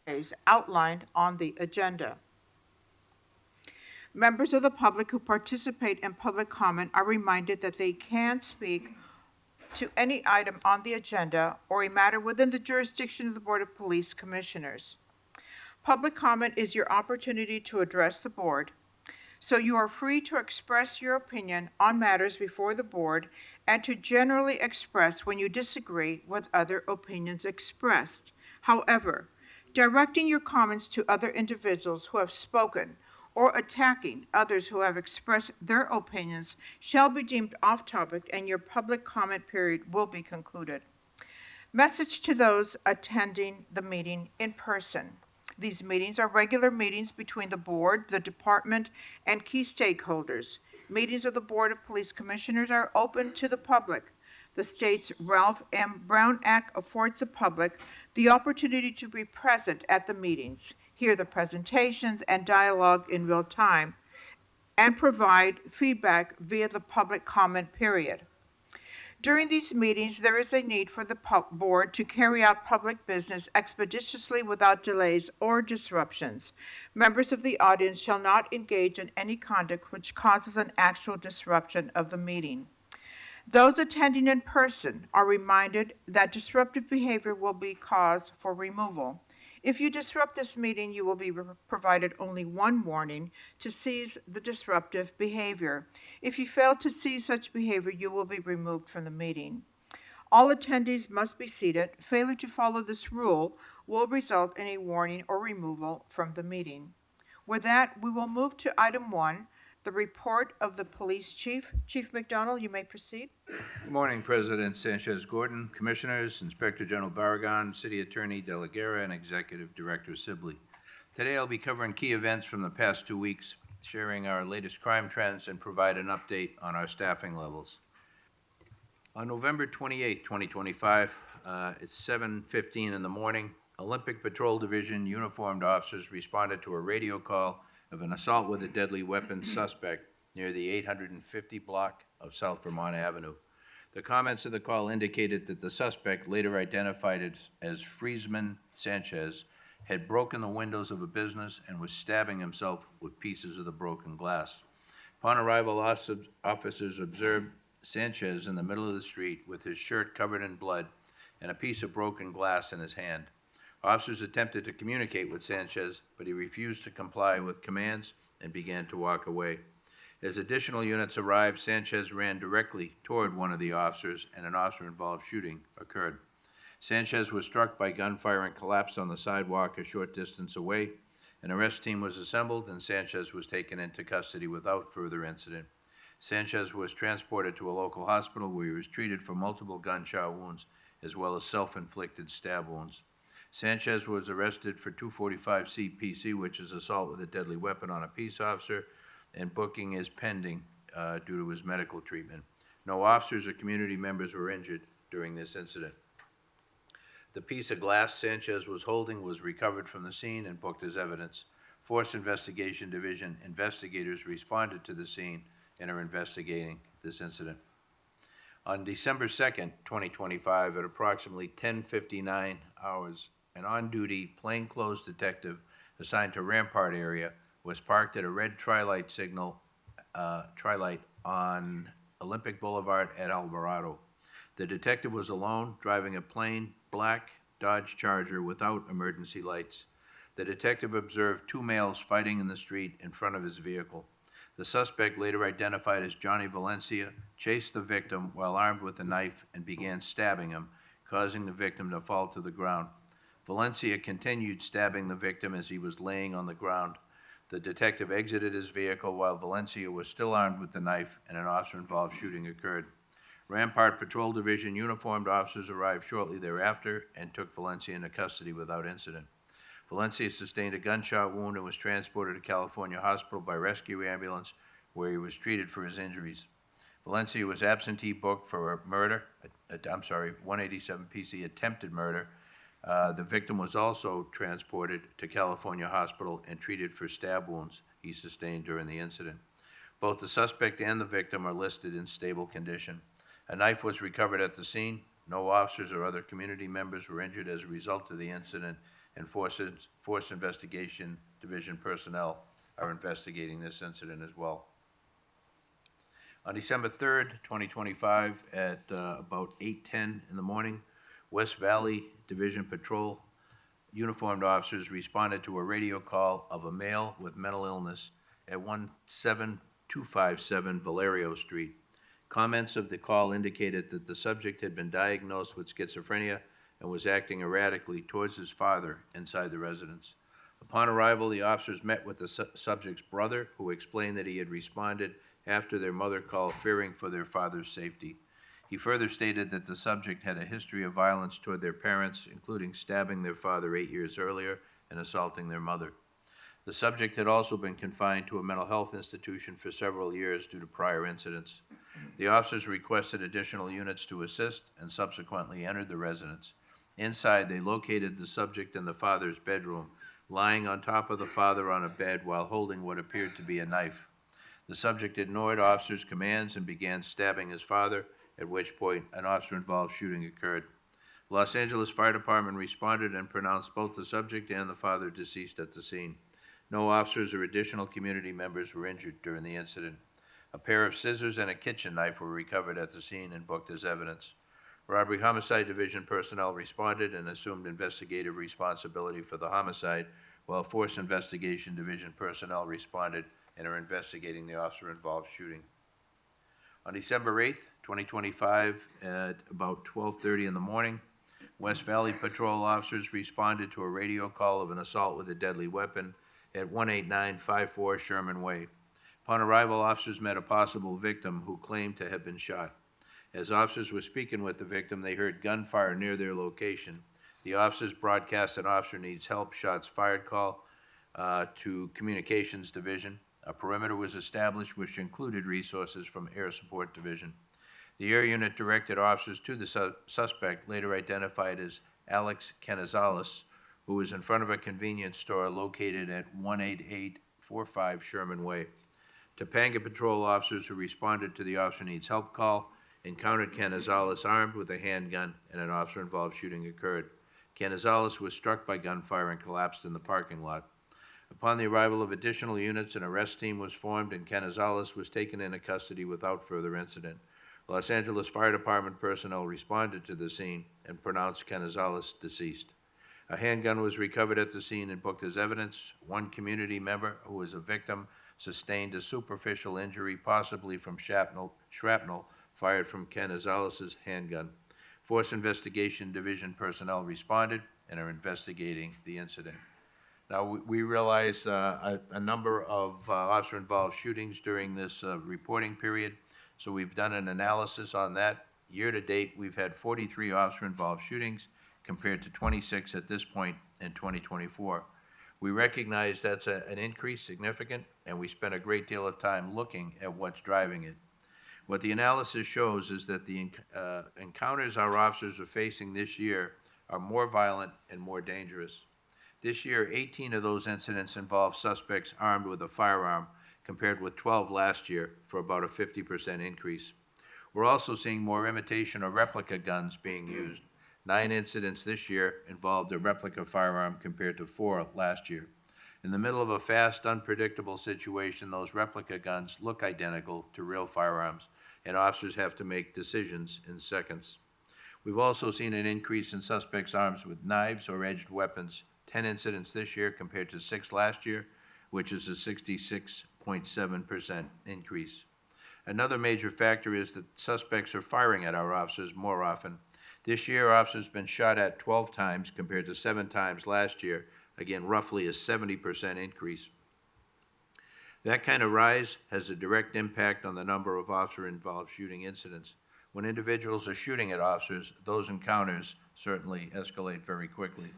is outlined on the agenda. Members of the public who participate in public comment are reminded that they can speak to any item on the agenda or a matter within the jurisdiction of the Board of Police Commissioners. Public comment is your opportunity to address the board, so you are free to express your opinion on matters before the board and to generally express when you disagree with other opinions expressed. However, directing your comments to other individuals who have spoken or attacking others who have expressed their opinions shall be deemed off-topic and your public comment period will be concluded. Message to those attending the meeting in person. These meetings are regular meetings between the board, the department, and key stakeholders. Meetings of the Board of Police Commissioners are open to the public. The state's Ralph M. Brown Act affords the public the opportunity to be present at the meetings, hear the presentations and dialogue in real time, and provide feedback via the public comment period. During these meetings, there is a need for the board to carry out public business expeditiously without delays or disruptions. Members of the audience shall not engage in any conduct which causes an actual disruption of the meeting. Those attending in person are reminded that disruptive behavior will be cause for removal. If you disrupt this meeting, you will be provided only one warning to cease the disruptive behavior. If you fail to cease such behavior, you will be removed from the meeting. All attendees must be seated. Failure to follow this rule will result in a warning or removal from the meeting. With that, we will move to item 1, the report of the police chief. Chief McDonald, you may proceed. Good morning, President Sanchez-Gordon, Commissioners, Inspector General Barragan, City Attorney De La Guerra, and Executive Director Sibley. Today I'll be covering key events from the past 2 weeks, sharing our latest crime trends, and provide an update on our staffing levels. On November 28, 2025, it's 7:15 in the morning, Olympic Patrol Division uniformed officers responded to a radio call of an assault with a deadly weapon suspect near the 850 block of South Vermont Avenue. The comments of the call indicated that the suspect, later identified as Friesman Sanchez, had broken the windows of a business and was stabbing himself with pieces of the broken glass. Upon arrival, officers observed Sanchez in the middle of the street with his shirt covered in blood and a piece of broken glass in his hand. Officers attempted to communicate with Sanchez, but he refused to comply with commands and began to walk away. As additional units arrived, Sanchez ran directly toward one of the officers, and an officer-involved shooting occurred. Sanchez was struck by gunfire and collapsed on the sidewalk a short distance away. An arrest team was assembled, and Sanchez was taken into custody without further incident. Sanchez was transported to a local hospital where he was treated for multiple gunshot wounds as well as self-inflicted stab wounds. Sanchez was arrested for 245 CPC, which is assault with a deadly weapon on a peace officer, and booking is pending due to his medical treatment. No officers or community members were injured during this incident. The piece of glass Sanchez was holding was recovered from the scene and booked as evidence. Force Investigation Division investigators responded to the scene and are investigating this incident. On December 2nd, 2025, at approximately 10:59 hours, an on-duty plainclothes detective assigned to Rampart area was parked at a red tri-light on Olympic Boulevard at Alvarado. The detective was alone, driving a plain black Dodge Charger without emergency lights. The detective observed 2 males fighting in the street in front of his vehicle. The suspect, later identified as Johnny Valencia, chased the victim while armed with a knife and began stabbing him, causing the victim to fall to the ground. Valencia continued stabbing the victim as he was laying on the ground. The detective exited his vehicle while Valencia was still armed with the knife, and an officer-involved shooting occurred. Rampart Patrol Division uniformed officers arrived shortly thereafter and took Valencia into custody without incident. Valencia sustained a gunshot wound and was transported to California Hospital by rescue ambulance, where he was treated for his injuries. Valencia was absentee booked for a murder, 187 PC attempted murder. The victim was also transported to California Hospital and treated for stab wounds he sustained during the incident. Both the suspect and the victim are listed in stable condition. A knife was recovered at the scene. No officers or other community members were injured as a result of the incident, and Force Investigation Division personnel are investigating this incident as well. On December 3rd, 2025, at about 8:10 in the morning, West Valley Division Patrol uniformed officers responded to a radio call of a male with mental illness at 17257 Valerio Street. Comments of the call indicated that the subject had been diagnosed with schizophrenia and was acting erratically towards his father inside the residence. Upon arrival, the officers met with the subject's brother, who explained that he had responded after their mother called, fearing for their father's safety. He further stated that the subject had a history of violence toward their parents, including stabbing their father 8 years earlier and assaulting their mother. The subject had also been confined to a mental health institution for several years due to prior incidents. The officers requested additional units to assist and subsequently entered the residence. Inside, they located the subject in the father's bedroom, lying on top of the father on a bed while holding what appeared to be a knife. The subject ignored officers' commands and began stabbing his father, at which point an officer-involved shooting occurred. Los Angeles Fire Department responded and pronounced both the subject and the father deceased at the scene. No officers or additional community members were injured during the incident. A pair of scissors and a kitchen knife were recovered at the scene and booked as evidence. Robbery Homicide Division personnel responded and assumed investigative responsibility for the homicide, while Force Investigation Division personnel responded and are investigating the officer-involved shooting. On December 8th, 2025, at about 12:30 in the morning, West Valley Patrol officers responded to a radio call of an assault with a deadly weapon at 18954 Sherman Way. Upon arrival, officers met a possible victim who claimed to have been shot. As officers were speaking with the victim, they heard gunfire near their location. The officers broadcast an officer needs help, shots fired call to Communications Division. A perimeter was established, which included resources from Air Support Division. The air unit directed officers to the suspect, later identified as Alex Canizales, who was in front of a convenience store located at 18845 Sherman Way. Topanga Patrol officers who responded to the officer needs help call encountered Canizales armed with a handgun, and an officer-involved shooting occurred. Canizales was struck by gunfire and collapsed in the parking lot. Upon the arrival of additional units, an arrest team was formed, and Canizales was taken into custody without further incident. Los Angeles Fire Department personnel responded to the scene and pronounced Canizales deceased. A handgun was recovered at the scene and booked as evidence. One community member, who was a victim, sustained a superficial injury, possibly from shrapnel fired from Canizales' handgun. Force Investigation Division personnel responded and are investigating the incident. Now, we realize a number of officer-involved shootings during this reporting period, so we've done an analysis on that. Year-to-date, we've had 43 officer-involved shootings compared to 26 at this point in 2024. We recognize that's an increase, significant, and we spent a great deal of time looking at what's driving it. What the analysis shows is that the encounters our officers are facing this year are more violent and more dangerous. This year, 18 of those incidents involved suspects armed with a firearm, compared with 12 last year, for about a 50% increase. We're also seeing more imitation or replica guns being used. 9 incidents this year involved a replica firearm compared to 4 last year. In the middle of a fast, unpredictable situation, those replica guns look identical to real firearms, and officers have to make decisions in seconds. We've also seen an increase in suspects armed with knives or edged weapons. 10 incidents this year compared to 6 last year, which is a 66.7% increase. Another major factor is that suspects are firing at our officers more often. This year, officers have been shot at 12 times compared to 7 times last year, again, roughly a 70% increase. That kind of rise has a direct impact on the number of officer-involved shooting incidents. When individuals are shooting at officers, those encounters certainly escalate very quickly.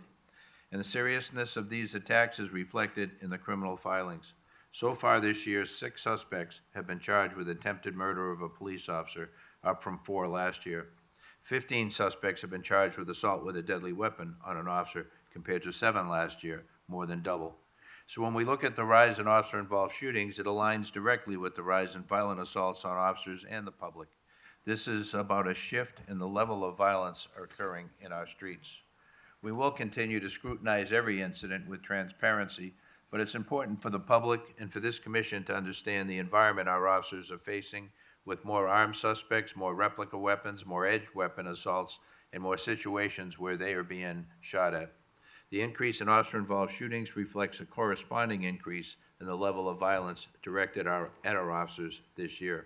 And the seriousness of these attacks is reflected in the criminal filings. So far this year, 6 suspects have been charged with attempted murder of a police officer, up from 4 last year. 15 suspects have been charged with assault with a deadly weapon on an officer, compared to 7 last year, more than double. So when we look at the rise in officer-involved shootings, it aligns directly with the rise in violent assaults on officers and the public. This is about a shift in the level of violence occurring in our streets. We will continue to scrutinize every incident with transparency, but it's important for the public and for this commission to understand the environment our officers are facing with more armed suspects, more replica weapons, more edged weapon assaults, and more situations where they are being shot at. The increase in officer-involved shootings reflects a corresponding increase in the level of violence directed at our officers this year.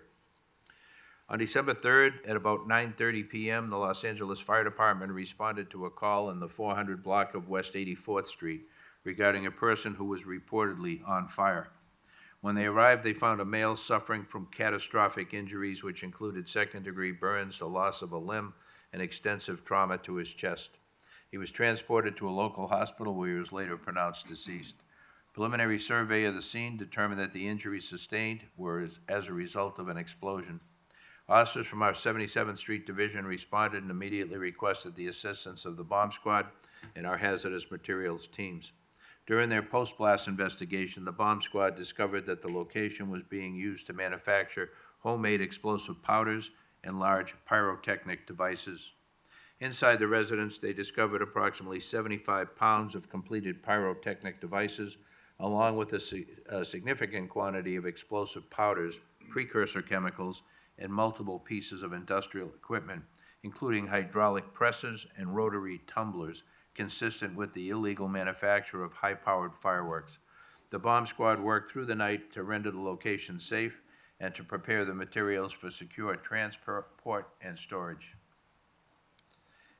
On December 3rd, at about 9:30 p.m., the Los Angeles Fire Department responded to a call in the 400 block of West 84th Street regarding a person who was reportedly on fire. When they arrived, they found a male suffering from catastrophic injuries, which included second-degree burns, the loss of a limb, and extensive trauma to his chest. He was transported to a local hospital where he was later pronounced deceased. Preliminary survey of the scene determined that the injuries sustained were as a result of an explosion. Officers from our 77th Street Division responded and immediately requested the assistance of the bomb squad and our hazardous materials teams. During their post-blast investigation, the bomb squad discovered that the location was being used to manufacture homemade explosive powders and large pyrotechnic devices. Inside the residence, they discovered approximately 75 pounds of completed pyrotechnic devices, along with a significant quantity of explosive powders, precursor chemicals, and multiple pieces of industrial equipment, including hydraulic presses and rotary tumblers, consistent with the illegal manufacture of high-powered fireworks. The bomb squad worked through the night to render the location safe and to prepare the materials for secure transport and storage.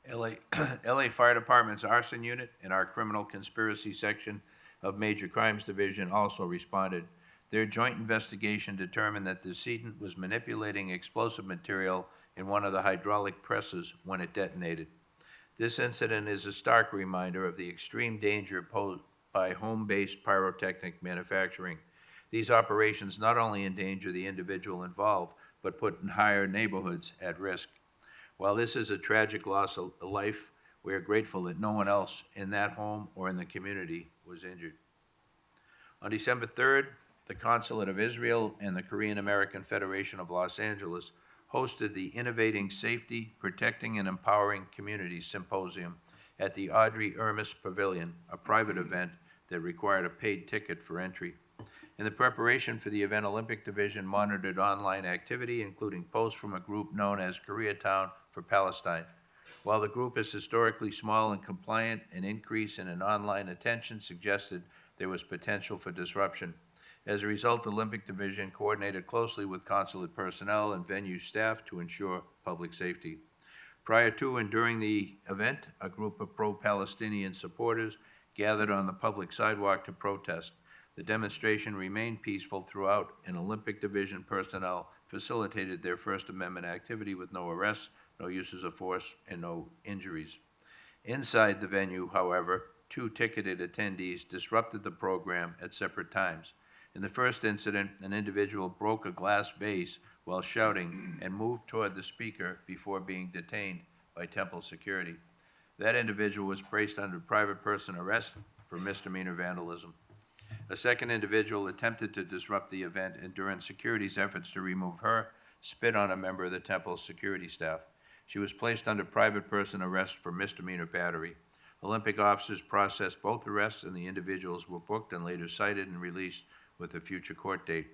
LA Fire Department's arson unit and our criminal conspiracy section of Major Crimes Division also responded. Their joint investigation determined that the decedent was manipulating explosive material in one of the hydraulic presses when it detonated. This incident is a stark reminder of the extreme danger posed by home-based pyrotechnic manufacturing. These operations not only endanger the individual involved, but put entire neighborhoods at risk. While this is a tragic loss of life, we are grateful that no one else in that home or in the community was injured. On December 3rd, the Consulate of Israel and the Korean American Federation of Los Angeles hosted the Innovating Safety, Protecting and Empowering Communities Symposium at the Audrey Ermis Pavilion, a private event that required a paid ticket for entry. In the preparation for the event, Olympic Division monitored online activity, including posts from a group known as Koreatown for Palestine. While the group is historically small and compliant, an increase in an online attention suggested there was potential for disruption. As a result, Olympic Division coordinated closely with consulate personnel and venue staff to ensure public safety. Prior to and during the event, a group of pro-Palestinian supporters gathered on the public sidewalk to protest. The demonstration remained peaceful throughout, and Olympic Division personnel facilitated their First Amendment activity with no arrests, no uses of force, and no injuries. Inside the venue, however, 2 ticketed attendees disrupted the program at separate times. In the first incident, an individual broke a glass vase while shouting and moved toward the speaker before being detained by Temple security. That individual was placed under private person arrest for misdemeanor vandalism. A second individual attempted to disrupt the event, and during security's efforts to remove her, spit on a member of the Temple security staff. She was placed under private person arrest for misdemeanor battery. Olympic officers processed both arrests, and the individuals were booked and later cited and released with a future court date.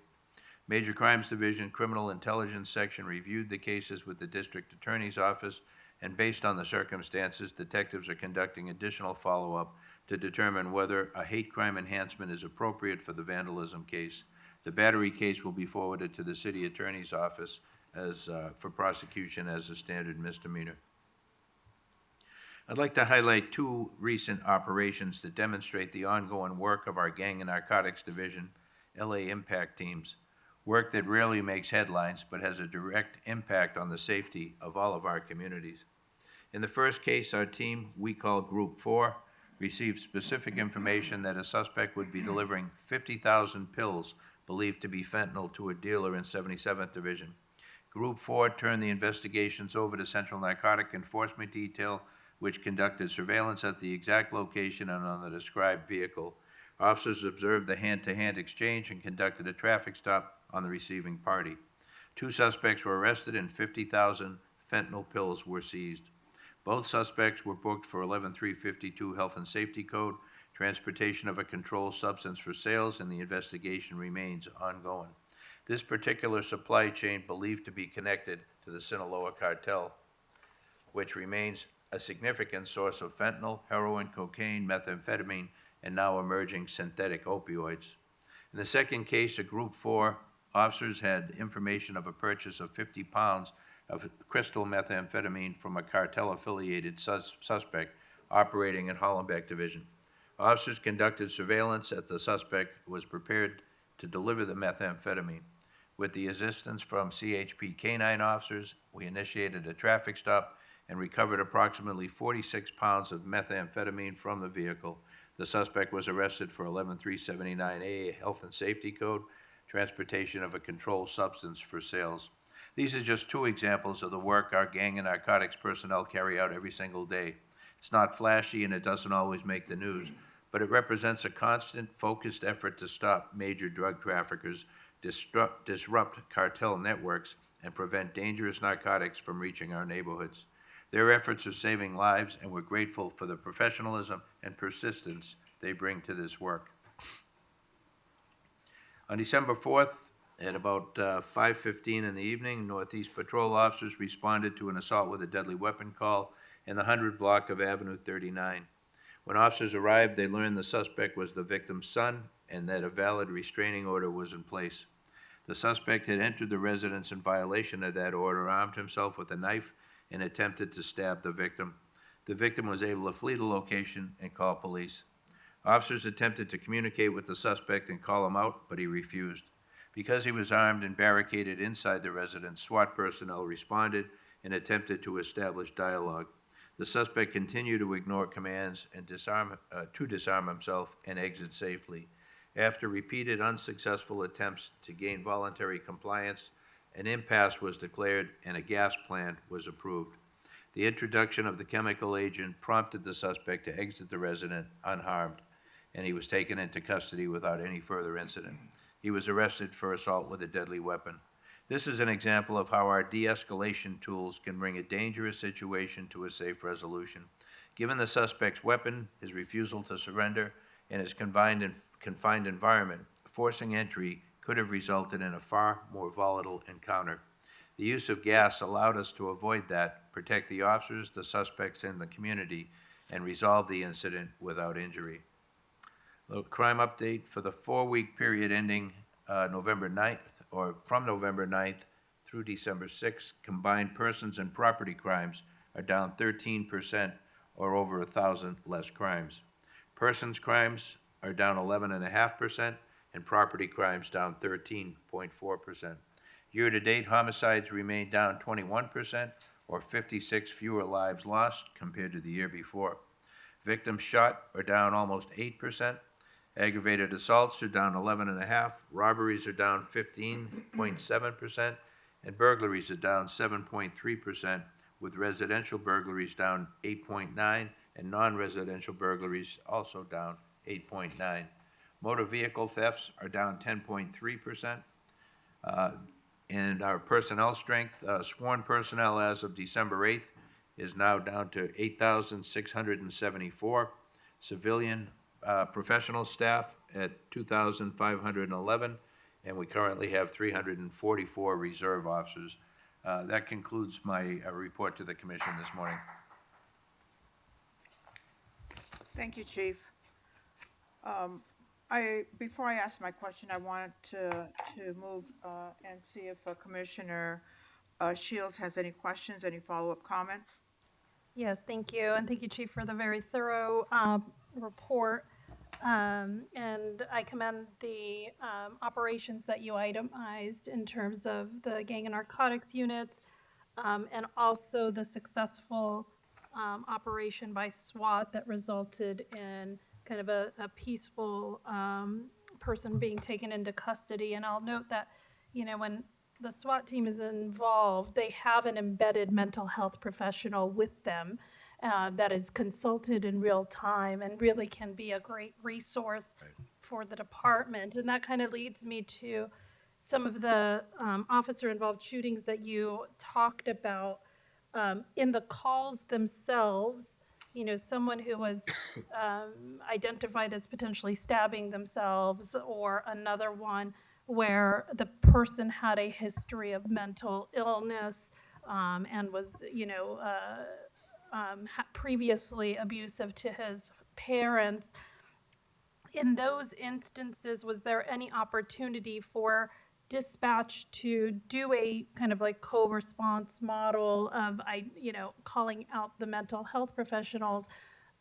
Major Crimes Division Criminal Intelligence Section reviewed the cases with the District Attorney's Office, and based on the circumstances, detectives are conducting additional follow-up to determine whether a hate crime enhancement is appropriate for the vandalism case. The battery case will be forwarded to the City Attorney's Office for prosecution as a standard misdemeanor. I'd like to highlight 2 recent operations that demonstrate the ongoing work of our Gang and Narcotics Division, LA Impact teams, work that rarely makes headlines but has a direct impact on the safety of all of our communities. In the first case, our team, we call Group 4, received specific information that a suspect would be delivering 50,000 pills believed to be fentanyl to a dealer in 77th Division. Group 4 turned the investigations over to Central Narcotic Enforcement Detail, which conducted surveillance at the exact location and on the described vehicle. Officers observed the hand-to-hand exchange and conducted a traffic stop on the receiving party. 2 suspects were arrested and 50,000 fentanyl pills were seized. Both suspects were booked for 11352 Health and Safety Code, transportation of a controlled substance for sales, and the investigation remains ongoing. This particular supply chain believed to be connected to the Sinaloa cartel, which remains a significant source of fentanyl, heroin, cocaine, methamphetamine, and now emerging synthetic opioids. In the second case, a Group 4 officers had information of a purchase of 50 pounds of crystal methamphetamine from a cartel-affiliated suspect operating in Hollenbeck Division. Officers conducted surveillance at the suspect was prepared to deliver the methamphetamine. With the assistance from CHP K-9 officers, we initiated a traffic stop and recovered approximately 46 pounds of methamphetamine from the vehicle. The suspect was arrested for 11379A Health and Safety Code, transportation of a controlled substance for sales. These are just two examples of the work our gang and narcotics personnel carry out every single day. It's not flashy and it doesn't always make the news, but it represents a constant, focused effort to stop major drug traffickers, disrupt cartel networks, and prevent dangerous narcotics from reaching our neighborhoods. Their efforts are saving lives, and we're grateful for the professionalism and persistence they bring to this work. On December 4th, at about 5:15 in the evening, Northeast Patrol officers responded to an assault with a deadly weapon call in the 100 block of Avenue 39. When officers arrived, they learned the suspect was the victim's son and that a valid restraining order was in place. The suspect had entered the residence in violation of that order, armed himself with a knife, and attempted to stab the victim. The victim was able to flee the location and call police. Officers attempted to communicate with the suspect and call him out, but he refused. Because he was armed and barricaded inside the residence, SWAT personnel responded and attempted to establish dialogue. The suspect continued to ignore commands and disarm himself and exit safely. After repeated unsuccessful attempts to gain voluntary compliance, an impasse was declared and a gas plan was approved. The introduction of the chemical agent prompted the suspect to exit the residence unharmed, and he was taken into custody without any further incident. He was arrested for assault with a deadly weapon. This is an example of how our de-escalation tools can bring a dangerous situation to a safe resolution. Given the suspect's weapon, his refusal to surrender, and his confined environment, forcing entry could have resulted in a far more volatile encounter. The use of gas allowed us to avoid that, protect the officers, the suspects, and the community, and resolve the incident without injury. A crime update for the 4-week period ending November 9th, or from November 9th through December 6th, combined persons and property crimes are down 13%, or over 1,000 less crimes. Persons crimes are down 11.5%, and property crimes down 13.4%. Year-to-date, homicides remain down 21%, or 56 fewer lives lost compared to the year before. Victims shot are down almost 8%. Aggravated assaults are down 11.5%, robberies are down 15.7%, and burglaries are down 7.3%, with residential burglaries down 8.9%, and non-residential burglaries also down 8.9%. Motor vehicle thefts are down 10.3%. And our personnel strength, sworn personnel as of December 8th is now down to 8,674. Civilian professional staff at 2,511, and we currently have 344 reserve officers. That concludes my report to the commission this morning. Thank you, Chief. Before I ask my question, I wanted to move and see if Commissioner Shields has any questions, any follow-up comments? Yes, thank you. And thank you, Chief, for the very thorough report. And I commend the operations that you itemized in terms of the gang and narcotics units, and also the successful operation by SWAT that resulted in kind of a peaceful person being taken into custody. And I'll note that, when the SWAT team is involved, they have an embedded mental health professional with them that is consulted in real time and really can be a great resource for the department. And that kind of leads me to some of the officer-involved shootings that you talked about. in the calls themselves, you know, someone who was identified as potentially stabbing themselves, or another one where the person had a history of mental illness and was, you know, previously abusive to his parents. In those instances, was there any opportunity for dispatch to do a kind of like co-response model of, you know, calling out the mental health professionals?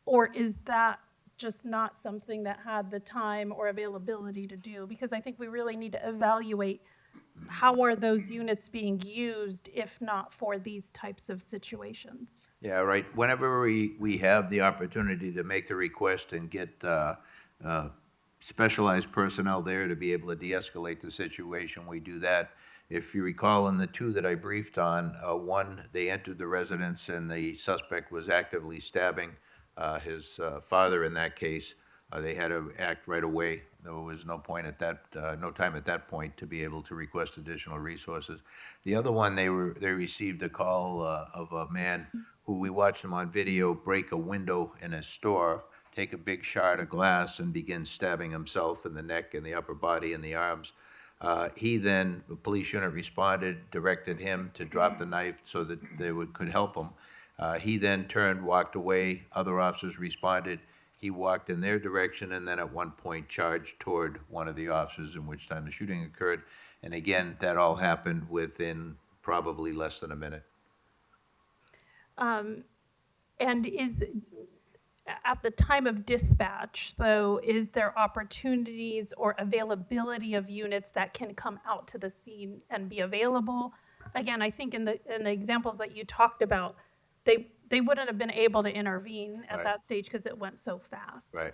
Or is that just not something that had the time or availability to do? Because I think we really need to evaluate how are those units being used if not for these types of situations? Yeah, right. Whenever we have the opportunity to make the request and get specialized personnel there to be able to de-escalate the situation, we do that. If you recall, in the two that I briefed on, one, they entered the residence and the suspect was actively stabbing his father in that case. They had to act right away. There was no point at that, no time at that point to be able to request additional resources. The other one, they received a call of a man who we watched him on video break a window in a store, take a big shard of glass, and begin stabbing himself in the neck and the upper body and the arms. He then, the police unit responded, directed him to drop the knife so that they could help him. He then turned, walked away. Other officers responded. He walked in their direction and then at one point charged toward one of the officers, in which time the shooting occurred. And again, that all happened within probably less than a minute. And is, at the time of dispatch, though, is there opportunities or availability of units that can come out to the scene and be available? Again, I think in the examples that you talked about, they wouldn't have been able to intervene at Right. that stage because it went so fast. Right.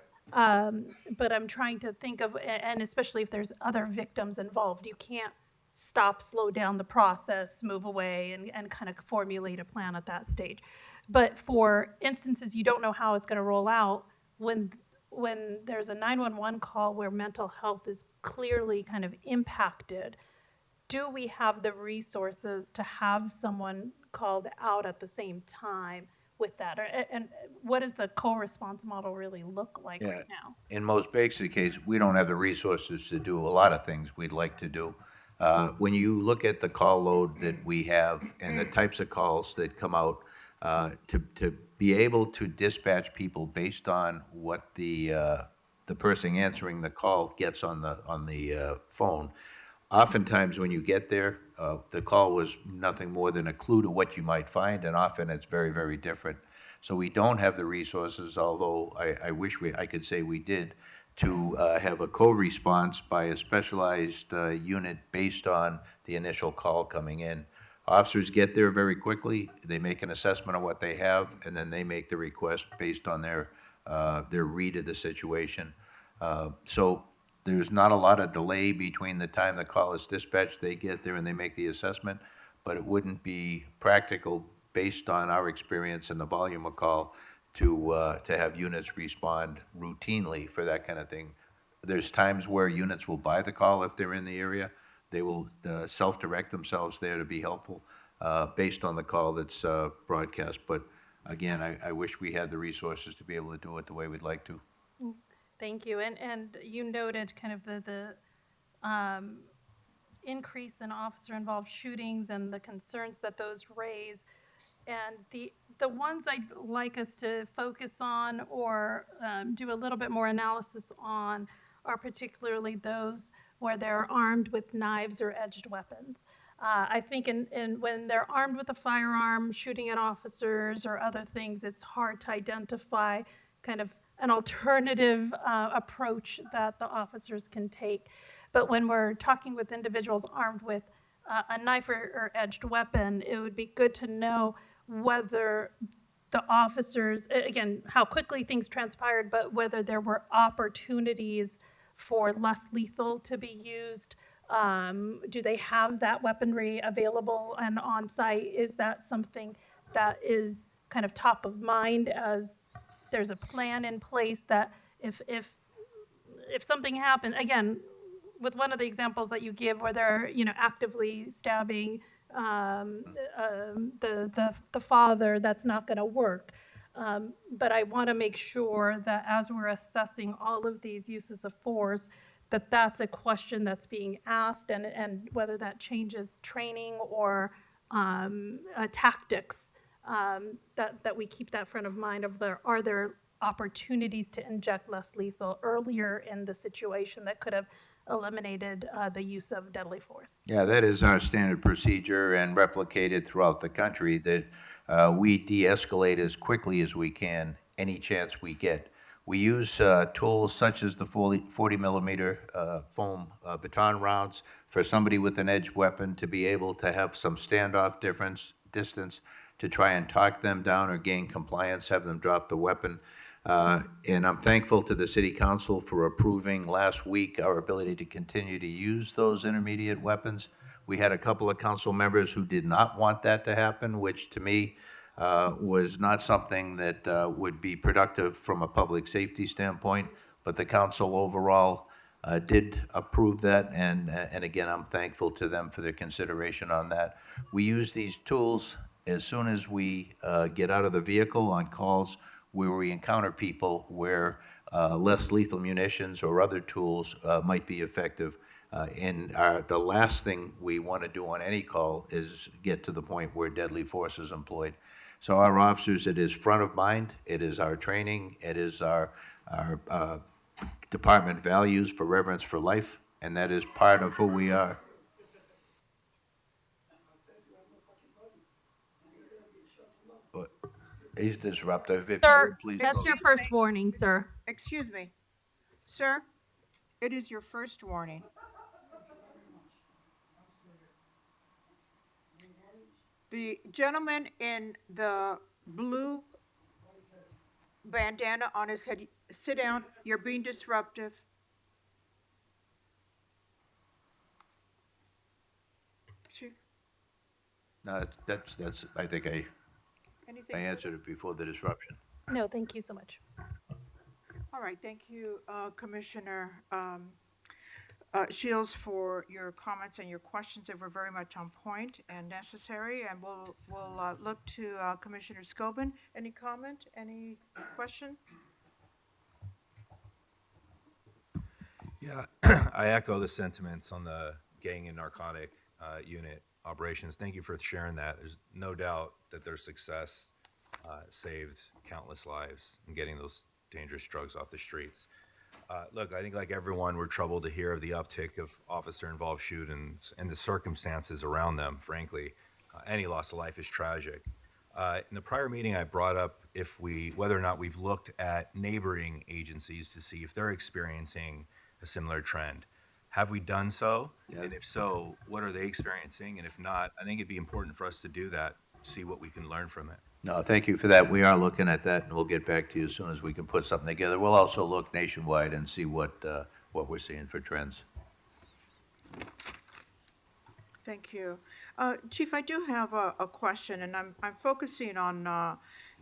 But I'm trying to think of, and especially if there's other victims involved, you can't stop, slow down the process, move away, and kind of formulate a plan at that stage. But for instances you don't know how it's going to roll out, when there's a 911 call where mental health is clearly kind of impacted, do we have the resources to have someone called out at the same time with that? And what does the co-response model really look like right now? In most basic cases, we don't have the resources to do a lot of things we'd like to do. When you look at the call load that we have and the types of calls that come out, to be able to dispatch people based on what the person answering the call gets on the phone, oftentimes when you get there, the call was nothing more than a clue to what you might find, and often it's very, very different. So we don't have the resources, although I wish I could say we did, to have a co-response by a specialized unit based on the initial call coming in. Officers get there very quickly, they make an assessment of what they have, and then they make the request based on their read of the situation. So there's not a lot of delay between the time the call is dispatched, they get there and they make the assessment, but it wouldn't be practical based on our experience and the volume of call to have units respond routinely for that kind of thing. There's times where units will buy the call if they're in the area. They will self-direct themselves there to be helpful based on the call that's broadcast. But again, I wish we had the resources to be able to do it the way we'd like to. Thank you. And you noted kind of the increase in officer-involved shootings and the concerns that those raise. And the ones I'd like us to focus on or do a little bit more analysis on are particularly those where they're armed with knives or edged weapons. I think when they're armed with a firearm, shooting at officers or other things, it's hard to identify kind of an alternative approach that the officers can take. But when we're talking with individuals armed with a knife or edged weapon, it would be good to know whether the officers, again, how quickly things transpired, but whether there were opportunities for less lethal to be used. Do they have that weaponry available and on site? Is that something that is kind of top of mind, as there's a plan in place that if something happened, again, with one of the examples that you give where they're, you know, actively stabbing the father, that's not going to work. But I want to make sure that as we're assessing all of these uses of force, that that's a question that's being asked, and whether that changes training or tactics, that we keep that front of mind of are there opportunities to inject less lethal earlier in the situation that could have eliminated the use of deadly force. Yeah, that is our standard procedure and replicated throughout the country, that we de-escalate as quickly as we can, any chance we get. We use tools such as the 40 millimeter foam baton rounds for somebody with an edged weapon to be able to have some standoff distance to try and talk them down or gain compliance, have them drop the weapon. And I'm thankful to the city council for approving last week our ability to continue to use those intermediate weapons. We had a couple of council members who did not want that to happen, which to me was not something that would be productive from a public safety standpoint. But the council overall did approve that, and again, I'm thankful to them for their consideration on that. We use these tools as soon as we get out of the vehicle on calls where we encounter people where less lethal munitions or other tools might be effective. The last thing we want to do on any call is get to the point where deadly force is employed. So our officers, it is front of mind, it is our training, it is our department values for reverence for life, and that is part of who we are. He's disruptive. If you Sir, would please that's go. your first warning, sir. Excuse me. Sir, it is your first warning. The gentleman in the blue bandana on his head, sit down, you're being disruptive. Chief, No, that's, I think I anything? answered it before the disruption. No, thank you so much. All right, thank you, Commissioner Shields, for your comments and your questions that were very much on point and necessary. And we'll look to Commissioner Scobin. Any comment, any question? Yeah, I echo the sentiments on the gang and narcotic unit operations. Thank you for sharing that. There's no doubt that their success saved countless lives in getting those dangerous drugs off the streets. Look, I think like everyone, we're troubled to hear of the uptick of officer-involved shootings and the circumstances around them, frankly. Any loss of life is tragic. In the prior meeting, I brought up whether or not we've looked at neighboring agencies to see if they're experiencing a similar trend. Have we done so? Yeah. And if so, what are they experiencing? And if not, I think it'd be important for us to do that, see what we can learn from it. No, thank you for that. We are looking at that, and we'll get back to you as soon as we can put something together. We'll also look nationwide and see what we're seeing for trends. Thank you. Chief, I do have a question, and I'm focusing on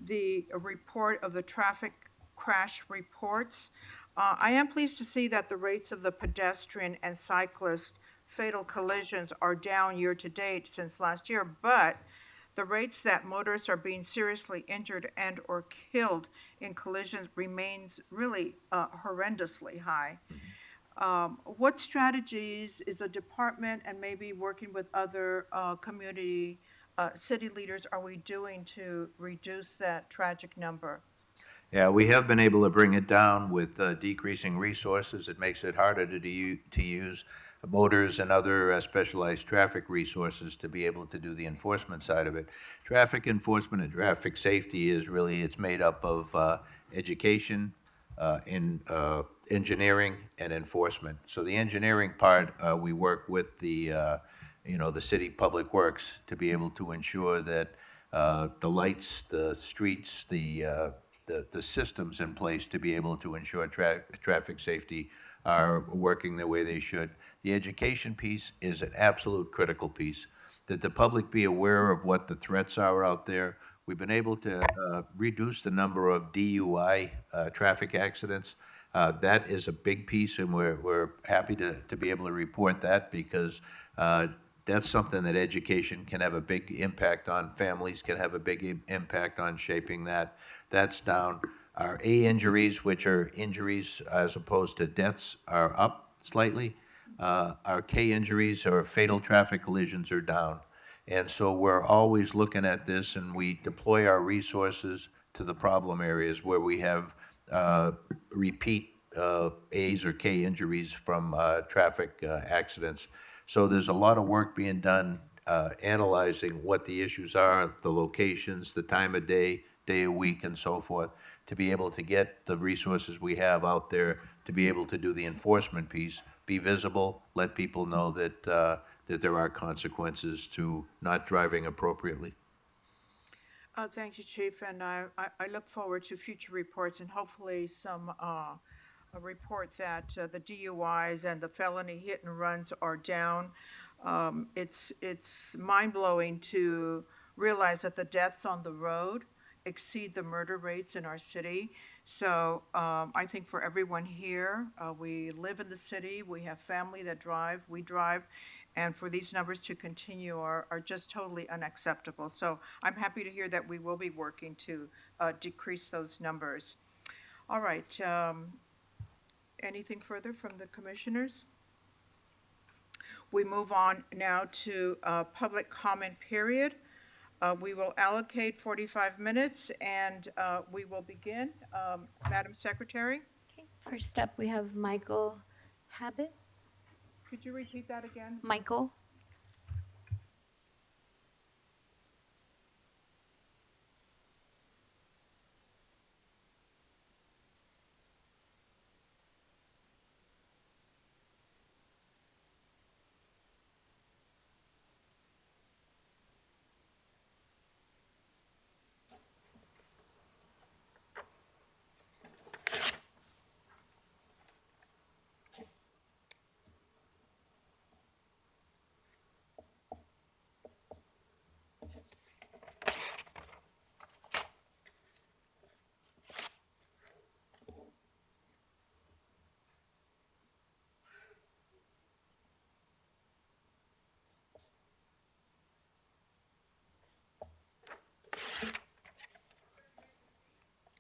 the report of the traffic crash reports. I am pleased to see that the rates of the pedestrian and cyclist fatal collisions are down year-to-date since last year, but the rates that motorists are being seriously injured and or killed in collisions remains really horrendously high. What strategies is the department and maybe working with other community city leaders are we doing to reduce that tragic number? Yeah, we have been able to bring it down with decreasing resources. It makes it harder to use motors and other specialized traffic resources to be able to do the enforcement side of it. Traffic enforcement and traffic safety it's made up of education, engineering, and enforcement. So the engineering part, we work with the city public works to be able to ensure that the lights, the streets, the systems in place to be able to ensure traffic safety are working the way they should. The education piece is an absolute critical piece, that the public be aware of what the threats are out there. We've been able to reduce the number of DUI traffic accidents. That is a big piece, and we're happy to be able to report that because that's something that education can have a big impact on, families can have a big impact on shaping that. That's down. Our A injuries, which are injuries as opposed to deaths, are up slightly. Our K injuries or fatal traffic collisions are down. And so we're always looking at this, and we deploy our resources to the problem areas where we have repeat A's or K injuries from traffic accidents. So there's a lot of work being done analyzing what the issues are, the locations, the time of day, day of week, and so forth, to be able to get the resources we have out there to be able to do the enforcement piece, be visible, let people know that, that there are consequences to not driving appropriately. Thank you, Chief, and I look forward to future reports and hopefully a report that the DUIs and the felony hit and runs are down. It's mind-blowing to realize that the deaths on the road exceed the murder rates in our city. So I think for everyone here, we live in the city, we have family that drive, we drive, and for these numbers to continue are just totally unacceptable. So I'm happy to hear that we will be working to decrease those numbers. All right, anything further from the commissioners? We move on now to public comment period. We will allocate 45 minutes, and we will begin. Madam Secretary, Okay, first up, we have Michael Habit. could you repeat that again? Michael.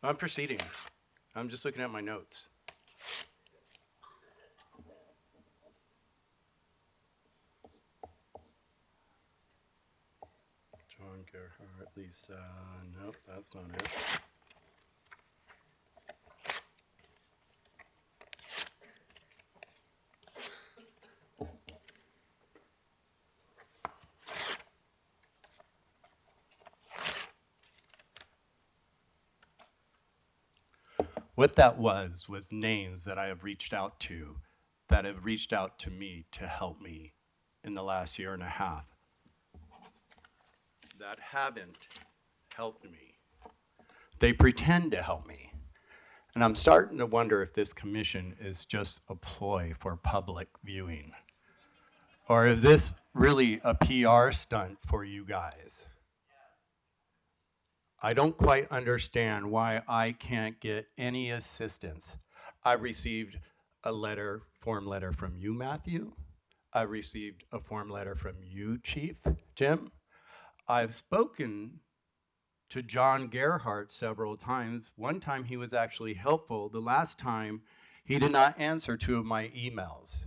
I'm proceeding. I'm just looking at my notes. John Gerhardt, Lisa, nope, that's not it. What that was names that I have reached out to, that have reached out to me to help me in the last year and a half, that haven't helped me. They pretend to help me. And I'm starting to wonder if this commission is just a ploy for public viewing. Or is this really a PR stunt for you guys? I don't quite understand why I can't get any assistance. I received a letter, form letter from you, Matthew. I received a form letter from you, Chief Jim. I've spoken to John Gerhardt several times. One time he was actually helpful. The last time he did not answer 2 of my emails.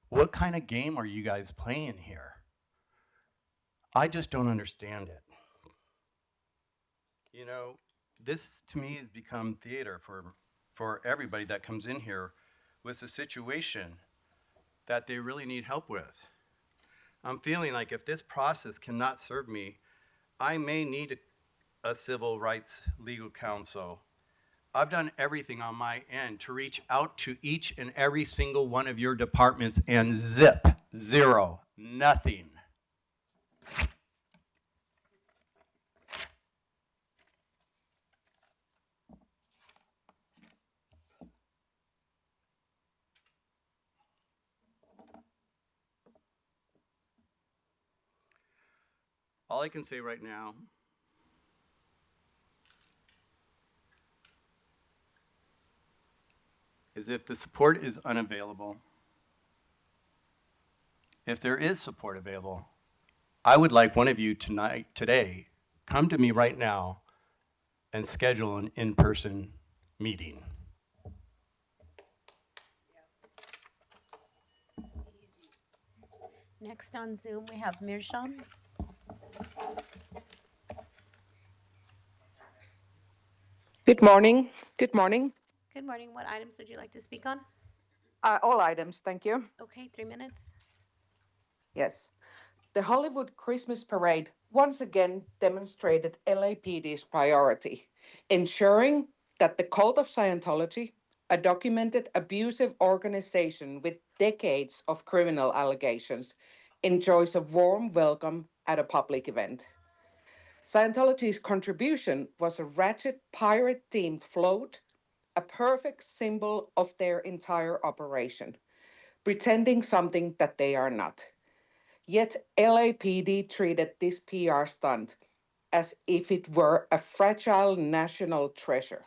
What kind of game are you guys playing here? I just don't understand it. You know, this to me has become theater for everybody that comes in here with a situation that they really need help with. I'm feeling like if this process cannot serve me, I may need a civil rights legal counsel. I've done everything on my end to reach out to each and every single one of your departments, and zip, zero, nothing. All I can say right now is if the support is unavailable, if there is support available, I would like one of you today, come to me right now and schedule an in-person meeting. Next on Zoom, we have Mirsham. Good morning. Good morning. Good morning. What items would you like to speak on? All items, thank you. Okay, 3 minutes. Yes. The Hollywood Christmas Parade once again demonstrated LAPD's priority, ensuring that the cult of Scientology, a documented abusive organization with decades of criminal allegations, enjoys a warm welcome at a public event. Scientology's contribution was a ratchet pirate-themed float, a perfect symbol of their entire operation, pretending something that they are not. Yet LAPD treated this PR stunt as if it were a fragile national treasure.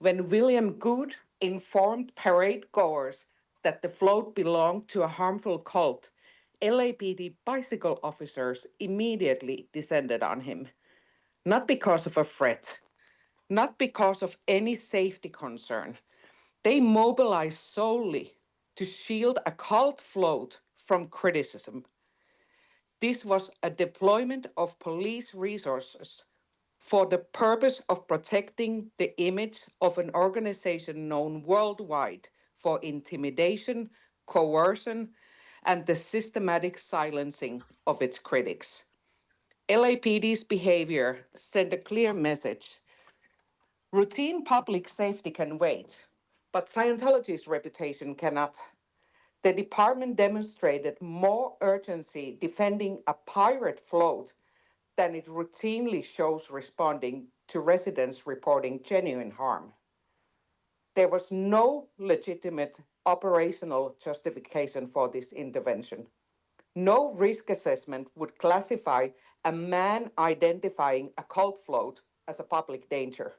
When William Good informed parade goers that the float belonged to a harmful cult, LAPD bicycle officers immediately descended on him. Not because of a threat, not because of any safety concern. They mobilized solely to shield a cult float from criticism. This was a deployment of police resources for the purpose of protecting the image of an organization known worldwide for intimidation, coercion, and the systematic silencing of its critics. LAPD's behavior sent a clear message. Routine public safety can wait, but Scientology's reputation cannot. The department demonstrated more urgency defending a pirate float than it routinely shows responding to residents reporting genuine harm. There was no legitimate operational justification for this intervention. No risk assessment would classify a man identifying a cult float as a public danger.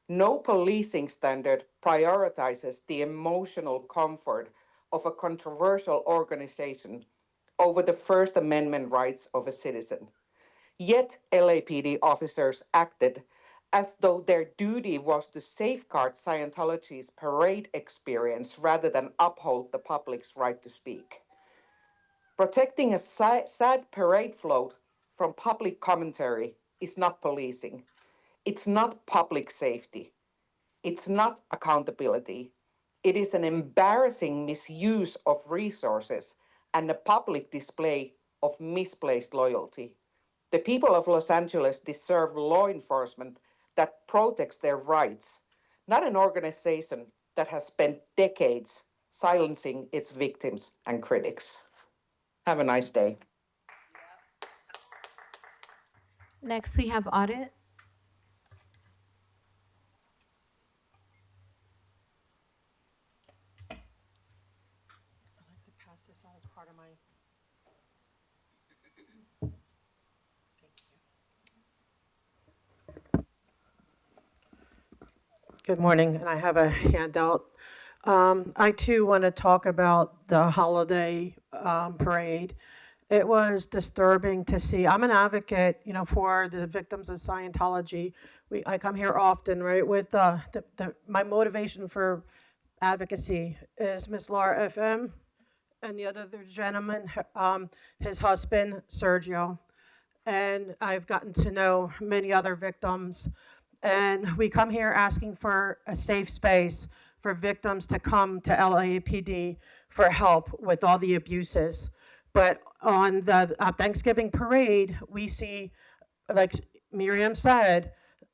No policing standard prioritizes the emotional comfort of a controversial organization over the First Amendment rights of a citizen. Yet LAPD officers acted as though their duty was to safeguard Scientology's parade experience rather than uphold the public's right to speak. Protecting a sad parade float from public commentary is not policing. It's not public safety. It's not accountability. It is an embarrassing misuse of resources and a public display of misplaced loyalty. The people of Los Angeles deserve law enforcement that protects their rights, not an organization that has spent decades silencing its victims and critics. Have a nice day. Next, we have audit. I'd like to pass this out as part of my. Good morning, and I have a handout. I too want to talk about the holiday parade. It was disturbing to see. I'm an advocate, for the victims of Scientology. I come here often, right? With my motivation for advocacy is Miss Laura FM, and the other gentleman, his husband Sergio, and I've gotten to know many other victims. And we come here asking for a safe space for victims to come to LAPD for help with all the abuses. But on the Thanksgiving parade, we see, like Miriam said,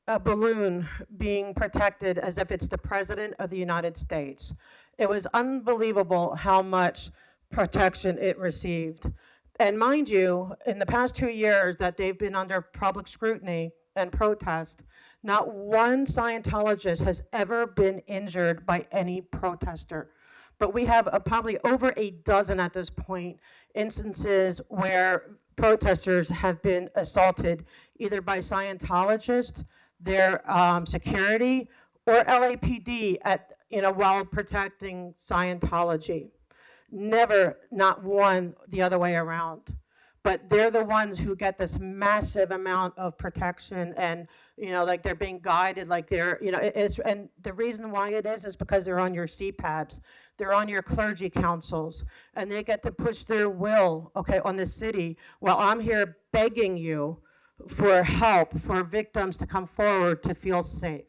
a balloon being protected as if it's the President of the United States. It was unbelievable how much protection it received. And mind you, in the past 2 years that they've been under public scrutiny and protest, not one Scientologist has ever been injured by any protester. But we have probably over a dozen at this point instances where protesters have been assaulted either by Scientologists, their security, or LAPD while protecting Scientology. Never, not one, the other way around. But they're the ones who get this massive amount of protection and, like they're being guided, like they're, it's, and the reason why it is because they're on your CPABs, they're on your clergy councils, and they get to push their will, okay, on the city, while I'm here begging you for help, for victims to come forward to feel safe.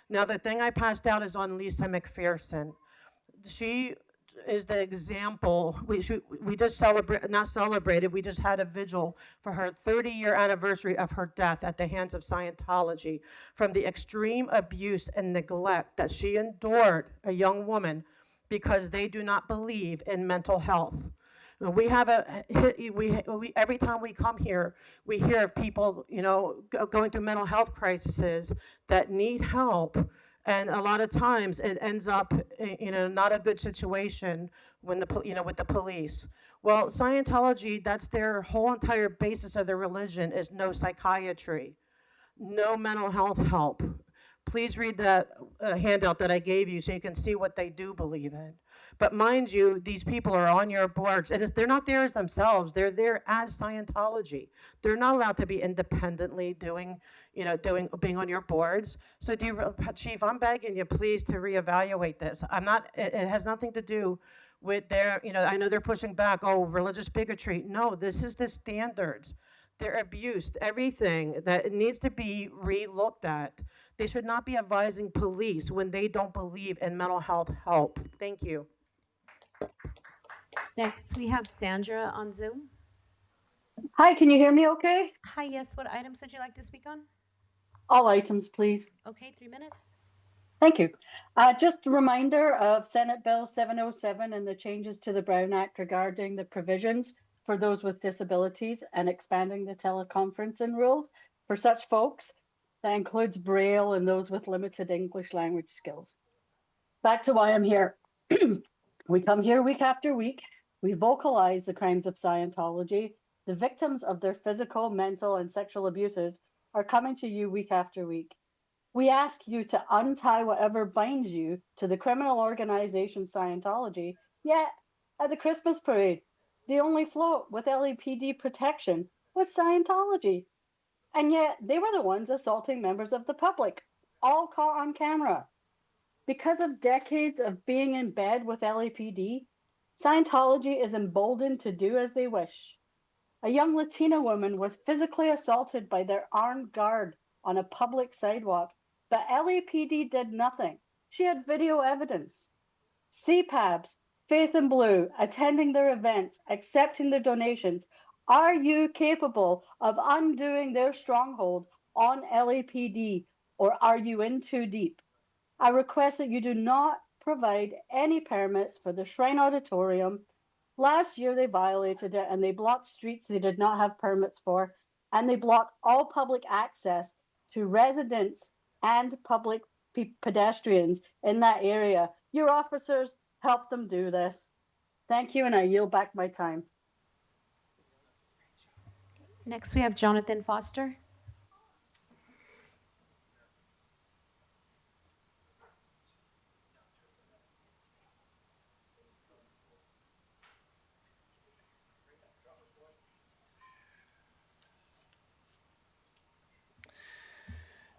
Now, the thing I passed out is on Lisa McPherson. She is the example. We just not celebrated, we just had a vigil for her 30-year anniversary of her death at the hands of Scientology from the extreme abuse and neglect that she endured, a young woman, because they do not believe in mental health. We have every time we come here, we hear of people, going through mental health crises that need help. And a lot of times it ends up, not a good situation when with the police. Well, Scientology, that's their whole entire basis of their religion is no psychiatry, no mental health help. Please read that handout that I gave you so you can see what they do believe in. But mind you, these people are on your boards, and they're not there as themselves. They're there as Scientology. They're not allowed to be independently being on your boards. So, Chief, I'm begging you, please, to reevaluate this. It has nothing to do with their, I know they're pushing back, religious bigotry. No, this is the standards. They're abused. Everything that needs to be re-looked at. They should not be advising police when they don't believe in mental health help. Thank you. Next, we have Sandra on Zoom. Hi, can you hear me okay? Hi, yes, what items would you like to speak on? All items, please. Okay, 3 minutes. Thank you. Just a reminder of Senate Bill 707 and the changes to the Brown Act regarding the provisions for those with disabilities and expanding the teleconferencing rules for such folks. That includes Braille and those with limited English language skills. Back to why I'm here. We come here week after week. We vocalize the crimes of Scientology. The victims of their physical, mental, and sexual abuses are coming to you week after week. We ask you to untie whatever binds you to the criminal organization Scientology, yet at the Christmas parade, the only float with LAPD protection was Scientology. And yet they were the ones assaulting members of the public, all caught on camera. Because of decades of being in bed with LAPD, Scientology is emboldened to do as they wish. A young Latina woman was physically assaulted by their armed guard on a public sidewalk, but LAPD did nothing. She had video evidence. CPABs, Faith in Blue, attending their events, accepting their donations. Are you capable of undoing their stronghold on LAPD, or are you in too deep? I request that you do not provide any permits for the Shrine Auditorium. Last year they violated it and they blocked streets they did not have permits for, and they blocked all public access to residents and public pedestrians in that area. Your officers helped them do this. Thank you, and I yield back my time. Next, we have Jonathan Foster.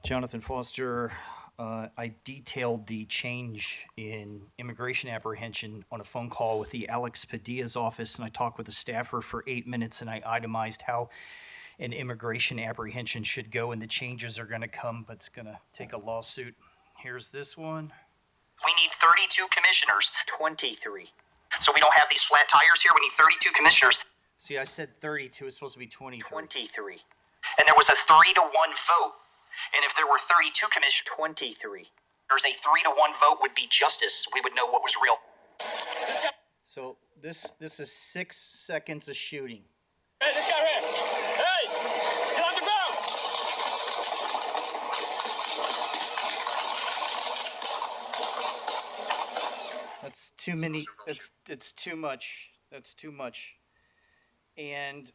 Jonathan Foster. I detailed the change in immigration apprehension on a phone call with the Alex Padilla's office, and I talked with a staffer for 8 minutes, and I itemized how an immigration apprehension should go, and the changes are going to come, but it's going to take a lawsuit. Here's this one. We need 32 commissioners. 23. So we don't have these flat tires here. We need 32 commissioners. See, I said 32. It's supposed to be 23. 23. And there was a 3-1 vote. And if there were 32 commissioners, 23. There's a 3-1 vote would be justice. We would know what was real. So this is 6 seconds of shooting. Hey, this guy here. Hey, get on the ground. That's too many. It's too much. That's too much. And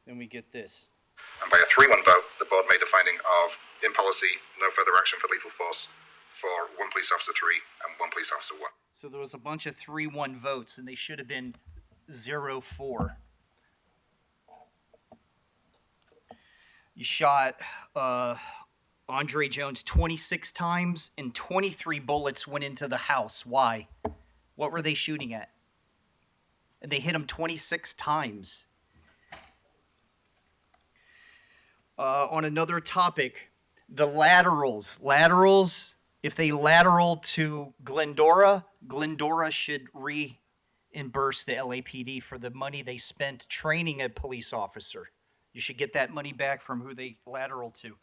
then we get this. And by a 3-1 vote, the the board made a finding of, in policy, no further action for lethal force for 1 police officer 3 and 1 police officer 1. So there was a bunch of 3-1 votes, and they should have been 0-4. You shot Andre Jones 26 times, and 23 bullets went into the house. Why? What were they shooting at? And they hit him 26 times. On another topic, the laterals. Laterals, if they lateral to Glendora, Glendora should reimburse the LAPD for the money they spent training a police officer. You should get that money back from who they lateral to.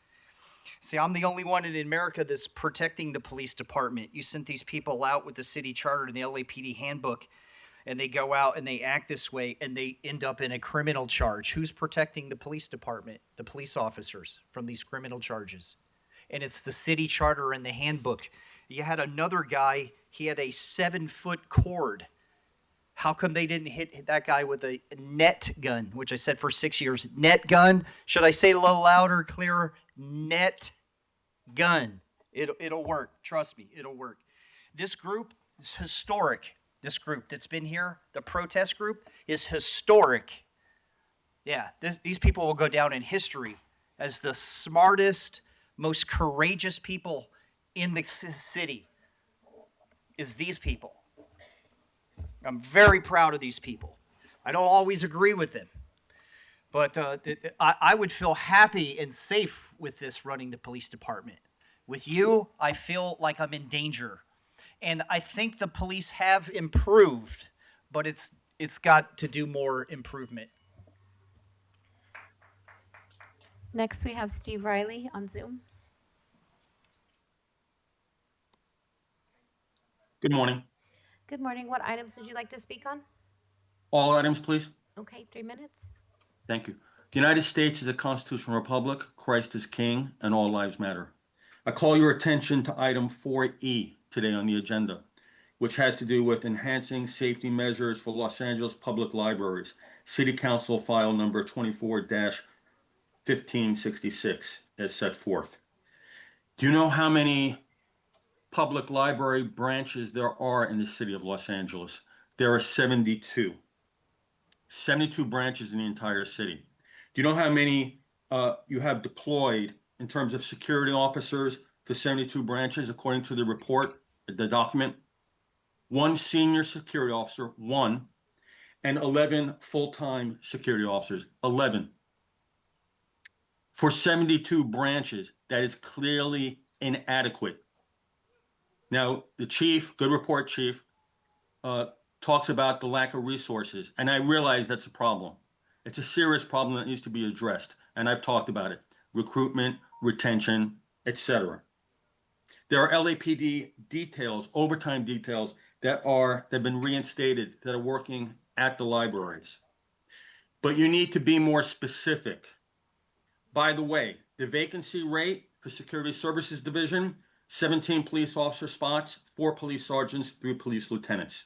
See, I'm the only one in America that's protecting the police department. You sent these people out with the city charter and the LAPD handbook, and they go out and they act this way, and they end up in a criminal charge. Who's protecting the police department, the police officers, from these criminal charges? And it's the city charter and the handbook. You had another guy, he had a 7-foot cord. How come they didn't hit that guy with a net gun, which I said for 6 years? Net gun? Should I say it a little louder, clearer? Net gun. It'll work. Trust me, it'll work. This group is historic. This group that's been here, the protest group, is historic. Yeah, these people will go down in history as the smartest, most courageous people in the city is these people. I'm very proud of these people. I don't always agree with them, but I would feel happy and safe with this running the police department. With you, I feel like I'm in danger. And I think the police have improved, but it's got to do more improvement. Next, we have Steve Riley on Zoom. Good morning. Good morning. What items would you like to speak on? All items, please. Okay, 3 minutes. Thank you. The United States is a constitutional republic. Christ is king, and all lives matter. I call your attention to item 4E today on the agenda, which has to do with enhancing safety measures for Los Angeles public libraries, City Council file number 24-1566, as set forth. Do you know how many public library branches there are in the city of Los Angeles? There are 72. 72 branches in the entire city. Do you know how many you have deployed in terms of security officers for 72 branches, according to the report, the document? 1 senior security officer, 1, and 11 full-time security officers, 11. For 72 branches, that is clearly inadequate. Now, the chief, good report, chief, talks about the lack of resources, and I realize that's a problem. It's a serious problem that needs to be addressed, and I've talked about it. Recruitment, retention, etc. There are LAPD details, overtime details, that have been reinstated, that are working at the libraries. But you need to be more specific. By the way, the vacancy rate for Security Services Division, 17 police officer spots, 4 police sergeants, 3 police lieutenants.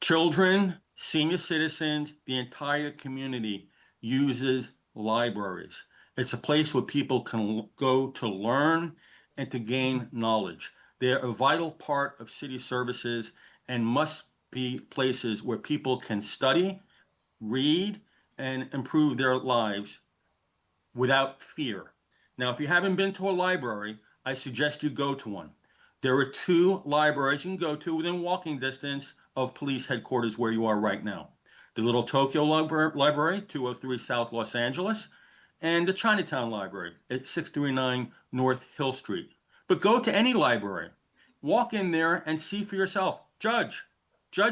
Children, senior citizens, the entire community uses libraries. It's a place where people can go to learn and to gain knowledge. They're a vital part of city services and must be places where people can study, read, and improve their lives without fear. Now, if you haven't been to a library, I suggest you go to one. There are 2 libraries you can go to within walking distance of police headquarters where you are right now. The Little Tokyo Library, 203 South Los Angeles, and the Chinatown Library at 639 North Hill Street. But go to any library. Walk in there and see for yourself. Judge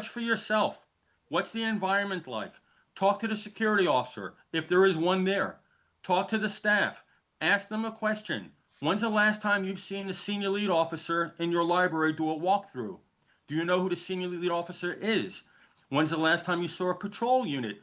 for yourself. What's the environment like? Talk to the security officer, if there is one there. Talk to the staff. Ask them a question. When's the last time you've seen a senior lead officer in your library do a walkthrough? Do you know who the senior lead officer is? When's the last time you saw a patrol unit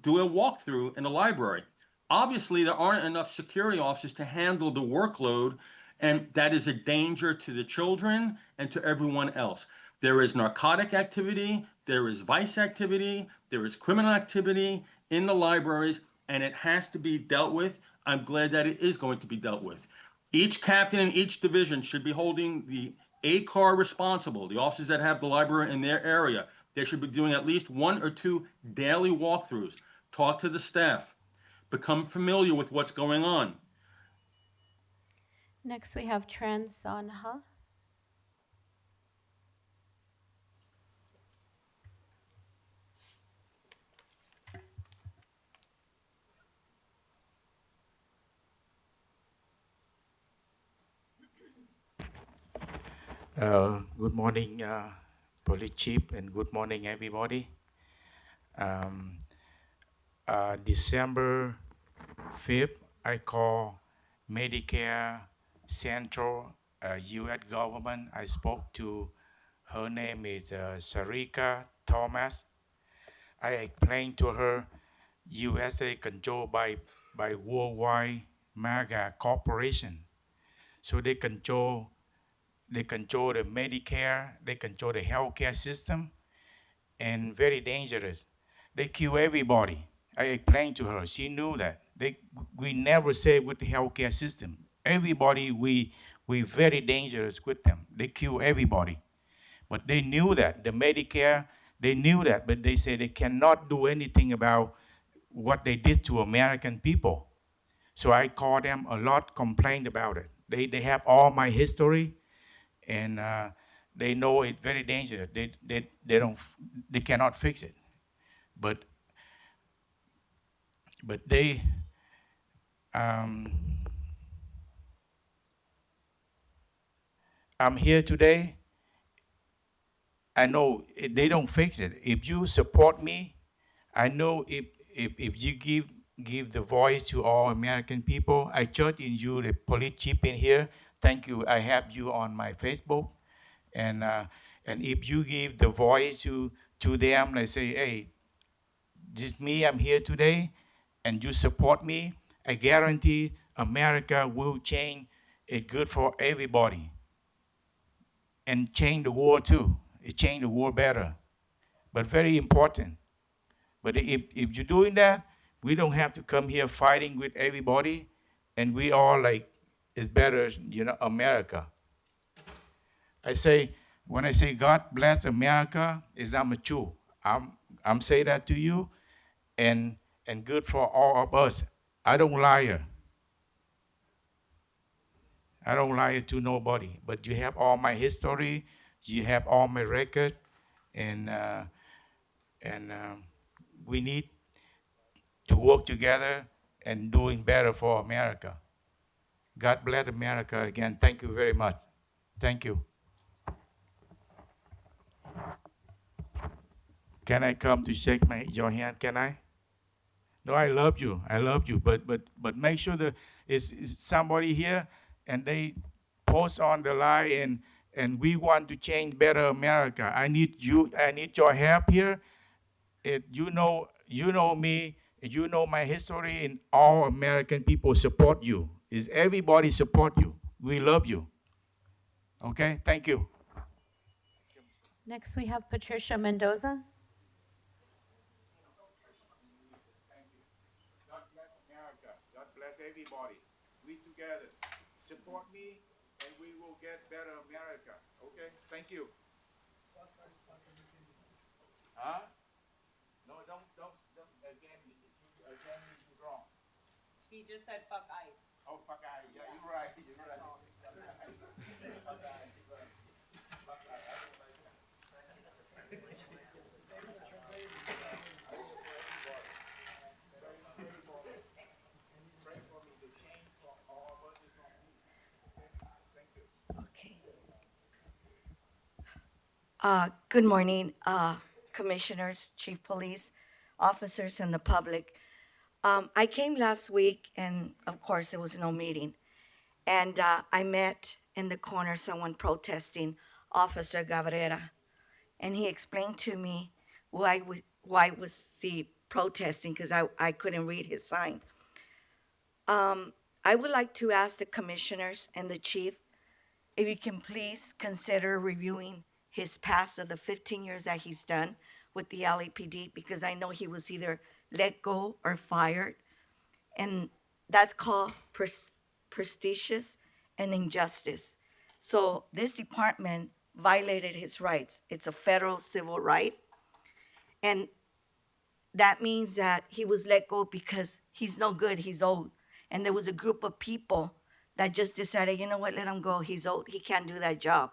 do a walkthrough in the library? Obviously, there aren't enough security officers to handle the workload, and that is a danger to the children and to everyone else. There is narcotic activity, there is vice activity, there is criminal activity in the libraries, and it has to be dealt with I'm glad that it is going to be dealt with. Each captain in each division should be holding the ACAR responsible, the officers that have the library in their area. They should be doing at least 1 or 2 daily walkthroughs, talk to the staff, become familiar with what's going on. Next, we have Tran Sonha. Good morning, Police Chief, and good morning, everybody. December 5th, I call Medicare Central U.S. government. I spoke to her name is Sharika Thomas. I explained to her USA controlled by Worldwide MAGA Corporation. So they control the Medicare, they control the healthcare system, and very dangerous. They kill everybody. I explained to her, she knew that. We never say with the healthcare system. Everybody, we very dangerous with them. They kill everybody. But they knew that, the Medicare, they knew that, but they say they cannot do anything about what they did to American people. So I called them a lot, complained about it. They have all my history, and they know it's very dangerous. They cannot fix it. But they I'm here today. I know they don't fix it. If you support me, I know if you give the voice to all American people, I trust in you, the police chief in here. Thank you. I have you on my Facebook, and if you give the voice to them, like say, hey, just me, I'm here today, and you support me, I guarantee America will change. It's good for everybody, and change the world too. It change the world better, but very important. But if you're doing that, we don't have to come here fighting with everybody, and we all like, it's better, America. When I say God bless America, is I'm a Jew. I'm saying that to you, and good for all of us. I don't lie. I don't lie to nobody, but you have all my history, you have all my record, and we need to work together and doing better for America. God bless America again. Thank you very much. Thank you. Can I come to shake your hand? Can I? No, I love you. I love you. But make sure that is somebody here and they post on the line and we want to change better America. I need you. I need your help here. You know me. You know my history, and all American people support you. Is everybody support you? We love you. Okay. Thank you. Next, we have Patricia Mendoza. God bless America. God bless everybody. We together. Support me, and we will get better America. Okay? Thank you. Huh? No, don't again, you're wrong. He just said fuck ICE. Oh, fuck ICE. Yeah, you're right. You're right. Fuck ICE. You're right. Fuck ICE. I don't like that. Pray for me. The change for all of us is on me. Thank you. Okay. Good morning, commissioners, chief police officers, and the public. I came last week, and of course, there was no meeting. And I met in the corner someone protesting, Officer Cabrera. And he explained to me why was he protesting, because I couldn't read his sign. I would like to ask the commissioners and the chief if you can please consider reviewing his past of the 15 years that he's done with the LAPD, because I know he was either let go or fired. And that's called prestigious and injustice. So this department violated his rights. It's a federal civil right. And that means that he was let go because he's no good, he's old. And there was a group of people that just decided, you know what, let him go, he's old, he can't do that job.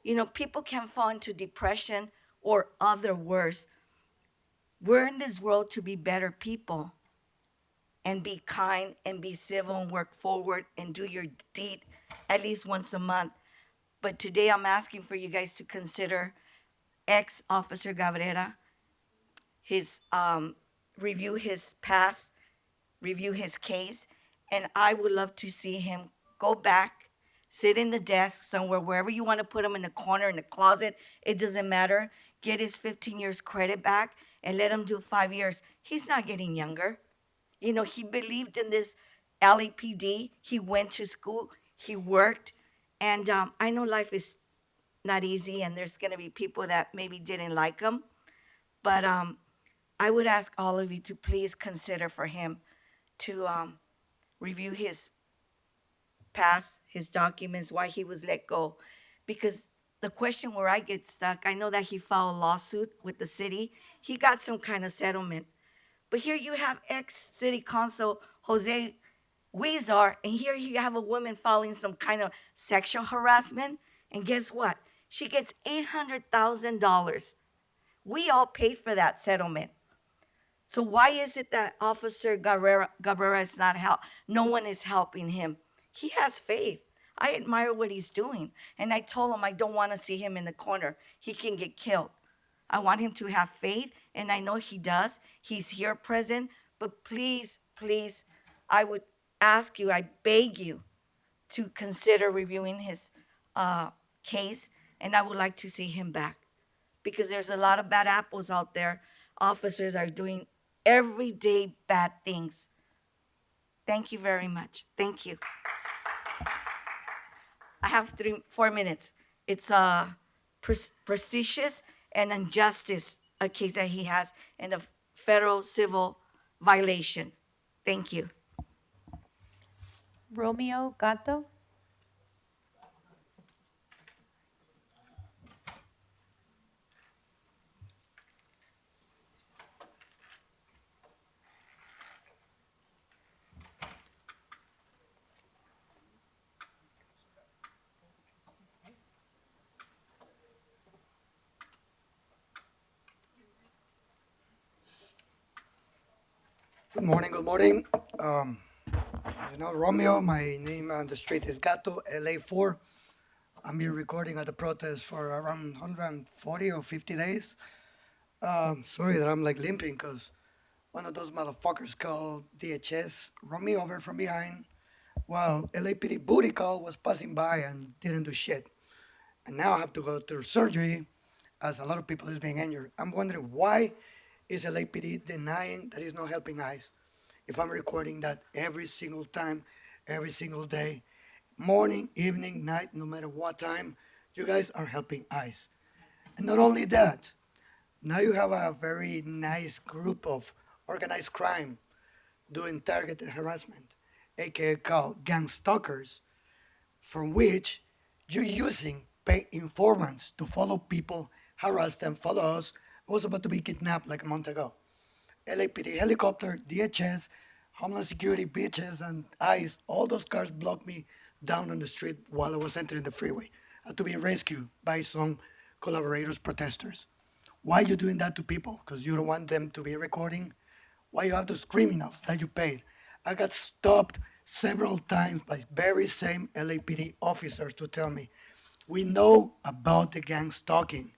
You know, people can fall into depression or other worse. We're in this world to be better people and be kind and be civil and work forward and do your deed at least once a month. But today I'm asking for you guys to consider ex-Officer Cabrera, his review his past, review his case, and I would love to see him go back, sit in the desk somewhere, wherever you want to put him, in the corner, in the closet, it doesn't matter. Get his 15 years credit back and let him do 5 years. He's not getting younger. You know, he believed in this LAPD. He went to school, he worked, and I know life is not easy, and there's going to be people that maybe didn't like him, but I would ask all of you to please consider for him to review his past, his documents, why he was let go. Because the question where I get stuck, I know that he filed a lawsuit with the city. He got some kind of settlement. But here you have ex-city council Jose Huizar, and here you have a woman filing some kind of sexual harassment. And guess what? She gets $800,000. We all paid for that settlement. So why is it that Officer Cabrera is not no one is helping him? He has faith. I admire what he's doing. And I told him I don't want to see him in the corner. He can get killed. I want him to have faith, and I know he does. He's here present. But please, please, I would ask you, I beg you to consider reviewing his case, and I would like to see him back. Because there's a lot of bad apples out there. Officers are doing everyday bad things. Thank you very much. Thank you. I have 4 minutes. It's prestigious and injustice, a case that he has in a federal civil violation. Thank you. Romeo Gatto. Good morning, good morning. Romeo, my name on the street is Gato, LA4. I'm here recording at the protest for around 140 or 50 days. Sorry that I'm like limping because one of those motherfuckers called DHS run me over from behind while LAPD booty call was passing by and didn't do shit. And now I have to go through surgery as a lot of people is being injured. I'm wondering why is LAPD denying that it's not helping ICE? If I'm recording that every single time, every single day, morning, evening, night, no matter what time, you guys are helping ICE. And not only that, now you have a very nice group of organized crime doing targeted harassment, aka called gang stalkers, from which you're using paid informants to follow people, harass them, follow us. I was about to be kidnapped like a month ago. LAPD helicopter, DHS, Homeland Security, bitches, and ICE, all those cars blocked me down on the street while I was entering the freeway. I had to be rescued by some collaborators, protesters. Why are you doing that to people? Because you don't want them to be recording? Why you have those criminals that you paid? I got stopped several times by very same LAPD officers to tell me, we know about the gang stalking.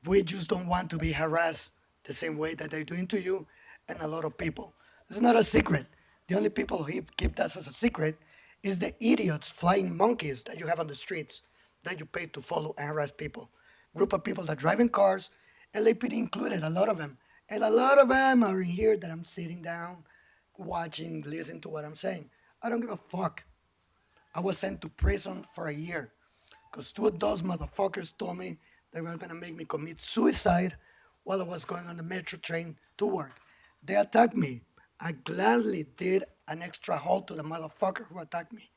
We just don't want to be harassed the same way that they're doing to you and a lot of people. It's not a secret. The only people who keep that as a secret is the idiots, flying monkeys that you have on the streets that you pay to follow and harass people. Group of people that drive in cars, LAPD included, a lot of them. And a lot of them are in here that I'm sitting down, watching, listening to what I'm saying. I don't give a fuck. I was sent to prison for a year because two of those motherfuckers told me they were gonna make me commit suicide while I was going on the metro train to work. They attacked me. I gladly did an extra hold to the motherfucker who attacked me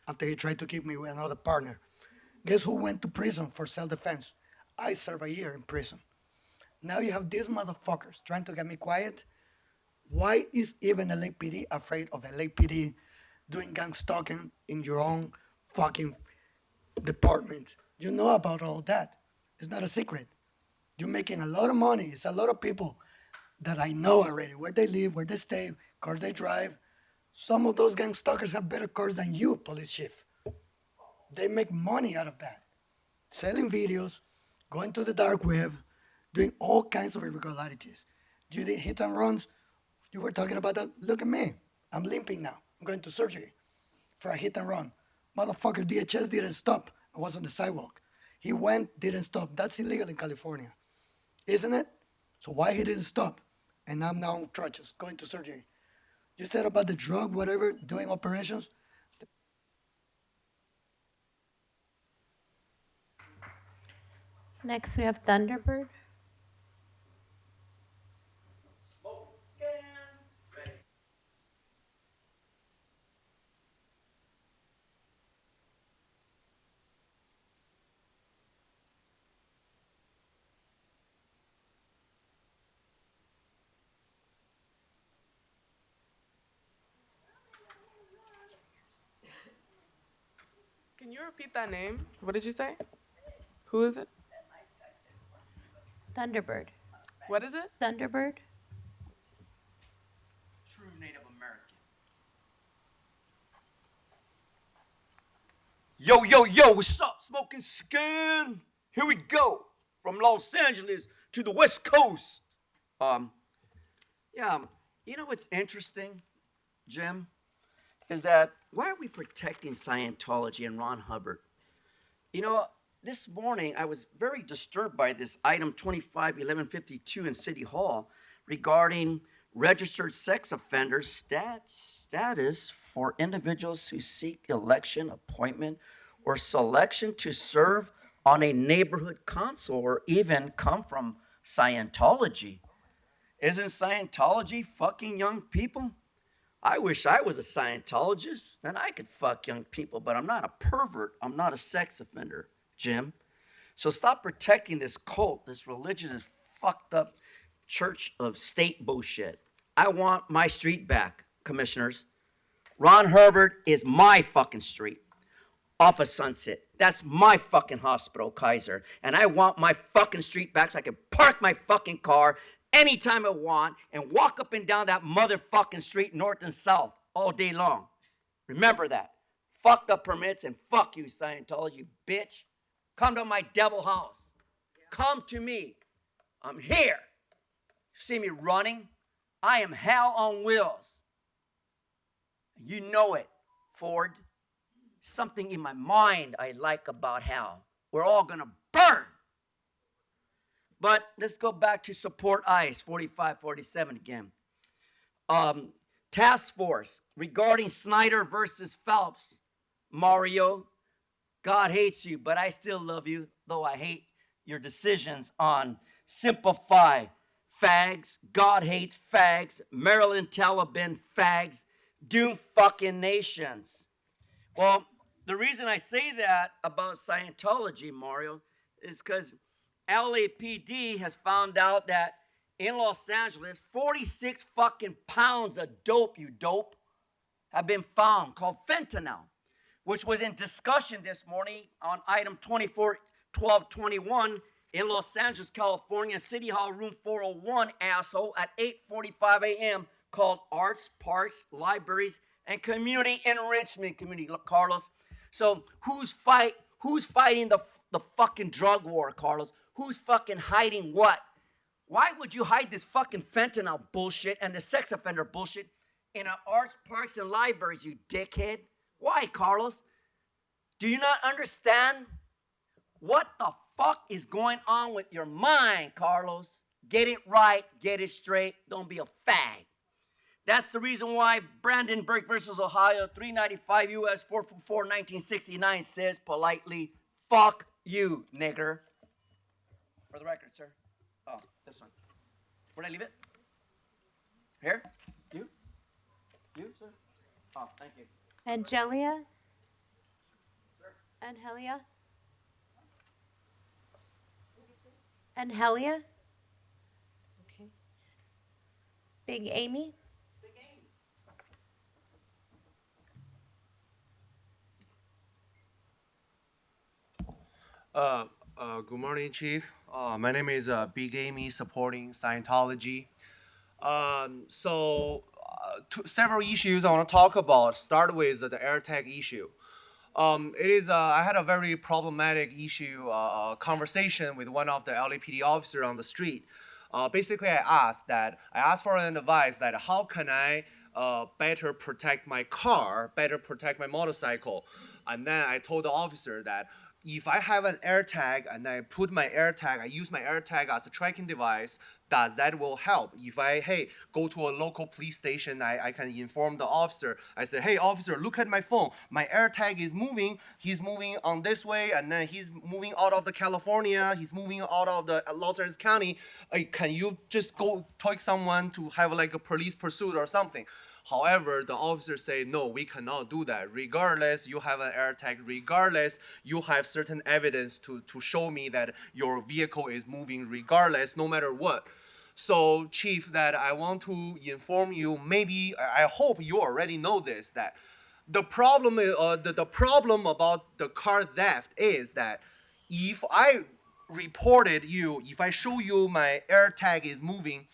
after he tried to keep me with another partner. Guess who went to prison for self-defense? I served a year in prison. Now you have these motherfuckers trying to get me quiet. Why is even LAPD afraid of LAPD doing gang stalking in your own fucking department? You know about all that. It's not a secret. You're making a lot of money. It's a lot of people that I know already, where they live, where they stay, cars they drive. Some of those gang stalkers have better cars than you, police chief. They make money out of that. Selling videos, going to the dark web, doing all kinds of irregularities. You did hit and runs. You were talking about that. Look at me. I'm limping now. I'm going to surgery for a hit and run. Motherfucker, DHS didn't stop. I was on the sidewalk. He went, didn't stop. That's illegal in California, isn't it? So why he didn't stop? And I'm now on crutches, going to surgery. You said about the drug, whatever, doing operations. Next, we have Thunderbird. Can you repeat that name? What did you say? Who is it? Thunderbird. What is it? Thunderbird. True Native American. Yo, yo, yo, what's up, Smoking Skin? Here we go. From Los Angeles to the West Coast. You know what's interesting, Jim? Is that why are we protecting Scientology and Ron Hubbard? You know, this morning I was very disturbed by this item 251152 in City Hall regarding registered sex offenders status for individuals who seek election, appointment, or selection to serve on a neighborhood council or even come from Scientology. Isn't Scientology fucking young people? I wish I was a Scientologist, then I could fuck young people, but I'm not a pervert. I'm not a sex offender, Jim. So stop protecting this cult, this religious, fucked up church of state bullshit. I want my street back, commissioners. Ron Herbert is my fucking street. Off of Sunset. That's my fucking hospital, Kaiser. And I want my fucking street back so I can park my fucking car anytime I want and walk up and down that motherfucking street north and south all day long. Remember that. Fuck the permits and fuck you, Scientology, bitch. Come to my devil house. Come to me. I'm here. See me running? I am hell on wheels. You know it, Ford. Something in my mind I like about hell. We're all gonna burn. But let's go back to support ICE 4547 again. Task force regarding Snyder versus Phelps. Mario, God hates you, but I still love you, though I hate your decisions on Simplify, fags, God hates fags, Maryland Taliban fags, doom fucking nations. Well, the reason I say that about Scientology, Mario, is because LAPD has found out that in Los Angeles, 46 fucking pounds of dope, you dope, have been found, called fentanyl, which was in discussion this morning on item 241221 in Los Angeles, California, City Hall, room 401, asshole, at 8:45 a.m., called Arts, Parks, Libraries, and Community Enrichment Community, Carlos. So who's fighting the fucking drug war, Carlos? Who's fucking hiding what? Why would you hide this fucking fentanyl bullshit and the sex offender bullshit in our arts, parks, and libraries, you dickhead? Why, Carlos? Do you not understand? What the fuck is going on with your mind, Carlos? Get it right, get it straight, don't be a fag. That's the reason why Brandenburg versus Ohio, 395 U.S. 444, 1969 says politely, fuck you, nigger. For the record, sir. Oh, this one. Where'd I leave it? Here? You? You, sir? Oh, thank you. Angelia? Angelia? Angelia? Okay. Big Amy? Good morning, Chief. My name is Big Amy, supporting Scientology. Several issues I want to talk about. Start with the AirTag issue. I had a very problematic issue, conversation with one of the LAPD officer on the street. Basically, I asked for an advice that how can I better protect my car, better protect my motorcycle. And then I told the officer that if I have an AirTag and I use my AirTag as a tracking device, that will help. If I, go to a local police station, I can inform the officer. I say, hey, officer, look at my phone. My AirTag is moving. He's moving on this way, and then he's moving out of the California. He's moving out of the Los Angeles County. Can you just go take someone to have like a police pursuit or something? However, the officer say, no, we cannot do that. Regardless, you have an AirTag. Regardless, you have certain evidence to show me that your vehicle is moving regardless, no matter what. So, Chief, that I want to inform you, maybe, I hope you already know this, that the problem is, the problem about the car theft is that if I if I show you my AirTag is moving,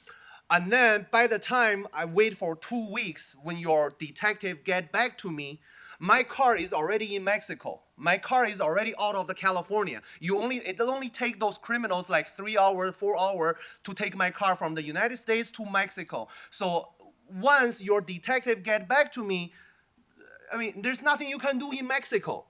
and then by the time I wait for 2 weeks when your detective get back to me, my car is already in Mexico. My car is already out of the California. It only take those criminals like 3 hours, 4 hours to take my car from the United States to Mexico. So once your detective get back to me, there's nothing you can do in Mexico.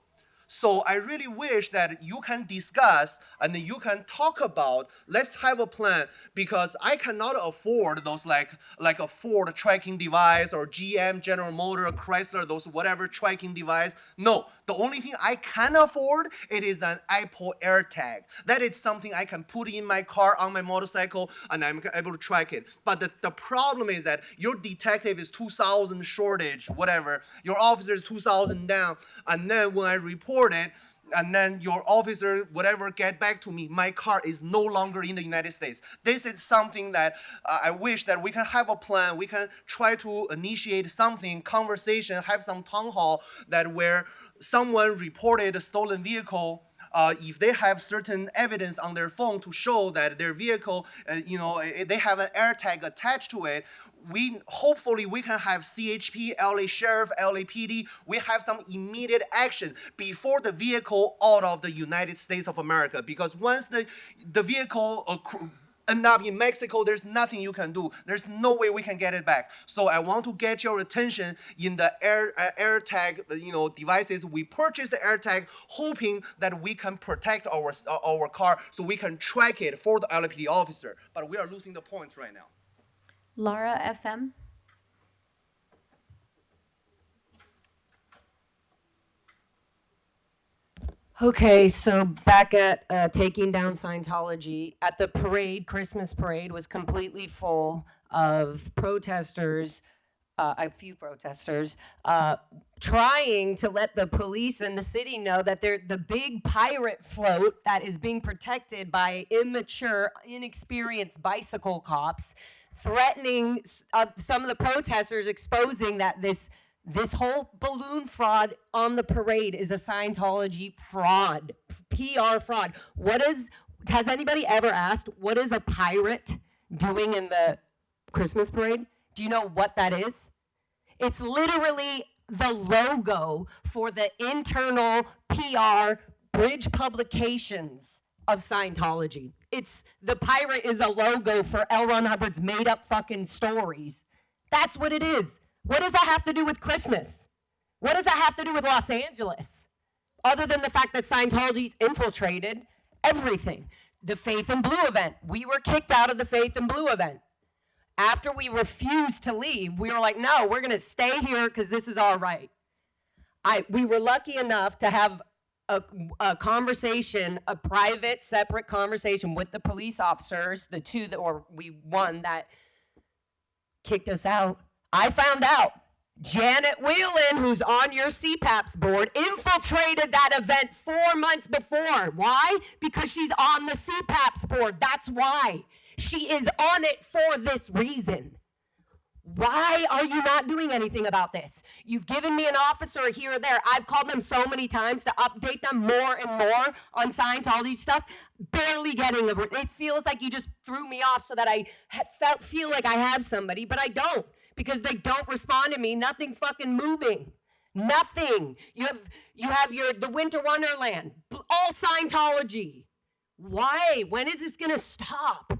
So I really wish that you can discuss and you can talk about, let's have a plan, because I cannot afford those like a Ford tracking device or GM, General Motor, Chrysler, those whatever tracking device. No, the only thing I can afford, it is an Apple AirTag. That is something I can put in my car, on my motorcycle, and I'm able to track it. But the problem is that your detective is 2,000 shortage, whatever. Your officer is 2,000 down. And then when I report it, and then your officer, whatever, get back to me, my car is no longer in the United States. This is something that I wish that we can have a plan. We can try to initiate something, conversation, have some town hall that where someone reported a stolen vehicle. If they have certain evidence on their phone to show that their vehicle, they have an AirTag attached to it, hopefully we can have CHP, LA Sheriff, LAPD, we have some immediate action before the vehicle out of the United States of America. Because once the vehicle end up in Mexico, there's nothing you can do. There's no way we can get it back. So I want to get your attention in the AirTag, devices. We purchased the AirTag hoping that we can protect our car so we can track it for the LAPD officer. But we are losing the points right now. Laura FM? Okay, so back at taking down Scientology, at the parade, Christmas parade was completely full of protesters, a few protesters, trying to let the police and the city know that they're the big pirate float that is being protected by immature, inexperienced bicycle cops, threatening some of the protesters, exposing that this whole balloon fraud on the parade is a Scientology fraud, PR fraud. Has anybody ever asked, what is a pirate doing in the Christmas parade? Do you know what that is? It's literally the logo for the internal PR bridge publications of Scientology. The pirate is a logo for L. Ron Hubbard's made up fucking stories. That's what it is. What does that have to do with Christmas? What does that have to do with Los Angeles? Other than the fact that Scientology's infiltrated everything. The Faith in Blue event. We were kicked out of the Faith in Blue event. After we refused to leave, we were like, no, we're going to stay here because this is all right. We were lucky enough to have a conversation, a private, separate conversation with the police officers, one that kicked us out. I found out. Janet Whelan, who's on your CPAP's board, infiltrated that event 4 months before. Why? Because she's on the CPAP's board. That's why. She is on it for this reason. Why are you not doing anything about this? You've given me an officer here or there. I've called them so many times to update them more and more on Scientology stuff, barely getting a. It feels like you just threw me off so that I feel like I have somebody, but I don't, because they don't respond to me. Nothing's fucking moving. Nothing. You have the Winter Wonderland, all Scientology. Why? When is this gonna stop?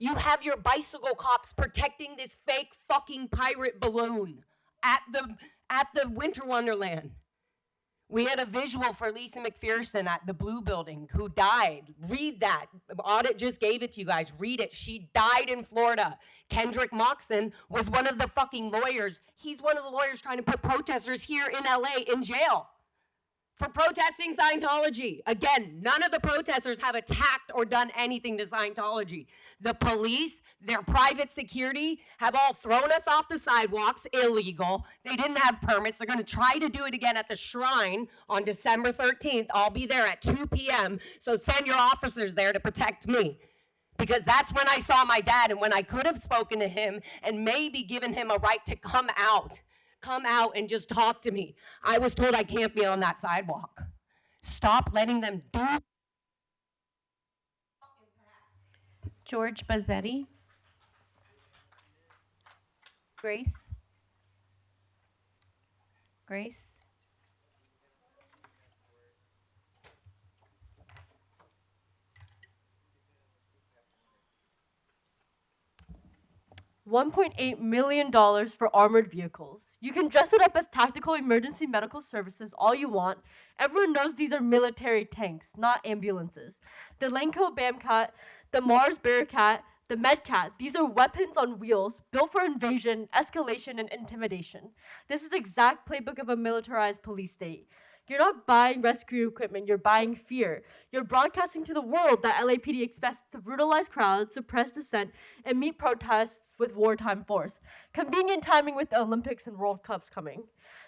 You have your bicycle cops protecting this fake fucking pirate balloon at the Winter Wonderland. We had a visual for Lisa McPherson at the Blue Building who died. Read that. Audit just gave it to you guys. Read it. She died in Florida. Kendrick Moxon was one of the fucking lawyers. He's one of the lawyers trying to put protesters here in LA in jail for protesting Scientology. Again, none of the protesters have attacked or done anything to Scientology. The police, their private security, have all thrown us off the sidewalks, illegal. They didn't have permits. They're gonna try to do it again at the Shrine on December 13th. I'll be there at 2 p.m., so send your officers there to protect me. Because that's when I saw my dad and when I could have spoken to him and maybe given him a right to come out and just talk to me. I was told I can't be on that sidewalk. Stop letting them do. George Bazzetti. Grace. Grace. $1.8 million for armored vehicles. You can dress it up as tactical emergency medical services all you want. Everyone knows these are military tanks, not ambulances. The Lenco Bamcat, the Mars Bearcat, the Medcat, these are weapons on wheels built for invasion, escalation, and intimidation. This is the exact playbook of a militarized police state. You're not buying rescue equipment, you're buying fear. You're broadcasting to the world that LAPD expects to brutalize crowds, suppress dissent, and meet protests with wartime force. Convenient timing with the Olympics and World Cups coming.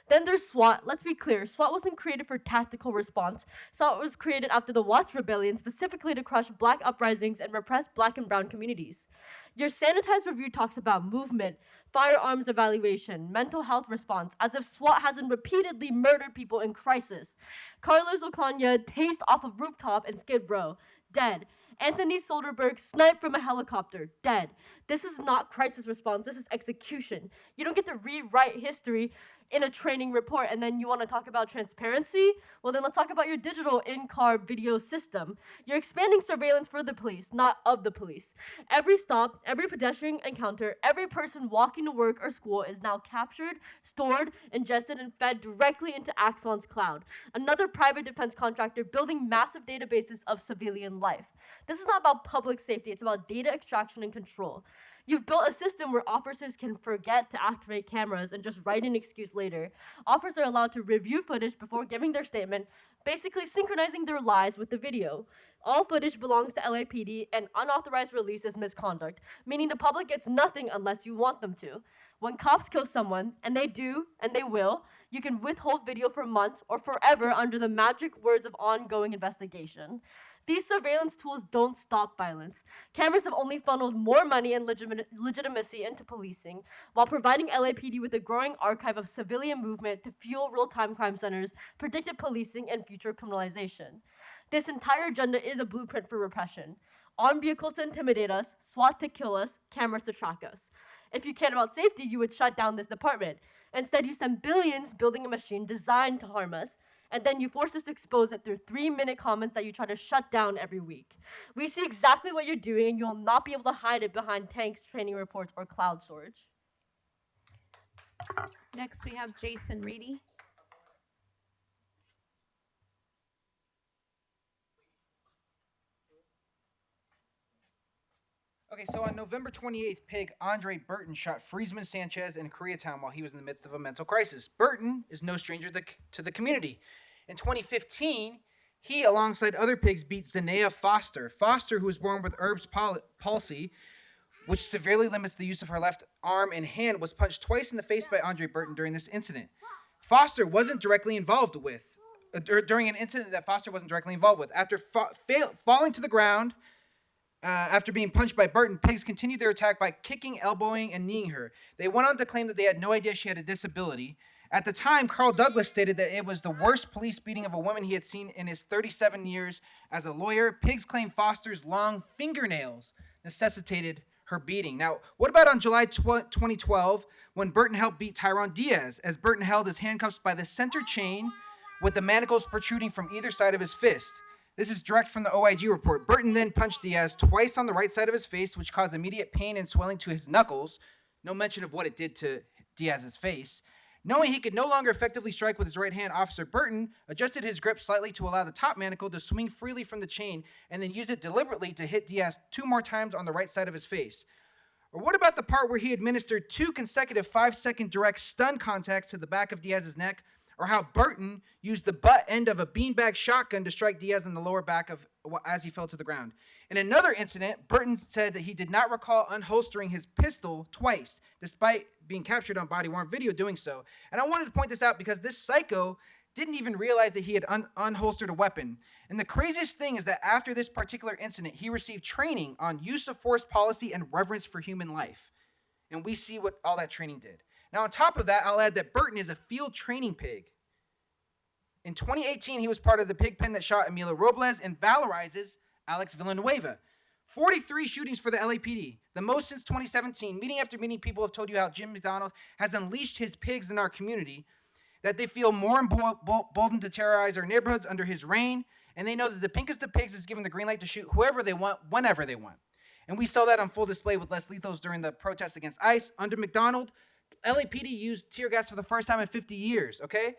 Then there's SWAT. Let's be clear, SWAT wasn't created for tactical response. SWAT was created after the Watts Rebellion, specifically to crush black uprisings and repress black and brown communities. Your sanitized review talks about movement, firearms evaluation, mental health response, as if SWAT hasn't repeatedly murdered people in crisis. Carlos Ocaña tased off a rooftop in Skid Row, dead. Anthony Soderbergh sniped from a helicopter, dead. This is not crisis response, this is execution. You don't get to rewrite history in a training report and then you want to talk about transparency? Well, then let's talk about your digital in-car video system. You're expanding surveillance for the police, not of the police. Every stop, every pedestrian encounter, every person walking to work or school is now captured, stored, ingested, and fed directly into Axon's cloud, another private defense contractor building massive databases of civilian life. This is not about public safety, it's about data extraction and control. You've built a system where officers can forget to activate cameras and just write an excuse later. Officers are allowed to review footage before giving their statement, basically synchronizing their lies with the video. All footage belongs to LAPD, and unauthorized release is misconduct, meaning the public gets nothing unless you want them to. When cops kill someone, and they do, and they will, you can withhold video for months or forever under the magic words of ongoing investigation. These surveillance tools don't stop violence. Cameras have only funneled more money and legitimacy into policing, while providing LAPD with a growing archive of civilian movement to fuel real-time crime centers, predictive policing, and future criminalization. This entire agenda is a blueprint for repression. Armed vehicles to intimidate us, SWAT to kill us, cameras to track us. If you cared about safety, you would shut down this department. Instead, you spend billions building a machine designed to harm us, and then you force us to expose it through 3-minute comments that you try to shut down every week. We see exactly what you're doing, and you'll not be able to hide it behind tanks, training reports, or cloud storage. Next, we have Jason Reedy. Okay, so on November 28th, Pig Andre Burton shot Friesman Sanchez in Koreatown while he was in the midst of a mental crisis. Burton is no stranger to the community. In 2015, he, alongside other pigs, beat Zanea Foster. Foster, who was born with Erb's palsy, which severely limits the use of her left arm and hand, was punched twice in the face by Andre Burton during this incident. Foster wasn't directly involved with, during an incident that Foster wasn't directly involved with. After falling to the ground, after being punched by Burton, pigs continued their attack by kicking, elbowing, and kneeing her. They went on to claim that they had no idea she had a disability. At the time, Carl Douglas stated that it was the worst police beating of a woman he had seen in his 37 years as a lawyer. Pigs claimed Foster's long fingernails necessitated her beating. Now, what about on July 2012 when Burton helped beat Tyron Diaz, as Burton held his handcuffs by the center chain with the manacles protruding from either side of his fist? This is direct from the OIG report. Burton then punched Diaz twice on the right side of his face, which caused immediate pain and swelling to his knuckles. No mention of what it did to Diaz's face. Knowing he could no longer effectively strike with his right hand, Officer Burton adjusted his grip slightly to allow the top manacle to swing freely from the chain and then used it deliberately to hit Diaz 2 more times on the right side of his face. Or what about the part where he administered 2 consecutive 5-second direct stun contacts to the back of Diaz's neck? Or how Burton used the butt end of a beanbag shotgun to strike Diaz in the lower back as he fell to the ground. In another incident, Burton said that he did not recall unholstering his pistol twice, despite being captured on body-worn video doing so. And I wanted to point this out because this psycho didn't even realize that he had unholstered a weapon. And the craziest thing is that after this particular incident, he received training on use of force policy and reverence for human life. And we see what all that training did. Now, on top of that, I'll add that Burton is a field training pig. In 2018, he was part of the pig pen that shot Emilio Robles and valorizes Alex Villanueva. 43 shootings for the LAPD, the most since 2017. Meeting after meeting, people have told you how Jim McDonald has unleashed his pigs in our community, that they feel more emboldened to terrorize our neighborhoods under his reign, and they know that the pinkest of pigs is given the green light to shoot whoever they want, whenever they want. And we saw that on full display with Les Lethos during the protest against ICE. Under McDonald, LAPD used tear gas for the first time in 50 years, okay?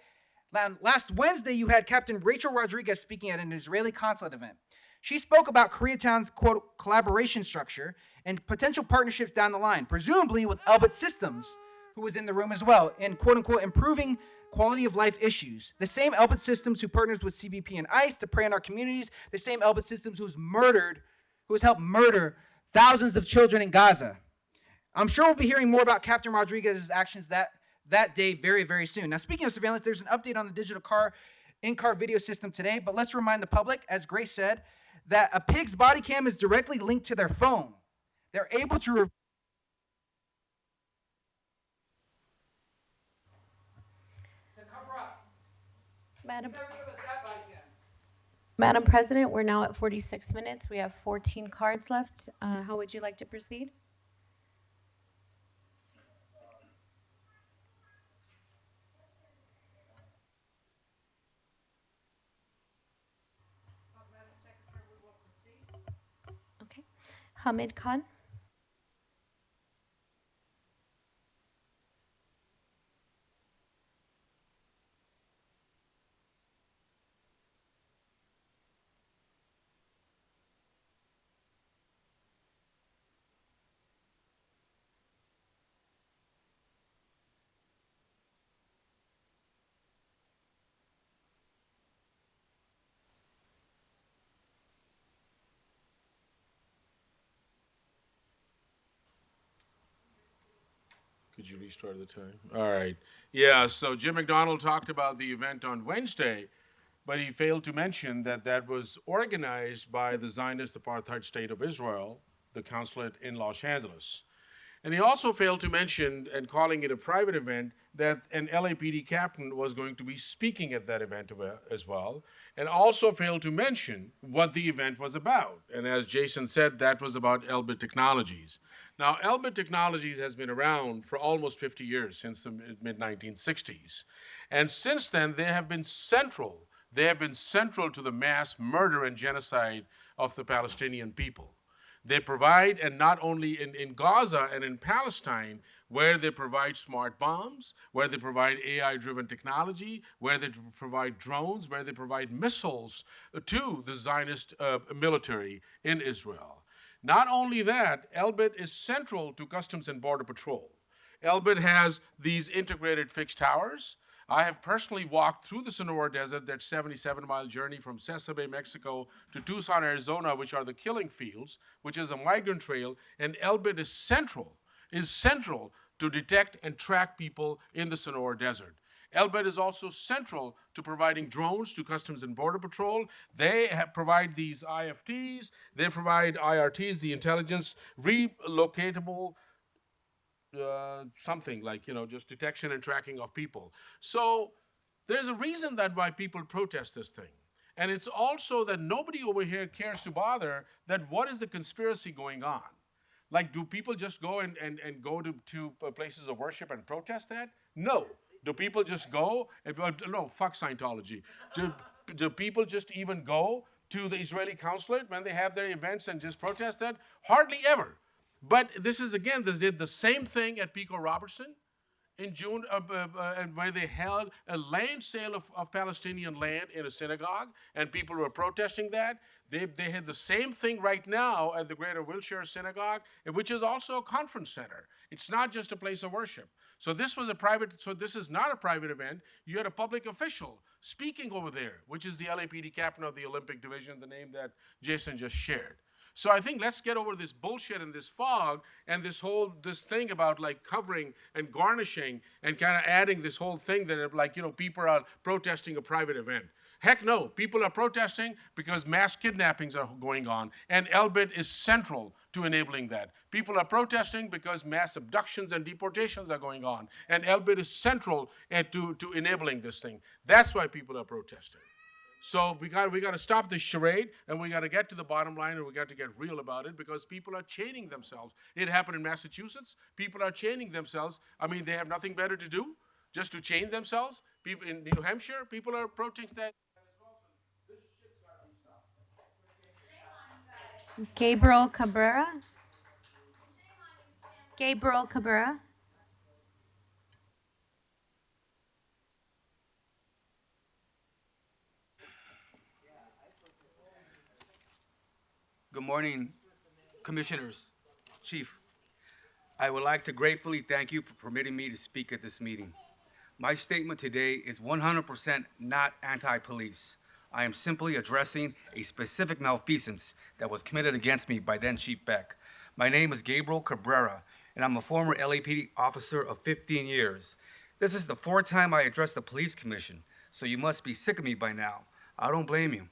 Now, last Wednesday, you had Captain Rachel Rodriguez speaking at an Israeli consulate event. She spoke about Koreatown's, quote, collaboration structure and potential partnerships down the line, presumably with Elbit Systems, who was in the room as well, and, quote, unquote, improving quality of life issues. The same Elbit Systems who partners with CBP and ICE to prey on our communities, the same Elbit Systems who has helped murder thousands of children in Gaza. I'm sure we'll be hearing more about Captain Rodriguez's actions that day very, very soon. Now, speaking of surveillance, there's an update on the digital in-car video system today, but let's remind the public, as Grace said, that a pig's body cam is directly linked to their phone. They're able to... Madam President, we're now at 46 minutes. We have 14 cards left. How would you like to proceed? Okay. Hamid Khan. Could you restart the time? All right. Yeah, so Jim McDonald talked about the event on Wednesday, but he failed to mention that that was organized by the Zionist apartheid state of Israel, the consulate in Los Angeles. And he also failed to mention, and calling it a private event, that an LAPD captain was going to be speaking at that event as well, and also failed to mention what the event was about. And as Jason said, that was about Elbit Technologies. Now, Elbit Technologies has been around for almost 50 years, since the mid-1960s. And since then, they have been central. They have been central to the mass murder and genocide of the Palestinian people. They provide, and not only in Gaza and in Palestine, where they provide smart bombs, where they provide AI-driven technology, where they provide drones, where they provide missiles to the Zionist military in Israel. Not only that, Elbit is central to Customs and Border Patrol. Elbit has these integrated fixed towers. I have personally walked through the Sonora Desert, that 77-mile journey from Cesa Bay, Mexico to Tucson, Arizona, which are the killing fields, which is a migrant trail, and Elbit is central to detect and track people in the Sonora Desert. Elbit is also central to providing drones to Customs and Border Patrol. They provide these IFTs, they provide IRTs, the intelligence relocatable something like, just detection and tracking of people. So there's a reason that why people protest this thing. And it's also that nobody over here cares to bother that what is the conspiracy going on? Like, do people just go and go to places of worship and protest that? No. Do people just go? No, fuck Scientology. Do people just even go to the Israeli consulate when they have their events and just protest that? Hardly ever. But this is, again, they did the same thing at Pico Robertson in June, and where they held a land sale of Palestinian land in a synagogue, and people were protesting that. They had the same thing right now at the Greater Wilshire Synagogue, which is also a conference center. It's not just a place of worship. So this is not a private event. You had a public official speaking over there, which is the LAPD captain of the Olympic Division, the name that Jason just shared. So I think let's get over this bullshit and this fog and this thing about like covering and garnishing and kind of adding this whole thing that people are protesting a private event. Heck no, people are protesting because mass kidnappings are going on, and Elbit is central to enabling that. People are protesting because mass abductions and deportations are going on, and Elbit is central to enabling this thing. That's why people are protesting. So we got to stop this charade, and we got to get to the bottom line, and we got to get real about it, because people are chaining themselves. It happened in Massachusetts. People are chaining themselves. I mean, they have nothing better to do just to chain themselves. People in New Hampshire, people are protesting that. Gabriel Cabrera. Gabriel Cabrera. Good morning, Commissioners, Chief. I would like to gratefully thank you for permitting me to speak at this meeting. My statement today is 100% not anti-police. I am simply addressing a specific malfeasance that was committed against me by then Chief Beck. My name is Gabriel Cabrera, and I'm a former LAPD officer of 15 years. This is the fourth time I addressed the Police Commission, so you must be sick of me by now. I don't blame you.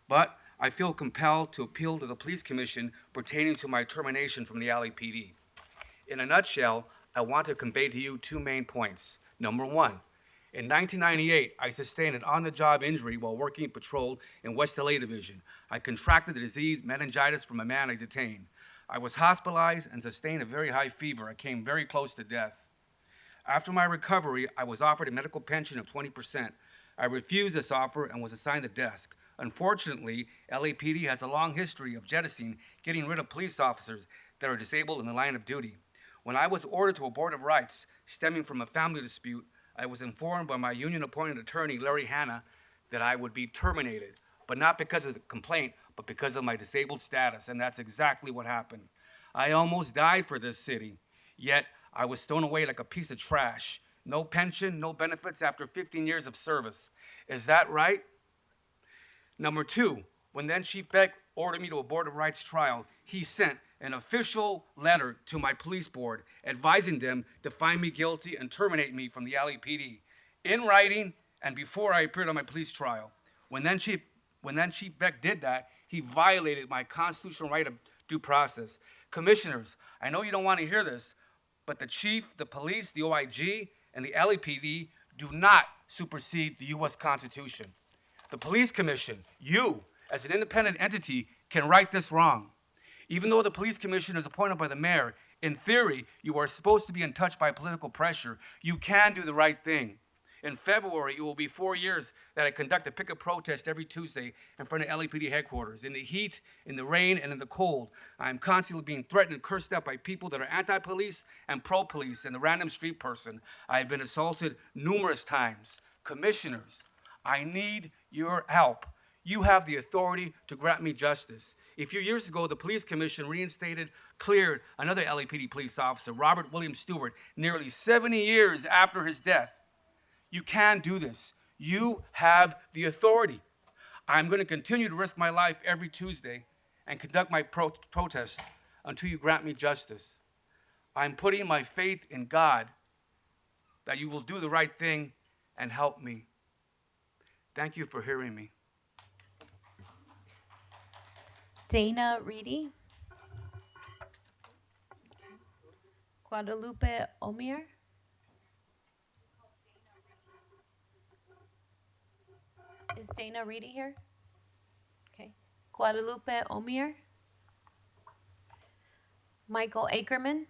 But I feel compelled to appeal to the Police Commission pertaining to my termination from the LAPD. In a nutshell, I want to convey to you two main points. Number one, in 1998, I sustained an on-the-job injury while working patrol in West LA Division. I contracted the disease meningitis from a man I detained. I was hospitalized and sustained a very high fever. I came very close to death. After my recovery, I was offered a medical pension of 20%. I refused this offer and was assigned a desk. Unfortunately, LAPD has a long history of jettisoning, getting rid of police officers that are disabled in the line of duty. When I was ordered to a board of rights stemming from a family dispute, I was informed by my union-appointed attorney, Larry Hanna, that I would be terminated, but not because of the complaint, but because of my disabled status, and that's exactly what happened. I almost died for this city, yet I was thrown away like a piece of trash. No pension, no benefits after 15 years of service. Is that right? Number two, when then Chief Beck ordered me to a Board of Rights trial, he sent an official letter to my police board advising them to find me guilty and terminate me from the LAPD in writing and before I appeared on my police trial. When then Chief Beck did that, he violated my constitutional right of due process. Commissioners, I know you don't want to hear this, but the chief, the police, the OIG, and the LAPD do not supersede the U.S. Constitution. The Police Commission, you, as an independent entity, can right this wrong. Even though the Police Commission is appointed by the mayor, in theory, you are supposed to be in touch by political pressure. You can do the right thing. In February, it will be 4 years that I conduct a picket protest every Tuesday in front of LAPD headquarters. In the heat, in the rain, and in the cold, I am constantly being threatened and cursed at by people that are anti-police and pro-police and the random street person. I have been assaulted numerous times. Commissioners, I need your help. You have the authority to grant me justice. A few years ago, the Police Commission cleared another LAPD police officer, Robert William Stewart, nearly 70 years after his death. You can do this. You have the authority. I'm going to continue to risk my life every Tuesday and conduct my protests until you grant me justice. I'm putting my faith in God that you will do the right thing and help me. Thank you for hearing me. Dana Reedy. Guadalupe Omier. Is Dana Reedy here? Okay. Guadalupe Omier. Michael Ackerman.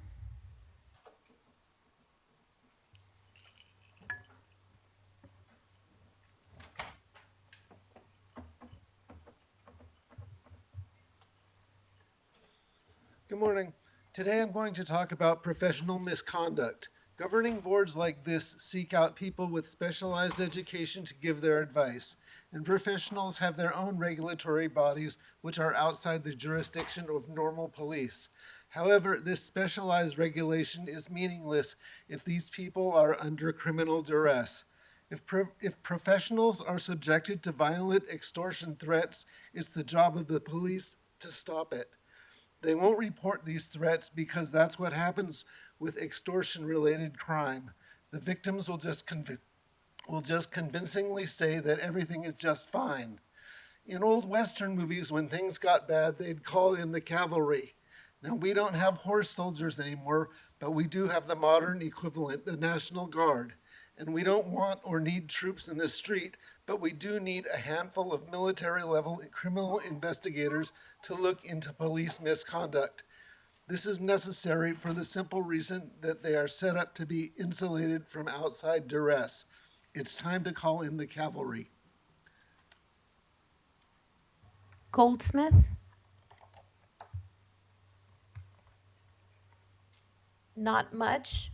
Good morning. Today I'm going to talk about professional misconduct. Governing boards like this seek out people with specialized education to give their advice, and professionals have their own regulatory bodies which are outside the jurisdiction of normal police. However, this specialized regulation is meaningless if these people are under criminal duress. If professionals are subjected to violent extortion threats, it's the job of the police to stop it. They won't report these threats because that's what happens with extortion-related crime. The victims will just convincingly say that everything is just fine. In old Western movies, when things got bad, they'd call in the cavalry. Now, we don't have horse soldiers anymore, but we do have the modern equivalent, the National Guard. And we don't want or need troops in the street, but we do need a handful of military-level criminal investigators to look into police misconduct. This is necessary for the simple reason that they are set up to be insulated from outside duress. It's time to call in the cavalry. Goldsmith. Not much.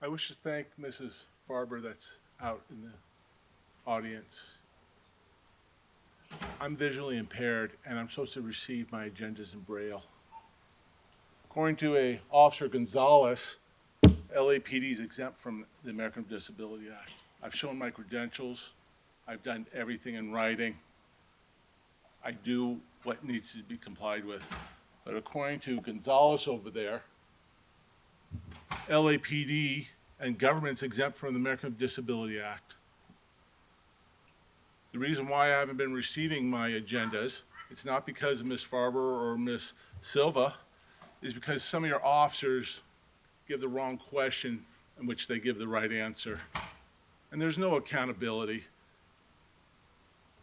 I wish to thank Mrs. Farber that's out in the audience. I'm visually impaired and I'm supposed to receive my agendas in Braille. According to Officer Gonzalez, LAPD is exempt from the American Disability Act. I've shown my credentials. I've done everything in writing. I do what needs to be complied with. But according to Gonzalez over there, LAPD and government's exempt from the American Disability Act. The reason why I haven't been receiving my agendas, it's not because of Ms. Farber or Ms. Silva, is because some of your officers give the wrong question in which they give the right answer. And there's no accountability.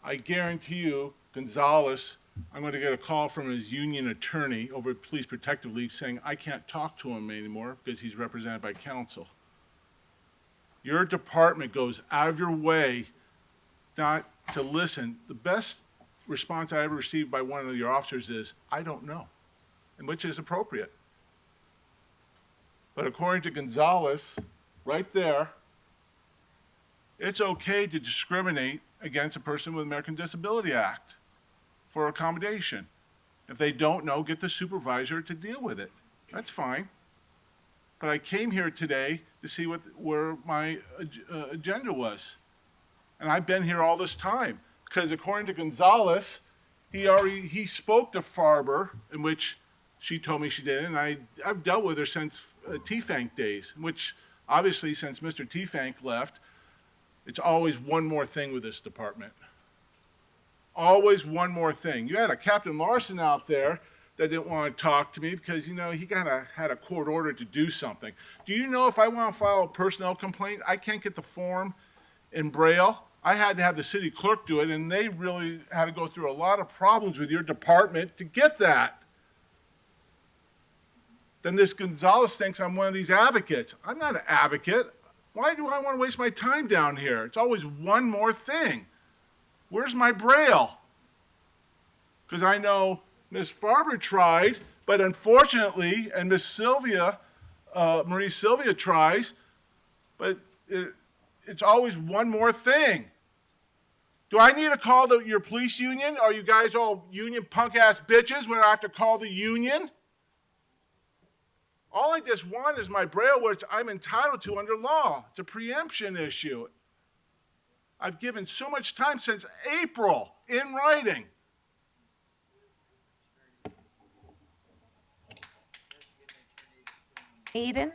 I guarantee you, Gonzalez, I'm going to get a call from his union attorney over at Police Protective Leave saying I can't talk to him anymore because he's represented by counsel. Your department goes out of your way not to listen. The best response I ever received by one of your officers is, I don't know, and which is appropriate. But according to Gonzalez, right there, it's okay to discriminate against a person with American Disability Act for accommodation. If they don't know, get the supervisor to deal with it. That's fine. But I came here today to see where my agenda was. And I've been here all this time because according to Gonzalez, he spoke to Farber, in which she told me she did, and I've dealt with her since T-Fank days, which obviously since Mr. T-Fank left, it's always one more thing with this department. Always one more thing. You had a Captain Larson out there that didn't want to talk to me because, he kind of had a court order to do something. Do you know if I want to file a personnel complaint, I can't get the form in Braille? I had to have the city clerk do it, and they really had to go through a lot of problems with your department to get that. Then this Gonzalez thinks I'm one of these advocates. I'm not an advocate. Why do I want to waste my time down here? It's always one more thing. Where's my Braille? Because I know Ms. Farber tried, but unfortunately, and Ms. Sylvia Marie Sylvia tries, but it's always one more thing. Do I need to call your police union? Are you guys all union punk-ass bitches when I have to call the union? All I just want is my braille, which I'm entitled to under law. It's a preemption issue. I've given so much time since April in writing. Aiden?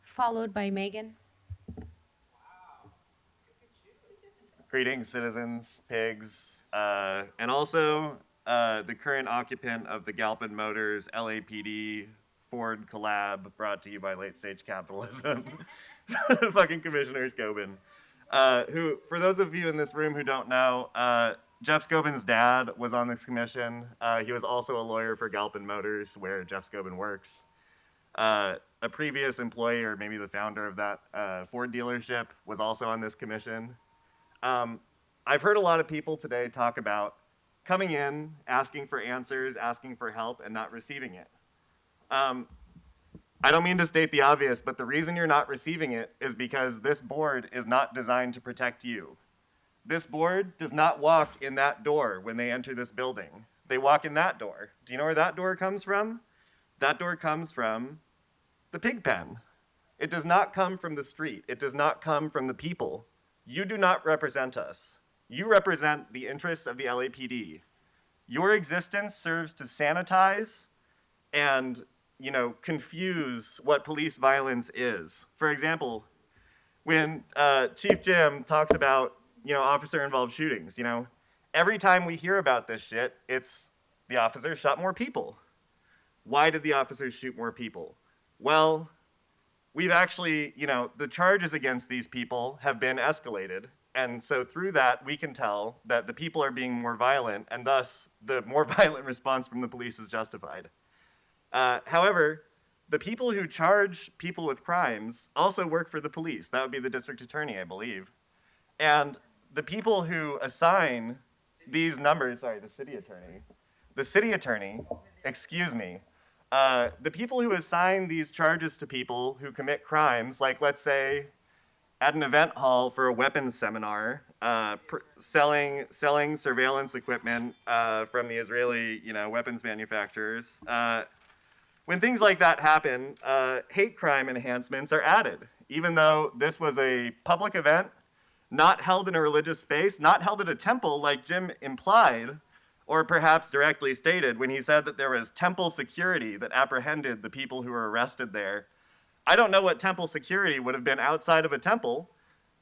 Followed by Megan. Greetings, citizens, pigs, and also the current occupant of the Galpin Motors LAPD Ford collab brought to you by Late Stage Capitalism, fucking Commissioner Scobin, who, for those of you in this room who don't know, Jeff Scobin's dad was on this commission. He was also a lawyer for Galpin Motors, where Jeff Scobin works. A previous employee, or maybe the founder of that Ford dealership, was also on this commission. I've heard a lot of people today talk about coming in, asking for answers, asking for help, and not receiving it. I don't mean to state the obvious, but the reason you're not receiving it is because this board is not designed to protect you. This board does not walk in that door when they enter this building. They walk in that door. Do you know where that door comes from? That door comes from the pig pen. It does not come from the street. It does not come from the people. You do not represent us. You represent the interests of the LAPD. Your existence serves to sanitize and, confuse what police violence is. For example, when Chief Jim talks about, officer-involved shootings, every time we hear about this shit, it's the officer shot more people. Why did the officers shoot more people? Well, we've actually, the charges against these people have been escalated. And so through that, we can tell that the people are being more violent, and thus the more violent response from the police is justified. However, the people who charge people with crimes also work for the police. That would be the district attorney, I believe. And the people who assign these numbers, the city attorney, excuse me, the people who assign these charges to people who commit crimes, like let's say at an event hall for a weapons seminar, selling surveillance equipment from the Israeli, weapons manufacturers. When things like that happen, hate crime enhancements are added, even though this was a public event, not held in a religious space, not held at a temple like Jim implied, or perhaps directly stated when he said that there was temple security that apprehended the people who were arrested there. I don't know what temple security would have been outside of a temple,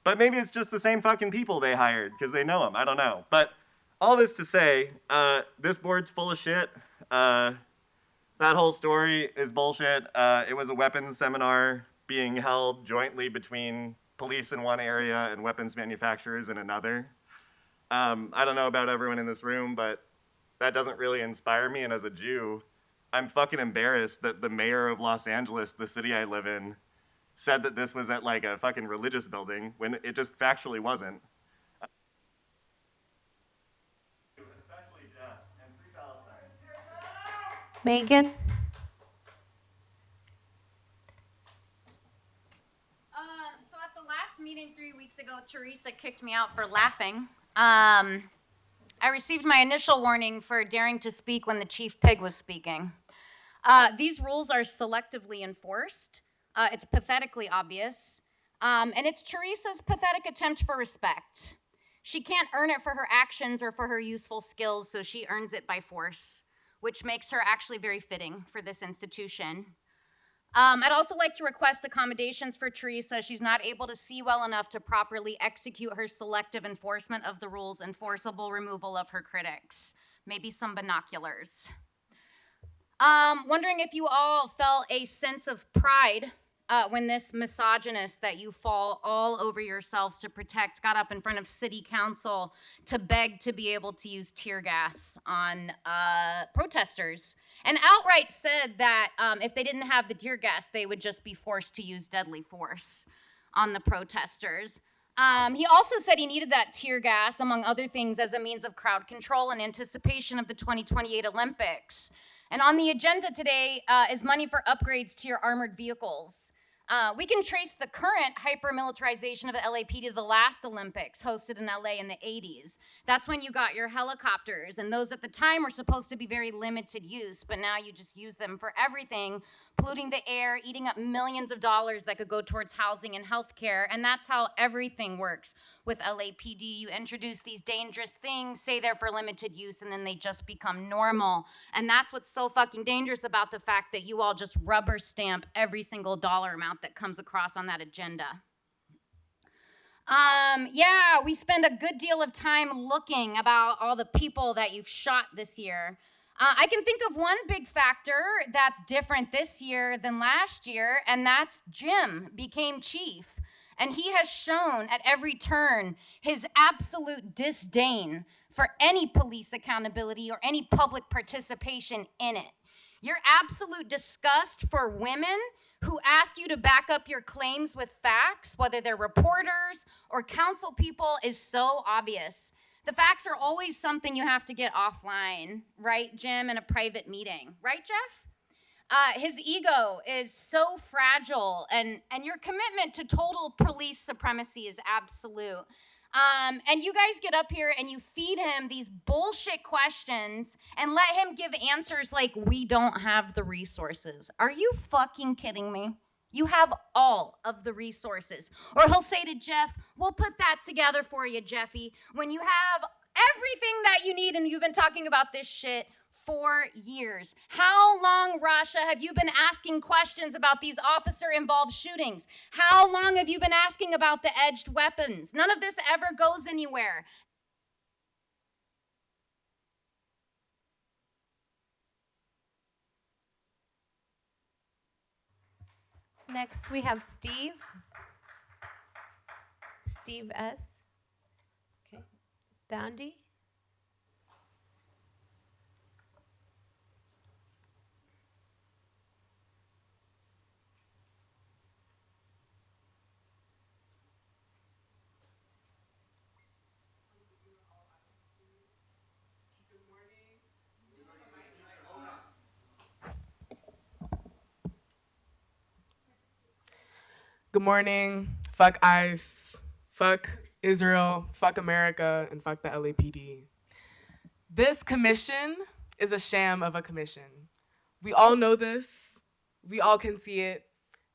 but maybe it's just the same fucking people they hired because they know them. I don't know. But all this to say, this board's full of shit. That whole story is bullshit. It was a weapons seminar being held jointly between police in one area and weapons manufacturers in another. I don't know about everyone in this room, but that doesn't really inspire me. And as a Jew, I'm fucking embarrassed that the mayor of Los Angeles, the city I live in, said that this was at like a fucking religious building when it just factually wasn't. Megan? So at the last meeting 3 weeks ago, Teresa kicked me out for laughing. I received my initial warning for daring to speak when the chief pig was speaking. These rules are selectively enforced. It's pathetically obvious. And it's Teresa's pathetic attempt for respect. She can't earn it for her actions or for her useful skills, so she earns it by force, which makes her actually very fitting for this institution. I'd also like to request accommodations for Teresa. She's not able to see well enough to properly execute her selective enforcement of the rules and forcible removal of her critics. Maybe some binoculars. Wondering if you all felt a sense of pride when this misogynist that you fall all over yourselves to protect got up in front of city council to beg to be able to use tear gas on protesters, and outright said that if they didn't have the tear gas, they would just be forced to use deadly force on the protesters. He also said he needed that tear gas, among other things, as a means of crowd control in anticipation of the 2028 Olympics. And on the agenda today is money for upgrades to your armored vehicles. We can trace the current hyper-militarization of the LAPD to the last Olympics, hosted in LA in the 80s. That's when you got your helicopters, and those at the time were supposed to be very limited use, but now you just use them for everything, polluting the air, eating up millions of dollars that could go towards housing and healthcare, and that's how everything works with LAPD. You introduce these dangerous things, say they're for limited use, and then they just become normal. And that's what's so fucking dangerous about the fact that you all just rubber stamp every single dollar amount that comes across on that agenda. Yeah, we spend a good deal of time looking about all the people that you've shot this year. I can think of one big factor that's different this year than last year, and that's Jim became chief. And he has shown at every turn his absolute disdain for any police accountability or any public participation in it. Your absolute disgust for women who ask you to back up your claims with facts, whether they're reporters or council people, is so obvious. The facts are always something you have to get offline, right, Jim, in a private meeting. Right, Jeff? His ego is so fragile, and your commitment to total police supremacy is absolute. And you guys get up here and you feed him these bullshit questions and let him give answers like, we don't have the resources. Are you fucking kidding me? You have all of the resources. Or he'll say to Jeff, we'll put that together for you, Jeffy, when you have everything that you need and you've been talking about this shit for years. How long, Rasha, have you been asking questions about these officer-involved shootings? How long have you been asking about the edged weapons? None of this ever goes anywhere. Next, we have Steve. Steve S. Okay. Dandy. Good morning. Fuck ICE. Fuck Israel. Fuck America. And fuck the LAPD. This commission is a sham of a commission. We all know this. We all can see it.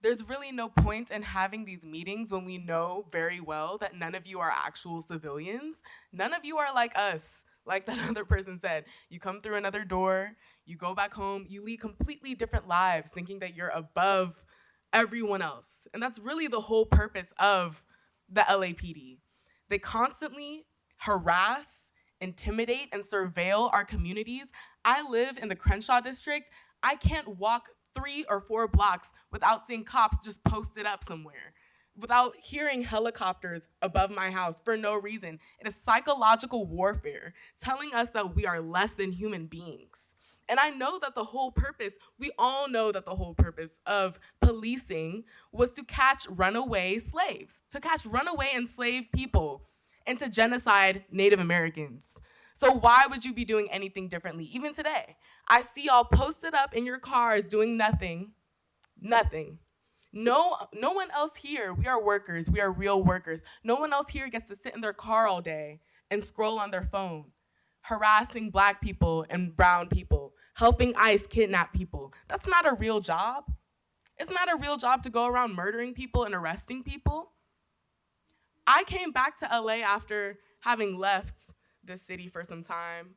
There's really no point in having these meetings when we know very well that none of you are actual civilians. None of you are like us. Like that other person said, you come through another door, you go back home, you lead completely different lives thinking that you're above everyone else. And that's really the whole purpose of the LAPD. They constantly harass, intimidate, and surveil our communities. I live in the Crenshaw district. I can't walk 3 or 4 blocks without seeing cops just posted up somewhere, without hearing helicopters above my house for no reason. It is psychological warfare telling us that we are less than human beings. And I know that the whole purpose, we all know that the whole purpose of policing was to catch runaway slaves, to catch runaway enslaved people, and to genocide Native Americans. So why would you be doing anything differently? Even today, I see y'all posted up in your cars doing nothing. No one else here, we are workers, we are real workers. No one else here gets to sit in their car all day and scroll on their phone, harassing Black people and brown people, helping ICE kidnap people. That's not a real job. It's not a real job to go around murdering people and arresting people. I came back to LA after having left this city for some time.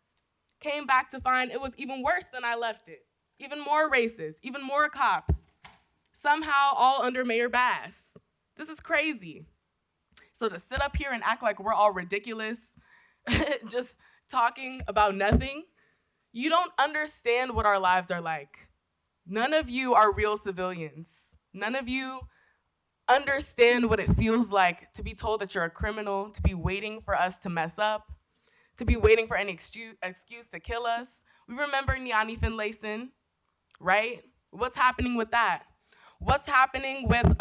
Came back to find it was even worse than I left it. Even more racist, even more cops. Somehow all under Mayor Bass. This is crazy. So to sit up here and act like we're all ridiculous, just talking about nothing, you don't understand what our lives are like. None of you are real civilians. None of you understand what it feels like to be told that you're a criminal, to be waiting for us to mess up, to be waiting for any excuse to kill us. We remember Nyani Finlayson, right? What's happening with that? What's happening with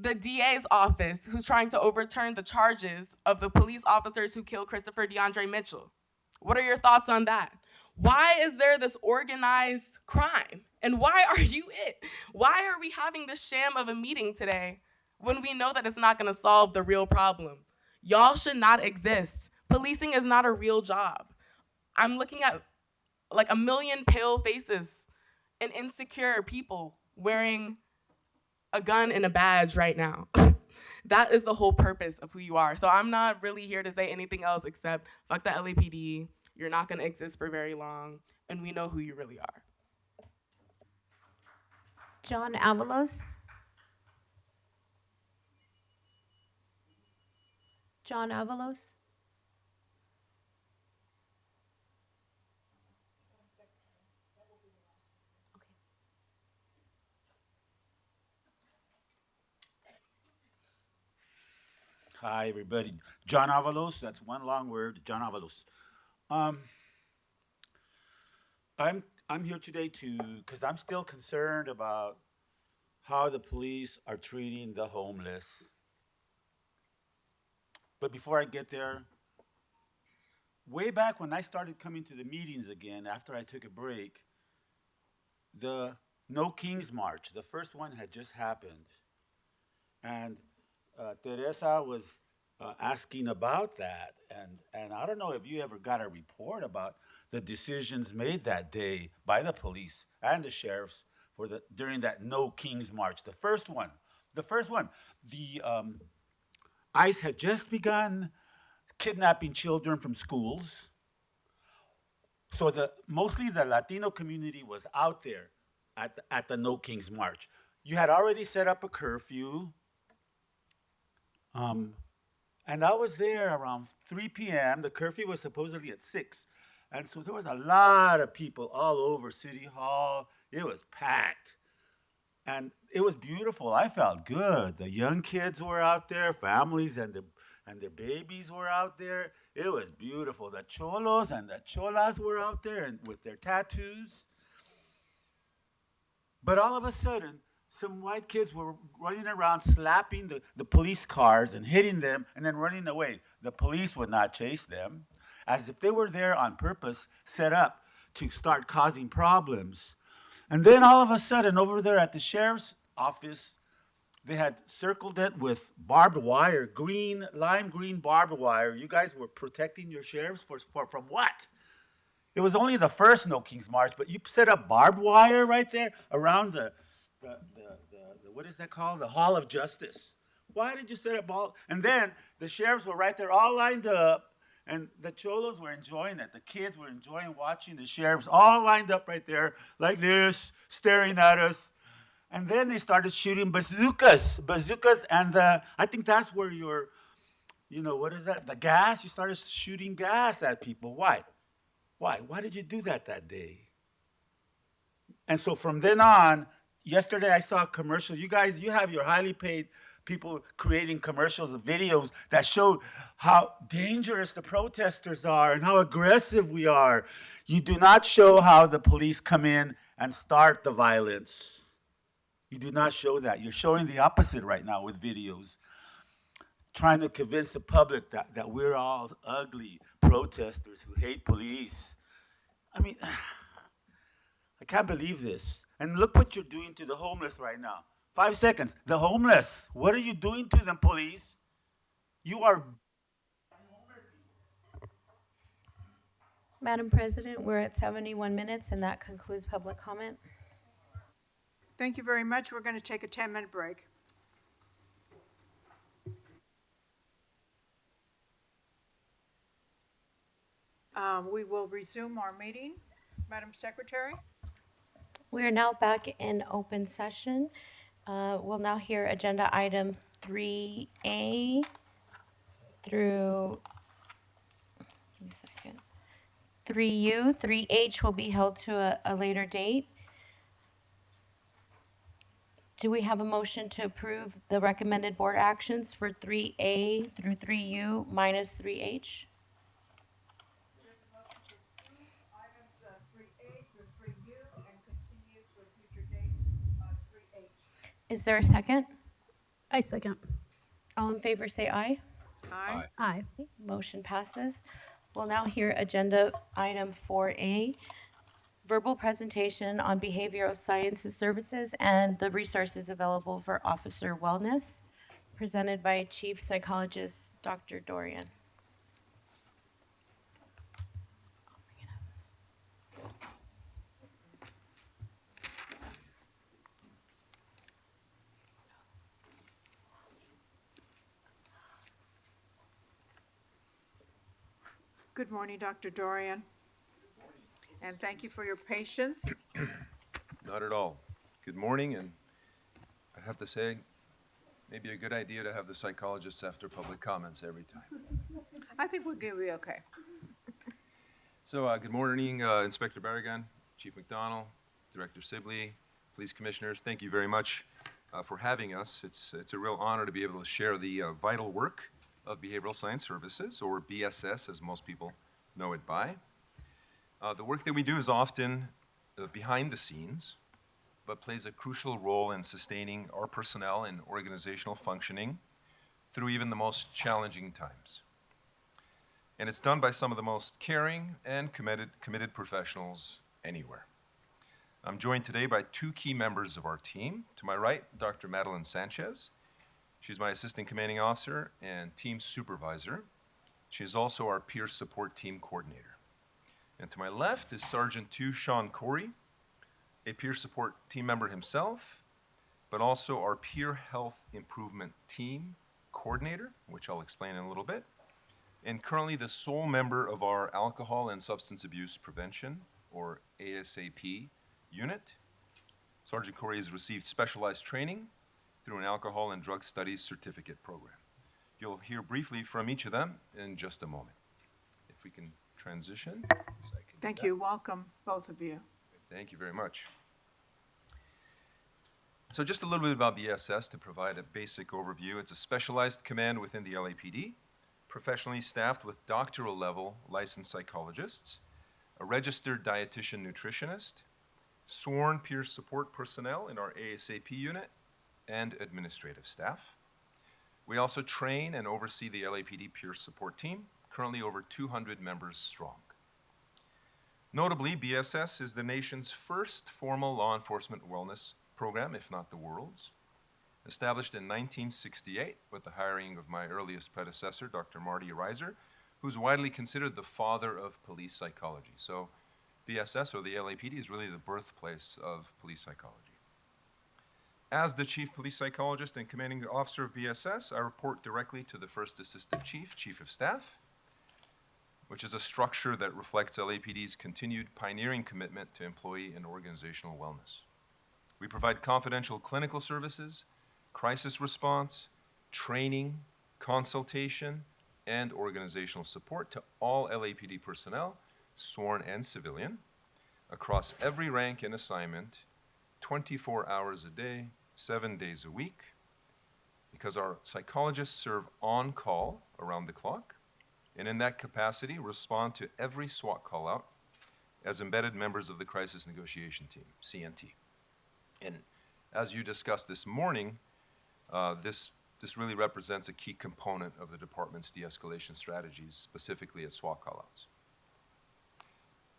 the DA's office who's trying to overturn the charges of the police officers who killed Christopher DeAndre Mitchell. What are your thoughts on that? Why is there this organized crime? And why are you it? Why are we having this sham of a meeting today when we know that it's not gonna solve the real problem? Y'all should not exist. Policing is not a real job. I'm looking at like a million pale faces and insecure people wearing a gun and a badge right now. That is the whole purpose of who you are. So I'm not really here to say anything else except fuck the LAPD. You're not gonna exist for very long, and we know who you really are. John Avalos. John Avalos. Hi, everybody. John Avalos. That's one long word. John Avalos. I'm here today because I'm still concerned about how the police are treating the homeless. But before I get there, way back when I started coming to the meetings again after I took a break, the No Kings March, the first one had just happened. And Teresa was asking about that. And I don't know if you ever got a report about the decisions made that day by the police and the sheriffs during that No Kings March. The first one, the ICE had just begun kidnapping children from schools. So mostly the Latino community was out there at the No Kings March. You had already set up a curfew. And I was there around 3 p.m. The curfew was supposedly at 6. And so there was a lot of people all over City Hall. It was packed. And it was beautiful. I felt good. The young kids were out there, families and their babies were out there. It was beautiful. The cholos and the cholas were out there and with their tattoos. But all of a sudden, some white kids were running around slapping the police cars and hitting them and then running away. The police would not chase them, as if they were there on purpose, set up to start causing problems. And then all of a sudden, over there at the sheriff's office, they had circled it with barbed wire, lime green barbed wire. You guys were protecting your sheriffs from what? It was only the first No Kings March, but you set up barbed wire right there around the what is that called? The Hall of Justice. Why did you set up all? And then the sheriffs were right there all lined up, and the cholos were enjoying it. The kids were enjoying watching the sheriffs all lined up right there like this, staring at us. And then they started shooting bazookas, and I think that's where what is that? The gas, you started shooting gas at people. Why? Why did you do that day? And so from then on, yesterday I saw a commercial. You guys, you have your highly paid people creating commercials and videos that show how dangerous the protesters are and how aggressive we are. You do not show how the police come in and start the violence. You do not show that. You're showing the opposite right now with videos, trying to convince the public that we're all ugly protesters who hate police. I mean, I can't believe this. And look what you're doing to the homeless right now. 5 seconds. The homeless. What are you doing to them, police? You are. Madam President, we're at 71 minutes, and that concludes public comment. Thank you very much. We're going to take a 10-minute break. We will resume our meeting. Madam Secretary? We are now back in open session. We'll now hear agenda item 3A through, give me a second, 3U. 3H will be held to a later date. Do we have a motion to approve the recommended board actions for 3A through 3U minus 3H? Is there a second? I second. All in favor say aye. Aye. Aye. Motion passes. We'll now hear agenda item 4A, verbal presentation on behavioral sciences services and the resources available for officer wellness, presented by Chief Psychologist Dr. Dorian. Good morning, Dr. Dorian. And thank you for your patience. Not at all. Good morning, and I have to say, maybe a good idea to have the psychologists after public comments every time. I think we'll be okay. So, good morning, Inspector Barragan, Chief McDonald, Director Sibley, Police Commissioners. Thank you very much for having us. It's a real honor to be able to share the vital work of Behavioral Science Services, or BSS, as most people know it by. The work that we do is often behind the scenes, but plays a crucial role in sustaining our personnel and organizational functioning through even the most challenging times. And it's done by some of the most caring and committed professionals anywhere. I'm joined today by two key members of our team. To my right, Dr. Madeline Sanchez. She's my assistant commanding officer and team supervisor. She's also our peer support team coordinator. And to my left is Sergeant 2 Sean Corey, a peer support team member himself, but also our peer health improvement team coordinator, which I'll explain in a little bit, and currently the sole member of our Alcohol and Substance Abuse Prevention, or ASAP, unit. Sergeant Corey has received specialized training through an Alcohol and Drug Studies certificate program. You'll hear briefly from each of them in just a moment. If we can transition. Thank you. Welcome, both of you. Thank you very much. So just a little bit about BSS to provide a basic overview. It's a specialized command within the LAPD, professionally staffed with doctoral level licensed psychologists, a registered dietitian nutritionist, sworn peer support personnel in our ASAP unit, and administrative staff. We also train and oversee the LAPD peer support team, currently over 200 members strong. Notably, BSS is the nation's first formal law enforcement wellness program, if not the world's. Established in 1968 with the hiring of my earliest predecessor, Dr. Marty Reiser, who's widely considered the father of police psychology. So BSS, or the LAPD, is really the birthplace of police psychology. As the Chief Police Psychologist and Commanding Officer of BSS, I report directly to the First Assistant Chief, Chief of Staff, which is a structure that reflects LAPD's continued pioneering commitment to employee and organizational wellness. We provide confidential clinical services, crisis response, training, consultation, and organizational support to all LAPD personnel, sworn and civilian, across every rank and assignment, 24 hours a day, 7 days a week, because our psychologists serve on call around the clock, and in that capacity respond to every SWAT call out as embedded members of the Crisis Negotiation Team, CNT. And as you discussed this morning, this really represents a key component of the department's de-escalation strategies, specifically at SWAT call-outs.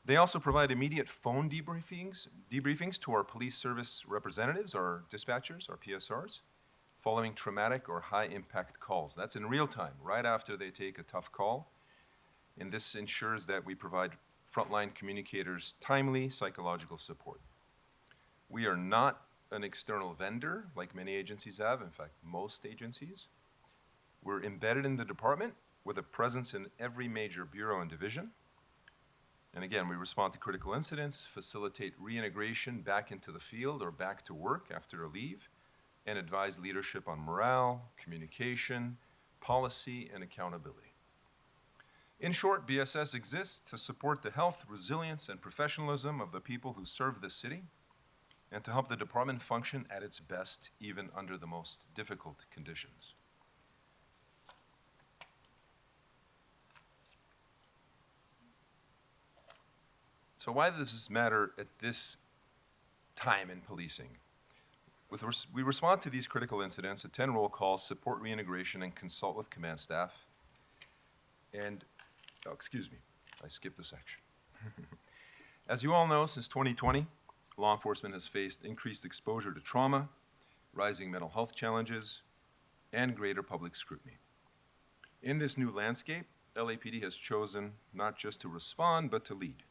They also provide immediate phone debriefings to our police service representatives, our dispatchers, our PSRs, following traumatic or high-impact calls. That's in real time, right after they take a tough call. And this ensures that we provide frontline communicators timely psychological support. We are not an external vendor like many agencies have, in fact, most agencies. We're embedded in the department with a presence in every major bureau and division. And again, we respond to critical incidents, facilitate reintegration back into the field or back to work after a leave, and advise leadership on morale, communication, policy, and accountability. In short, BSS exists to support the health, resilience, and professionalism of the people who serve this city, and to help the department function at its best, even under the most difficult conditions. So why does this matter at this time in policing? We respond to these critical incidents, attend roll calls, support reintegration, and consult with command staff. And, oh, excuse me, I skipped a section. As you all know, since 2020, law enforcement has faced increased exposure to trauma, rising mental health challenges, and greater public scrutiny. In this new landscape, LAPD has chosen not just to respond, but to lead.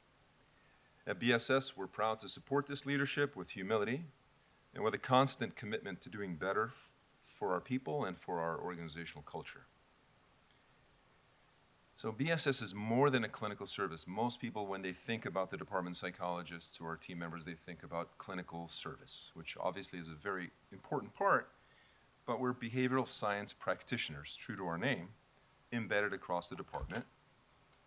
At BSS, we're proud to support this leadership with humility and with a constant commitment to doing better for our people and for our organizational culture. So BSS is more than a clinical service. Most people, when they think about the department psychologists or our team members, they think about clinical service, which obviously is a very important part, but we're behavioral science practitioners, true to our name, embedded across the department.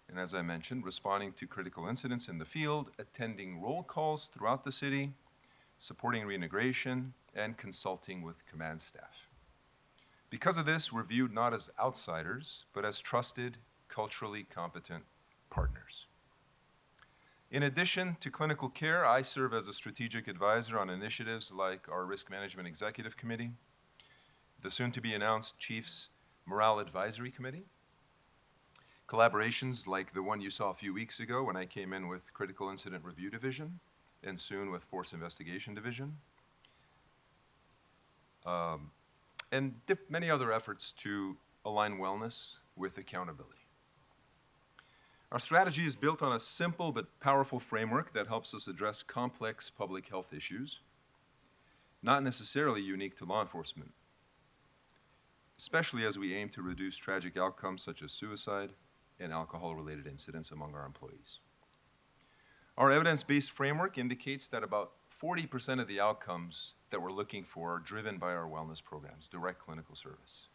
And as I mentioned, responding to critical incidents in the field, attending roll calls throughout the city, supporting reintegration, and consulting with command staff. Because of this, we're viewed not as outsiders, but as trusted, culturally competent partners. In addition to clinical care, I serve as a strategic advisor on initiatives like our Risk Management Executive Committee, the soon-to-be-announced Chiefs Morale Advisory Committee, collaborations like the one you saw a few weeks ago when I came in with Critical Incident Review Division, and soon with Force Investigation Division, and many other efforts to align wellness with accountability. Our strategy is built on a simple but powerful framework that helps us address complex public health issues, not necessarily unique to law enforcement, especially as we aim to reduce tragic outcomes such as suicide and alcohol-related incidents among our employees. Our evidence-based framework indicates that about 40% of the outcomes that we're looking for are driven by our wellness programs, direct clinical service.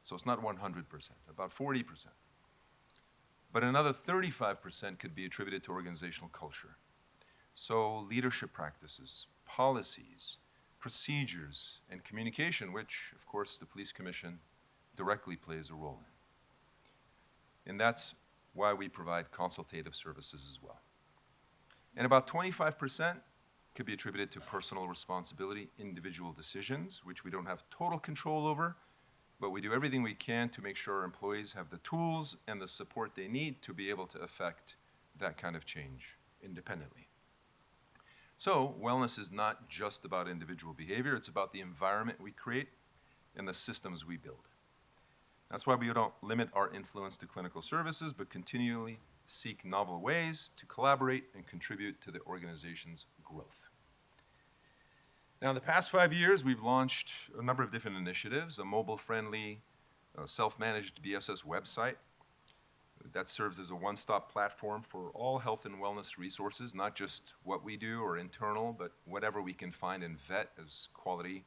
So it's not 100%, about 40%. But another 35% could be attributed to organizational culture. So leadership practices, policies, procedures, and communication, which, of course, the Police Commission directly plays a role in. And that's why we provide consultative services as well. And about 25% could be attributed to personal responsibility, individual decisions, which we don't have total control over, but we do everything we can to make sure our employees have the tools and the support they need to be able to affect that kind of change independently. So wellness is not just about individual behavior, it's about the environment we create and the systems we build. That's why we don't limit our influence to clinical services, but continually seek novel ways to collaborate and contribute to the organization's growth. Now, in the past 5 years, we've launched a number of different initiatives, a mobile-friendly, self-managed BSS website that serves as a one-stop platform for all health and wellness resources, not just what we do or internal, but whatever we can find and vet as quality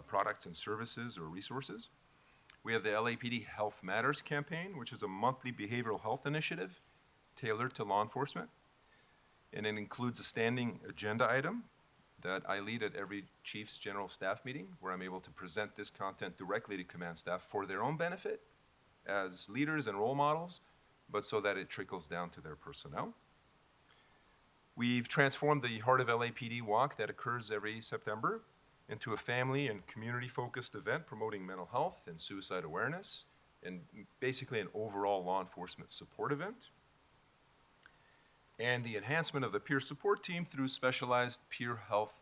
products and services or resources. We have the LAPD Health Matters campaign, which is a monthly behavioral health initiative tailored to law enforcement. And it includes a standing agenda item that I lead at every Chief's General Staff meeting, where I'm able to present this content directly to command staff for their own benefit as leaders and role models, but so that it trickles down to their personnel. We've transformed the Heart of LAPD walk that occurs every September into a family and community-focused event promoting mental health and suicide awareness, and basically an overall law enforcement support event. And the enhancement of the peer support team through specialized peer health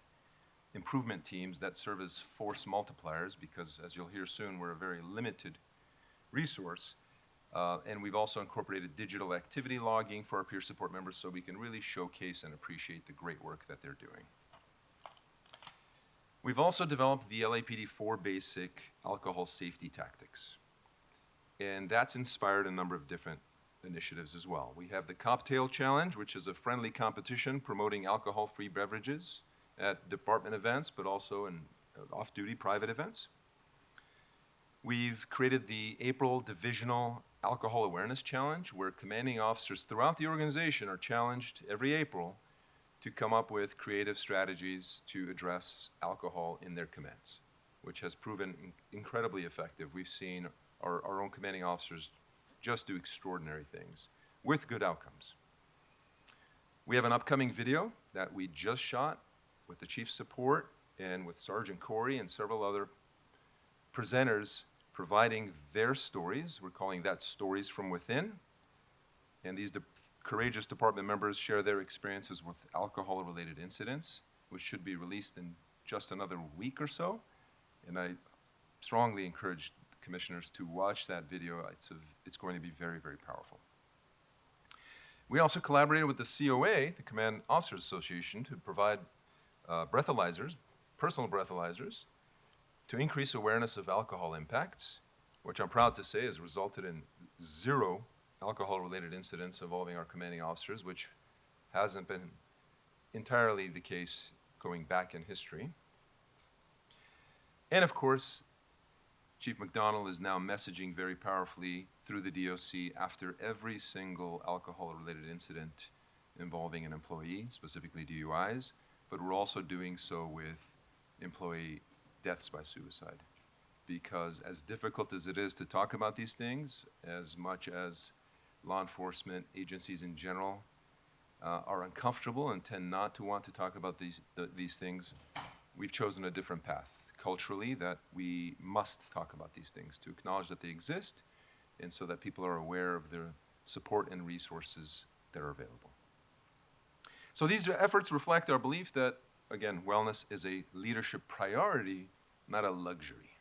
improvement teams that serve as force multipliers, because as you'll hear soon, we're a very limited resource. And we've also incorporated digital activity logging for our peer support members so we can really showcase and appreciate the great work that they're doing. We've also developed the LAPD 4 basic alcohol safety tactics. And that's inspired a number of different initiatives as well. We have the Cocktail Challenge, which is a friendly competition promoting alcohol-free beverages at department events, but also in off-duty private events. We've created the April Divisional Alcohol Awareness Challenge, where commanding officers throughout the organization are challenged every April to come up with creative strategies to address alcohol in their commands, which has proven incredibly effective. We've seen our own commanding officers just do extraordinary things with good outcomes. We have an upcoming video that we just shot with the chief's support and with Sergeant Corey and several other presenters providing their stories. We're calling that Stories from Within. And these courageous department members share their experiences with alcohol-related incidents, which should be released in just another week or so. And I strongly encourage commissioners to watch that video. It's going to be very, very powerful. We also collaborated with the COA, the Command Officers Association, to provide breathalyzers, personal breathalyzers, to increase awareness of alcohol impacts, which I'm proud to say has resulted in 0 alcohol-related incidents involving our commanding officers, which hasn't been entirely the case going back in history. And of course, Chief McDonald is now messaging very powerfully through the DOC after every single alcohol-related incident involving an employee, specifically DUIs, but we're also doing so with employee deaths by suicide. Because as difficult as it is to talk about these things, as much as law enforcement agencies in general are uncomfortable and tend not to want to talk about these things, we've chosen a different path culturally, that we must talk about these things, to acknowledge that they exist, and so that people are aware of the support and resources that are available. So these efforts reflect our belief that, again, wellness is a leadership priority, not a luxury.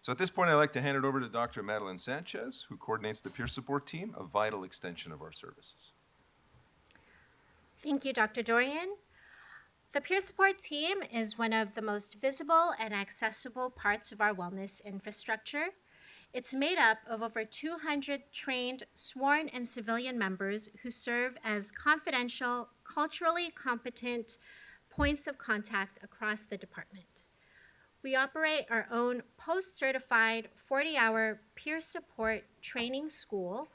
So at this point, I'd like to hand it over to Dr. Madeline Sanchez, who coordinates the peer support team, a vital extension of our services. Thank you, Dr. Dorian. The peer support team is one of the most visible and accessible parts of our wellness infrastructure. It's made up of over 200 trained, sworn, and civilian members who serve as confidential, culturally competent points of contact across the department. We operate our own post-certified 40-hour peer support training school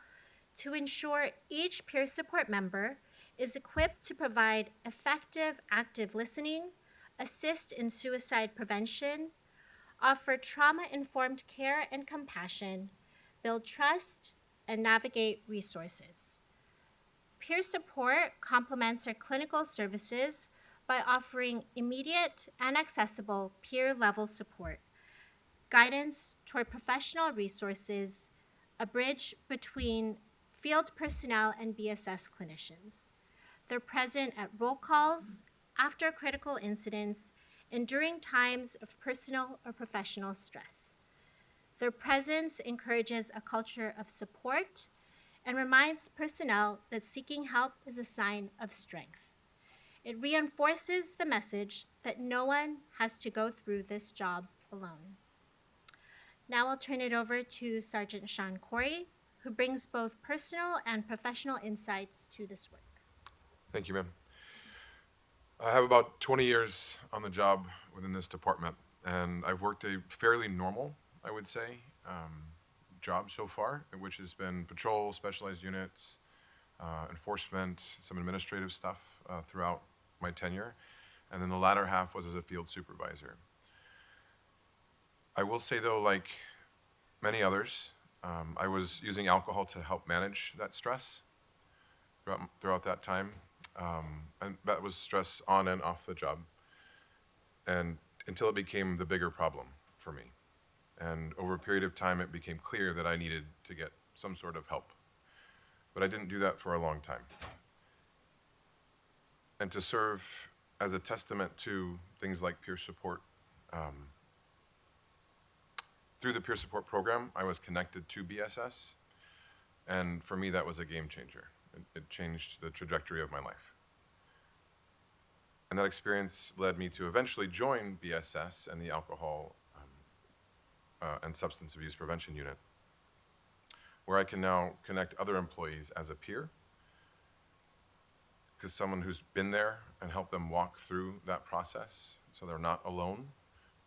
to ensure each peer support member is equipped to provide effective active listening, assist in suicide prevention, offer trauma-informed care and compassion, build trust, and navigate resources. Peer support complements our clinical services by offering immediate and accessible peer-level support, guidance toward professional resources, a bridge between field personnel and BSS clinicians. They're present at roll calls, after critical incidents, and during times of personal or professional stress. Their presence encourages a culture of support and reminds personnel that seeking help is a sign of strength. It reinforces the message that no one has to go through this job alone. Now I'll turn it over to Sergeant Sean Corey, who brings both personal and professional insights to this work. Thank you, ma'am. I have about 20 years on the job within this department, and I've worked a fairly normal, I would say, job so far, which has been patrol, specialized units, enforcement, some administrative stuff throughout my tenure, and then the latter half was as a field supervisor. I will say though, like many others, I was using alcohol to help manage that stress throughout that time. And that was stress on and off the job, and until it became the bigger problem for me. And over a period of time, it became clear that I needed to get some sort of help. But I didn't do that for a long time. And to serve as a testament to things like peer support, through the peer support program, I was connected to BSS, and for me, that was a game changer. It changed the trajectory of my life. And that experience led me to eventually join BSS and the Alcohol and Substance Abuse Prevention Unit, where I can now connect other employees as a peer, because someone who's been there and helped them walk through that process so they're not alone,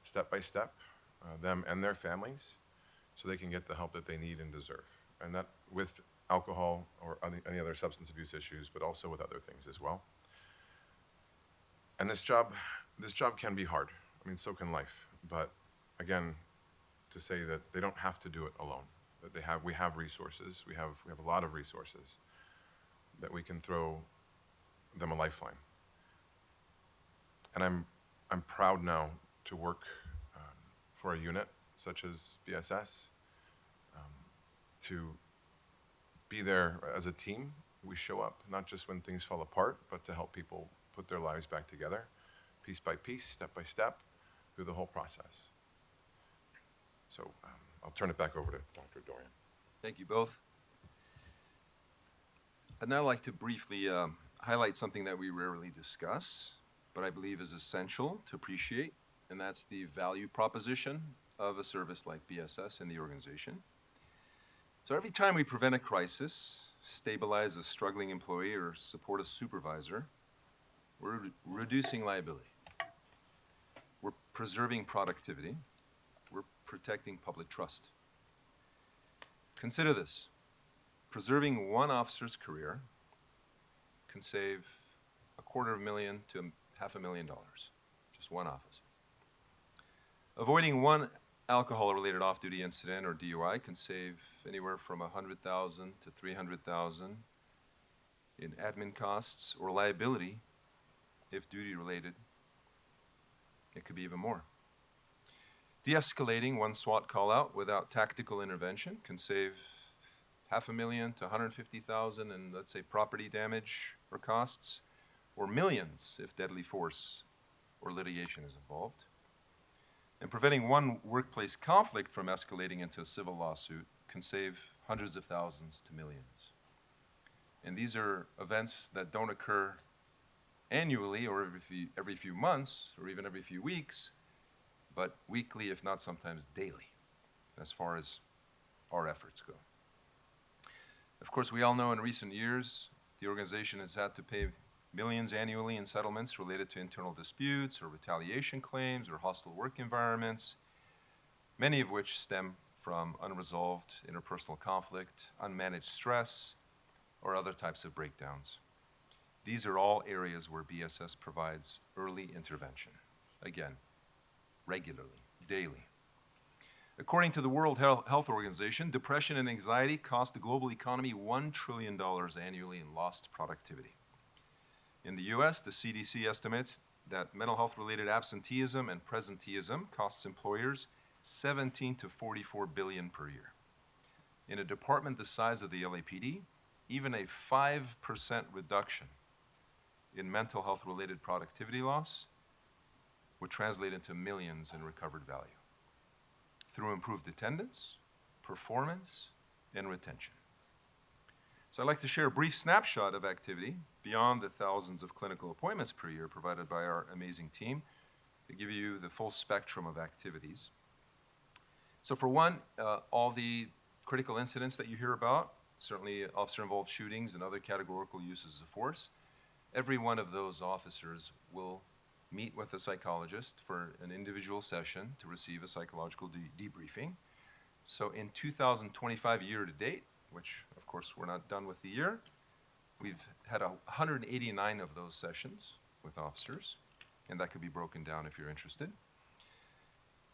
step by step, them and their families, so they can get the help that they need and deserve. And that with alcohol or any other substance abuse issues, but also with other things as well. And this job can be hard. I mean, so can life. But again, to say that they don't have to do it alone. That we have resources. We have a lot of resources that we can throw them a lifeline. And I'm I'm proud now to work for a unit such as BSS, to be there as a team. We show up, not just when things fall apart, but to help people put their lives back together, piece by piece, step by step, through the whole process. So I'll turn it back over to Dr. Dorian. Thank you both. I'd now like to briefly highlight something that we rarely discuss, but I believe is essential to appreciate, and that's the value proposition of a service like BSS in the organization. So every time we prevent a crisis, stabilize a struggling employee, or support a supervisor, we're reducing liability. We're preserving productivity. We're protecting public trust. Consider this. Preserving one officer's career can save $250,000 to $500,000, just one officer. Avoiding one alcohol-related off-duty incident or DUI can save anywhere from $100,000 to $300,000 in admin costs or liability. If duty-related, it could be even more. De-escalating one SWAT call-out without tactical intervention can save $500,000 to $150,000 in, let's say, property damage or costs, or millions if deadly force or litigation is involved. And preventing one workplace conflict from escalating into a civil lawsuit can save hundreds of thousands to millions. And these are events that don't occur annually or every few months or even every few weeks, but weekly, if not sometimes daily, as far as our efforts go. Of course, we all know in recent years, the organization has had to pay millions annually in settlements related to internal disputes or retaliation claims or hostile work environments, many of which stem from unresolved interpersonal conflict, unmanaged stress, or other types of breakdowns. These are all areas where BSS provides early intervention. Again, regularly, daily. According to the World Health Organization, depression and anxiety cost the global economy $1 trillion annually in lost productivity. In the US, the CDC estimates that mental health-related absenteeism and presenteeism costs employers $17 to $44 billion per year. In a department the size of the LAPD, even a 5% reduction in mental health-related productivity loss would translate into millions in recovered value through improved attendance, performance, and retention. So I'd like to share a brief snapshot of activity beyond the thousands of clinical appointments per year provided by our amazing team to give you the full spectrum of activities. So for one, all the critical incidents that you hear about, certainly officer-involved shootings and other categorical uses of force, every one of those officers will meet with a psychologist for an individual session to receive a psychological debriefing. So in 2025 year to date, which of course we're not done with the year, we've had 189 of those sessions with officers, and that could be broken down if you're interested.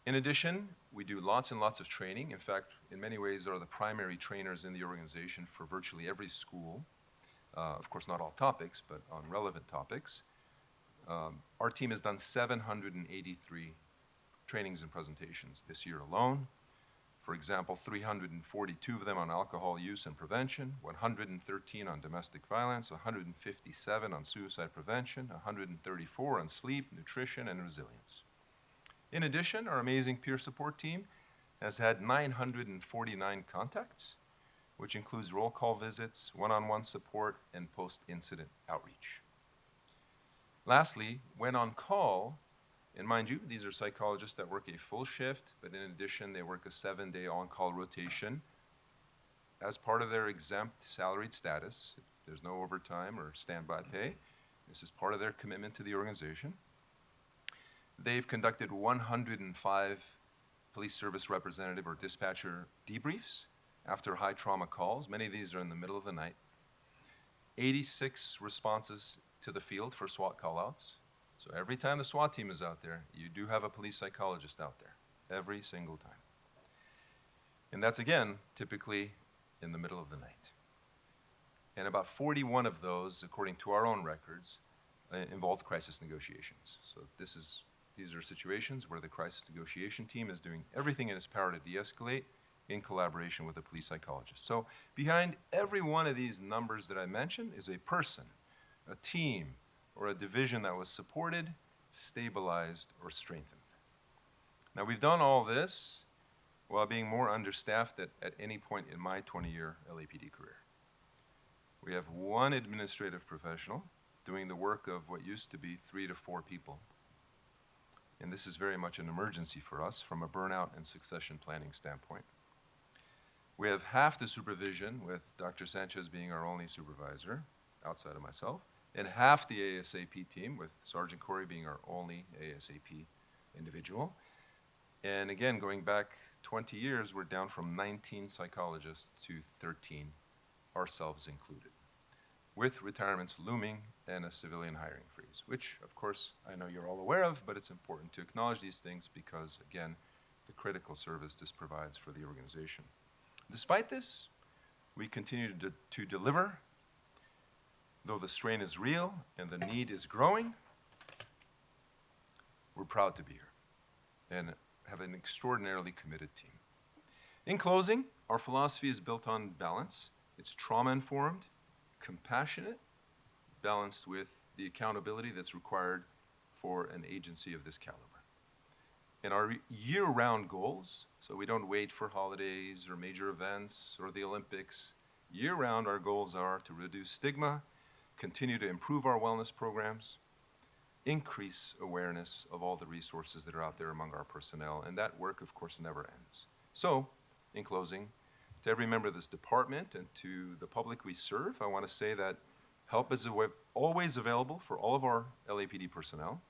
In addition, we do lots and lots of training. In fact, in many ways are the primary trainers in the organization for virtually every school. Of course, not all topics, but on relevant topics. Our team has done 783 trainings and presentations this year alone. For example, 342 of them on alcohol use and prevention, 113 on domestic violence, 157 on suicide prevention, 134 on sleep, nutrition, and resilience. In addition, our amazing peer support team has had 949 contacts, which includes roll call visits, one-on-one support, and post-incident outreach. Lastly, when on call, and mind you, these are psychologists that work a full shift, but in addition, they work a 7-day on-call rotation as part of their exempt salaried status. There's no overtime or standby pay. This is part of their commitment to the organization. They've conducted 105 police service representative or dispatcher debriefs after high trauma calls. Many of these are in the middle of the night. 86 responses to the field for SWAT callouts. So every time the SWAT team is out there, you do have a police psychologist out there, every single time. And that's, again, typically in the middle of the night. And about 41 of those, according to our own records, involved crisis negotiations. So this is These are situations where the crisis negotiation team is doing everything in its power to de-escalate in collaboration with a police psychologist. So behind every one of these numbers that I mentioned is a person, a team, or a division that was supported, stabilized, or strengthened. Now, we've done all this while being more understaffed than at any point in my 20-year LAPD career. We have one administrative professional doing the work of what used to be 3 to 4 people. And this is very much an emergency for us from a burnout and succession planning standpoint. We have half the supervision, with Dr. Sanchez being our only supervisor, outside of myself, and half the ASAP team, with Sergeant Corey being our only ASAP individual. And again, going back 20 years, we're down from 19 psychologists to 13, ourselves included, with retirements looming and a civilian hiring freeze, which, of course, I know you're all aware of, but it's important to acknowledge these things because, again, the critical service this provides for the organization. Despite this, we continue to deliver, though the strain is real and the need is growing. We're proud to be here and have an extraordinarily committed team. In closing, our philosophy is built on balance. It's trauma-informed, compassionate, balanced with the accountability that's required for an agency of this caliber. And our year-round goals, so we don't wait for holidays or major events or the Olympics. Year-round, our goals are to reduce stigma, continue to improve our wellness programs, increase awareness of all the resources that are out there among our personnel, and that work, of course, never ends. So, in closing, to every member of this department and to the public we serve, I want to say that help is always available for all of our LAPD personnel.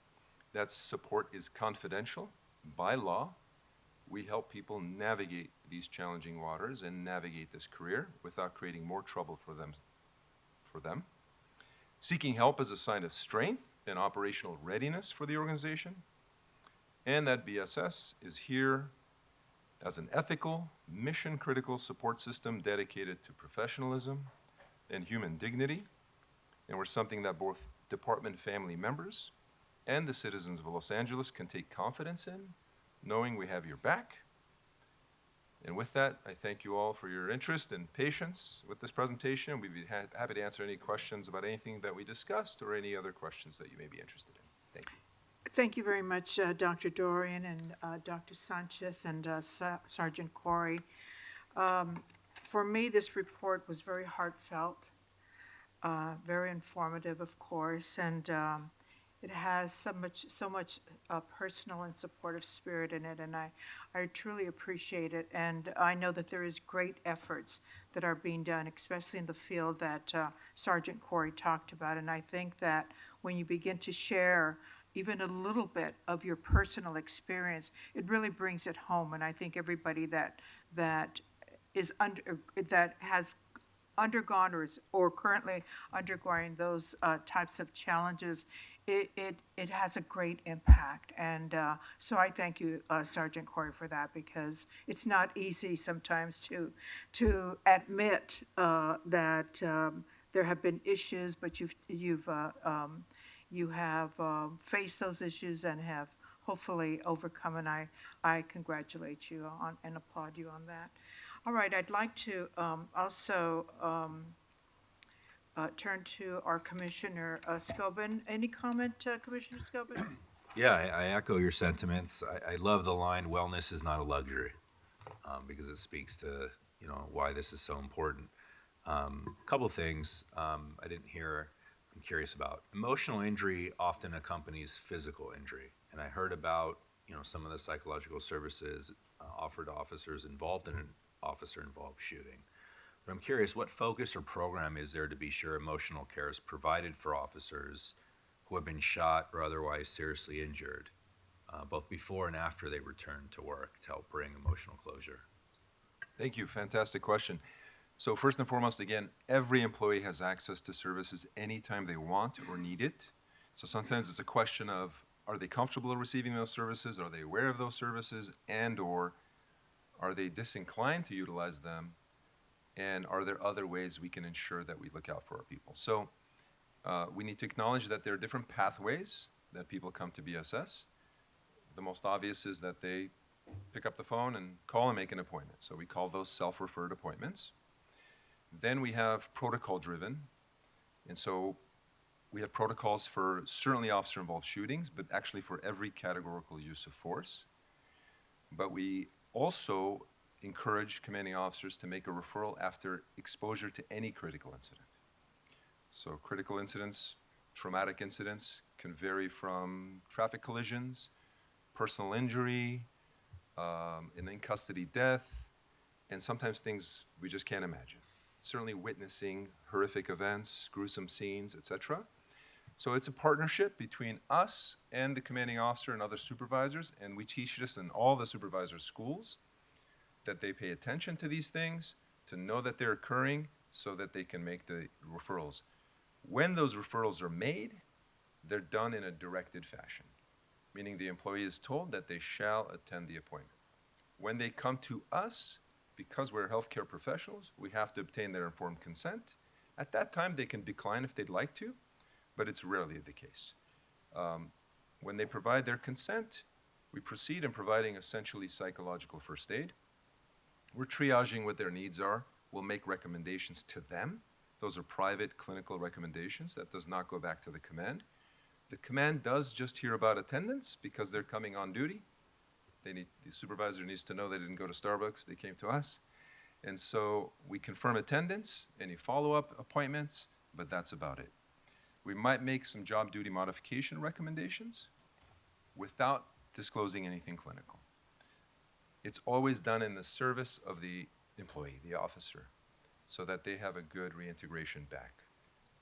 That support is confidential by law. We help people navigate these challenging waters and navigate this career without creating more trouble for them. Seeking help is a sign of strength and operational readiness for the organization, and that BSS is here as an ethical, mission-critical support system dedicated to professionalism and human dignity, and we're something that both department family members and the citizens of Los Angeles can take confidence in, knowing we have your back. And with that, I thank you all for your interest and patience with this presentation. We'd be happy to answer any questions about anything that we discussed or any other questions that you may be interested in. Thank you. Thank you very much, Dr. Dorian and Dr. Sanchez and Sergeant Corey. For me, this report was very heartfelt, very informative, of course, and it has so much personal and supportive spirit in it, and I truly appreciate it. And I know that there is great efforts that are being done, especially in the field that Sergeant Corey talked about. And I think that when you begin to share even a little bit of your personal experience, it really brings it home. And I think everybody that has undergone or currently undergoing those types of challenges, it has a great impact. And so I thank you, Sergeant Corey, for that, because it's not easy sometimes to admit that there have been issues, but you have faced those issues and have hopefully overcome, and I congratulate you on and applaud you on that. All right, I'd like to also turn to our Commissioner Scobin. Any comment, Commissioner Scobin? Yeah, I echo your sentiments. I love the line, "Wellness is not a luxury," because it speaks to why this is so important. A couple things I didn't hear. I'm curious about. Emotional injury often accompanies physical injury, and I heard about some of the psychological services offered to officers involved in an officer-involved shooting. But I'm curious, what focus or program is there to be sure emotional care is provided for officers who have been shot or otherwise seriously injured, both before and after they return to work, to help bring emotional closure? Thank you. Fantastic question. So first and foremost, again, every employee has access to services anytime they want or need it. So sometimes it's a question of, are they comfortable receiving those services? Are they aware of those services? And or are they disinclined to utilize them? And are there other ways we can ensure that we look out for our people? So we need to acknowledge that there are different pathways that people come to BSS. The most obvious is that they pick up the phone and call and make an appointment. So we call those self-referred appointments. Then we have protocol-driven. And so we have protocols for certainly officer-involved shootings, but actually for every categorical use of force. But we also encourage commanding officers to make a referral after exposure to any critical incident. So critical incidents, traumatic incidents can vary from traffic collisions, personal injury, an in-custody death, and sometimes things we just can't imagine. Certainly witnessing horrific events, gruesome scenes, etc. So it's a partnership between us and the commanding officer and other supervisors, and we teach this in all the supervisors' schools, that they pay attention to these things, to know that they're occurring so that they can make the referrals. When those referrals are made, they're done in a directed fashion, meaning the employee is told that they shall attend the appointment. When they come to us, because we're healthcare professionals, we have to obtain their informed consent. At that time, they can decline if they'd like to, but it's rarely the case. When they provide their consent, we proceed in providing essentially psychological first aid. We're triaging what their needs are. We'll make recommendations to them. Those are private clinical recommendations. That does not go back to the command. The command does just hear about attendance because they're coming on duty. The supervisor needs to know they didn't go to Starbucks, they came to us. And so we confirm attendance, any follow-up appointments, but that's about it. We might make some job duty modification recommendations without disclosing anything clinical. It's always done in the service of the employee, the officer, so that they have a good reintegration back.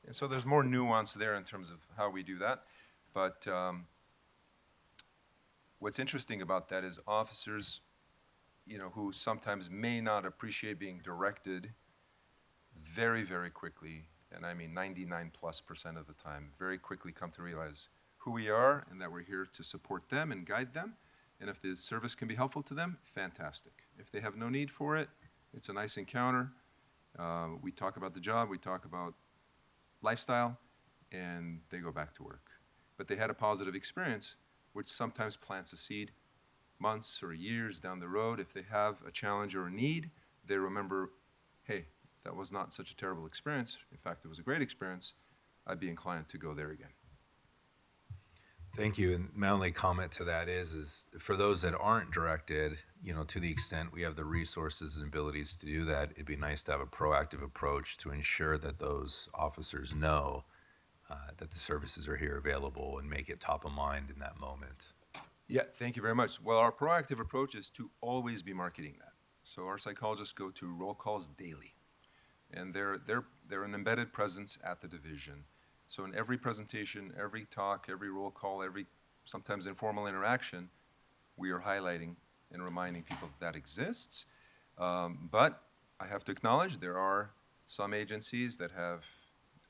And so there's more nuance there in terms of how we do that. But what's interesting about that is officers, who sometimes may not appreciate being directed very, very quickly, and I mean 99+% of the time, very quickly come to realize who we are and that we're here to support them and guide them. And if the service can be helpful to them, fantastic. If they have no need for it, it's a nice encounter. We talk about the job, we talk about lifestyle, and they go back to work. But they had a positive experience, which sometimes plants a seed months or years down the road. If they have a challenge or a need, they remember, hey, that was not such a terrible experience. In fact, it was a great experience. I'd be inclined to go there again. Thank you. And my only comment to that is for those that aren't directed, to the extent we have the resources and abilities to do that, it'd be nice to have a proactive approach to ensure that those officers know that the services are here available and make it top of mind in that moment. Yeah, thank you very much. Well, our proactive approach is to always be marketing that. So our psychologists go to roll calls daily, and they're an embedded presence at the division. So in every presentation, every talk, every roll call, every sometimes informal interaction, we are highlighting and reminding people that exists. But I have to acknowledge there are some agencies that have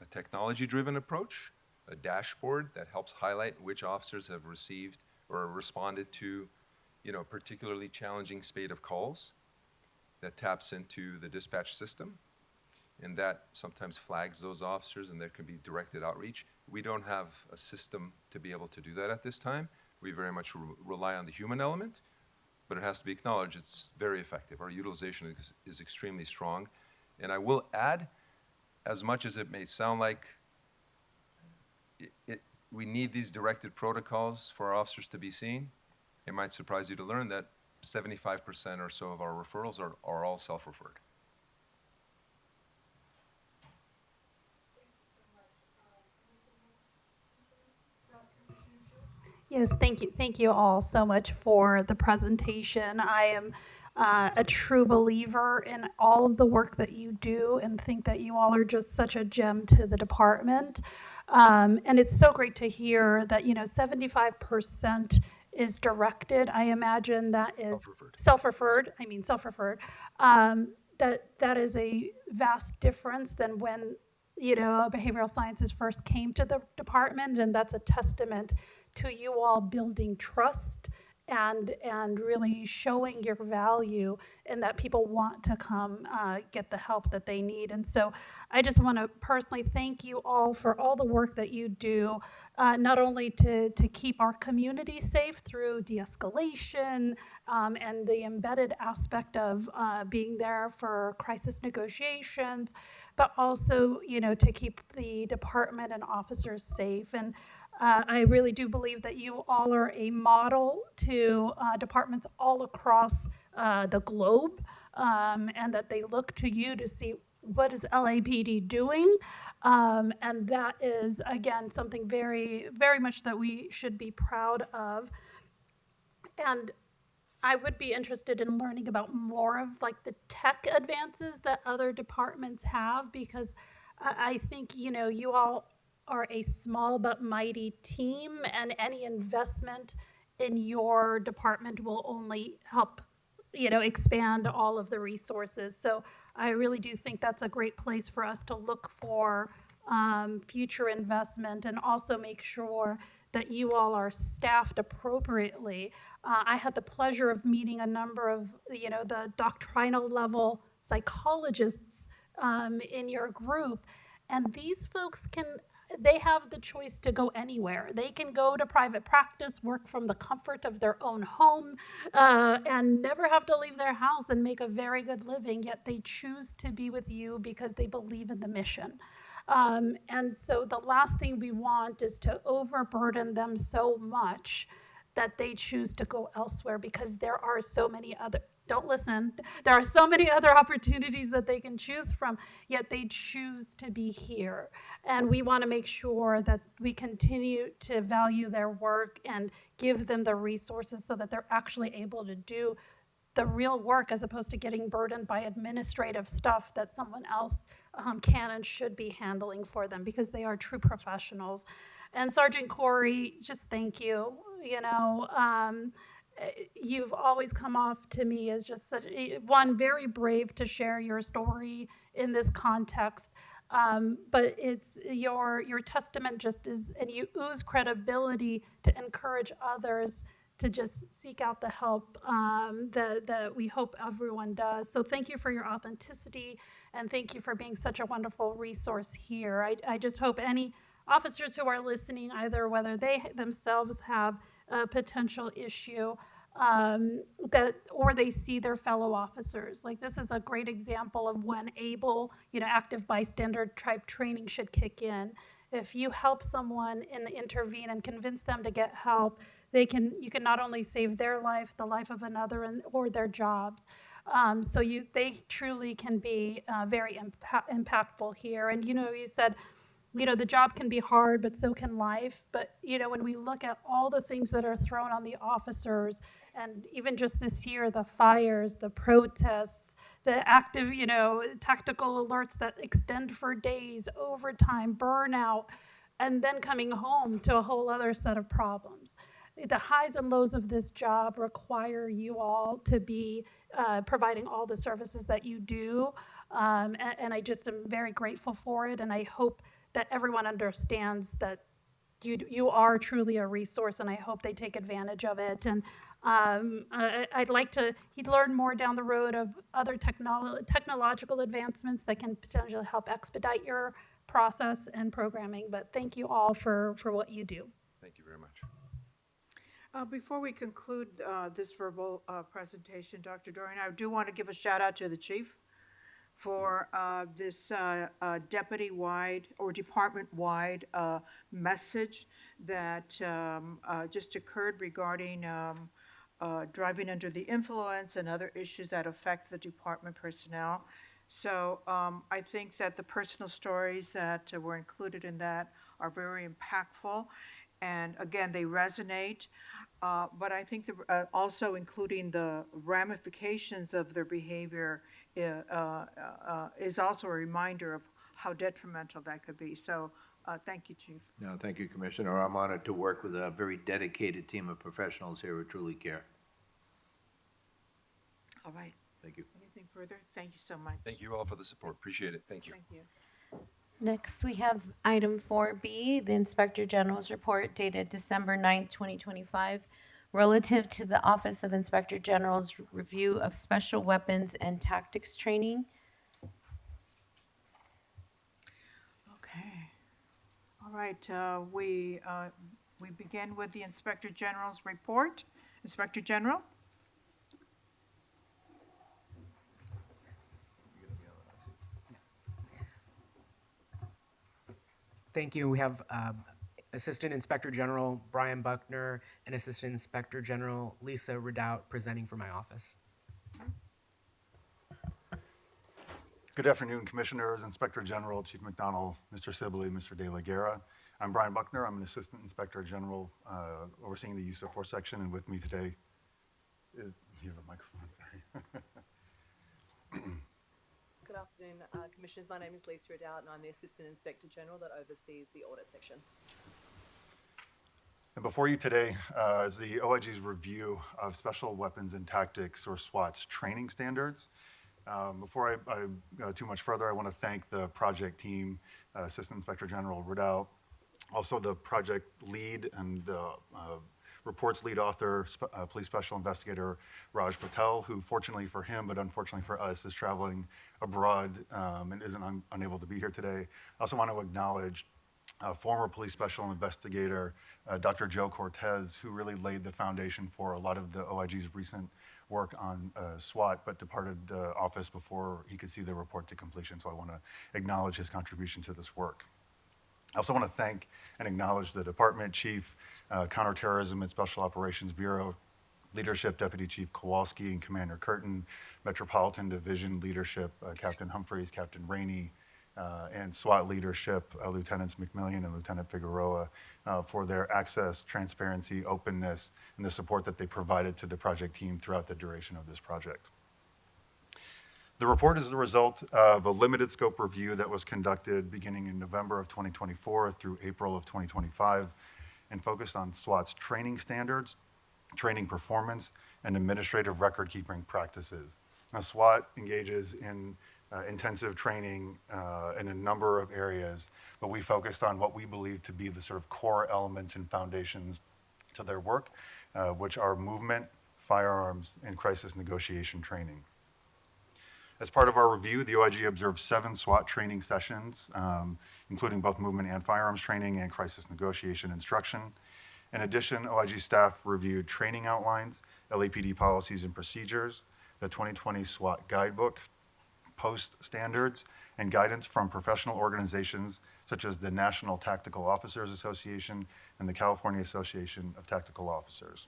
a technology-driven approach, a dashboard that helps highlight which officers have received or responded to, particularly challenging spate of calls that taps into the dispatch system. And that sometimes flags those officers, and there can be directed outreach. We don't have a system to be able to do that at this time. We very much rely on the human element, but it has to be acknowledged it's very effective. Our utilization is extremely strong. And I will add, as much as it may sound like we need these directed protocols for our officers to be seen, it might surprise you to learn that 75% or so of our referrals are all self-referred. Yes, thank you. Thank you all so much for the presentation. I am a true believer in all of the work that you do and think that you all are just such a gem to the department. And it's so great to hear that, 75% is directed. I imagine that is self-referred. That is a vast difference than when, behavioral sciences first came to the department, and that's a testament to you all building trust and really showing your value and that people want to come get the help that they need. And so I just want to personally thank you all for all the work that you do, not only to keep our community safe through de-escalation and the embedded aspect of being there for crisis negotiations, but also, you know, to keep the department and officers safe. And I really do believe that you all are a model to departments all across the globe, and that they look to you to see what is LAPD doing. And that is, again, something very, very much that we should be proud of. And I would be interested in learning about more of like the tech advances that other departments have, because I think, you know, you all are a small but mighty team, and any investment in your department will only help, you know, expand all of the resources. So I really do think that's a great place for us to look for future investment, and also make sure that you all are staffed appropriately. I had the pleasure of meeting a number of, you know, the doctrinal level psychologists in your group, and these folks they have the choice to go anywhere. They can go to private practice, work from the comfort of their own home, and never have to leave their house and make a very good living, yet they choose to be with you because they believe in the mission. And so the last thing we want is to overburden them so much that they choose to go elsewhere, because there are so many other, don't listen, there are so many other opportunities that they can choose from, yet they choose to be here. And we want to make sure that we continue to value their work and give them the resources so that they're actually able to do the real work, as opposed to getting burdened by administrative stuff that someone else can and should be handling for them, because they are true professionals. And Sergeant Corey, just thank you. You know, you've always come off to me as just such one, very brave to share your story in this context. But it's your testament just is, and you ooze credibility to encourage others to just seek out the help that we hope everyone does. So thank you for your authenticity, and thank you for being such a wonderful resource here. I just hope any officers who are listening, either whether they themselves have a potential issue or they see their fellow officers. Like, this is a great example of when ABLE, you know, active bystander type training should kick in. If you help someone and intervene and convince them to get help, you can not only save their life, the life of another, or their jobs. So they truly can be very impactful here. And, you know, you said, you know, the job can be hard, but so can life. But, you know, when we look at all the things that are thrown on the officers, and even just this year, the fires, the protests, the active, you know, tactical alerts that extend for days, overtime, burnout, and then coming home to a whole other set of problems. The highs and lows of this job require you all to be providing all the services that you do. And I just am very grateful for it. And I hope that everyone understands that you are truly a resource, and I hope they take advantage of it. And I'd like to learn more down the road of other technological advancements that can potentially help expedite your process and programming. But thank you all for what you do. Thank you very much. Before we conclude this verbal presentation, Dr. Dorian, I do want to give a shout out to the chief for this deputy-wide or department-wide message that just occurred regarding driving under the influence and other issues that affect the department personnel. So I think that the personal stories that were included in that are very impactful. And again, they resonate. But I think also including the ramifications of their behavior is also a reminder of how detrimental that could be. So thank you, Chief. No, thank you, Commissioner. I'm honored to work with a very dedicated team of professionals here who truly care. All right. Thank you. Anything further? Thank you so much. Thank you all for the support. Appreciate it. Thank you. Thank you. Next, we have item 4B, the Inspector General's report dated December 9th, 2025. relative to the Office of Inspector General's review of special weapons and tactics training. Okay. All right, we begin with the Inspector General's report. Inspector General? Thank you. We have Assistant Inspector General Brian Buckner and Assistant Inspector General Lisa Redoubt presenting for my office. Good afternoon, Commissioners, Inspector General, Chief McDonald, Mr. Sibley, Mr. De La Guerra. I'm Brian Buckner. I'm an Assistant Inspector General overseeing the use of force section, and with me today is, you have a microphone, sorry. Good afternoon, Commissioners. My name is Lisa Redoubt, and I'm the Assistant Inspector General that oversees the audit section. And before you today is the OIG's review of Special Weapons and Tactics, or SWAT's, training standards. Before I go too much further, I want to thank the project team, Assistant Inspector General Redoubt, also the project lead and the report's lead author, Police Special Investigator Raj Patel, who fortunately for him, but unfortunately for us, is traveling abroad and isn't unable to be here today. I also want to acknowledge former Police Special Investigator Dr. Joe Cortez, who really laid the foundation for a lot of the OIG's recent work on SWAT, but departed the office before he could see the report to completion. So I want to acknowledge his contribution to this work. I also want to thank and acknowledge the Department Chief, Counterterrorism and Special Operations Bureau Leadership, Deputy Chief Kowalski and Commander Curtin, Metropolitan Division Leadership, Captain Humphreys, Captain Rainey, and SWAT Leadership, Lieutenants McMillian and Lieutenant Figueroa, for their access, transparency, openness, and the support that they provided to the project team throughout the duration of this project. The report is the result of a limited scope review that was conducted beginning in November of 2024 through April of 2025 and focused on SWAT's training standards, training performance, and administrative record-keeping practices. Now, SWAT engages in intensive training in a number of areas, but we focused on what we believe to be the sort of core elements and foundations to their work, which are movement, firearms, and crisis negotiation training. As part of our review, the OIG observed 7 SWAT training sessions, including both movement and firearms training and crisis negotiation instruction. In addition, OIG staff reviewed training outlines, LAPD policies and procedures, the 2020 SWAT guidebook, post standards, and guidance from professional organizations such as the National Tactical Officers Association and the California Association of Tactical Officers.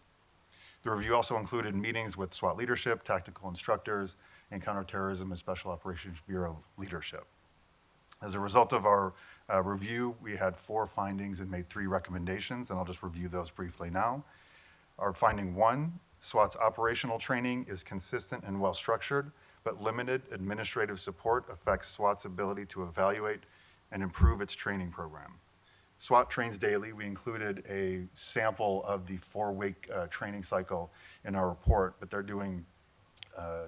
The review also included meetings with SWAT leadership, tactical instructors, and Counterterrorism and Special Operations Bureau leadership. As a result of our review, we had 4 findings and made 3 recommendations, and I'll just review those briefly now. Our finding 1, SWAT's operational training is consistent and well-structured, but limited administrative support affects SWAT's ability to evaluate and improve its training program. SWAT trains daily. We included a sample of the 4-week training cycle in our report, but they're doing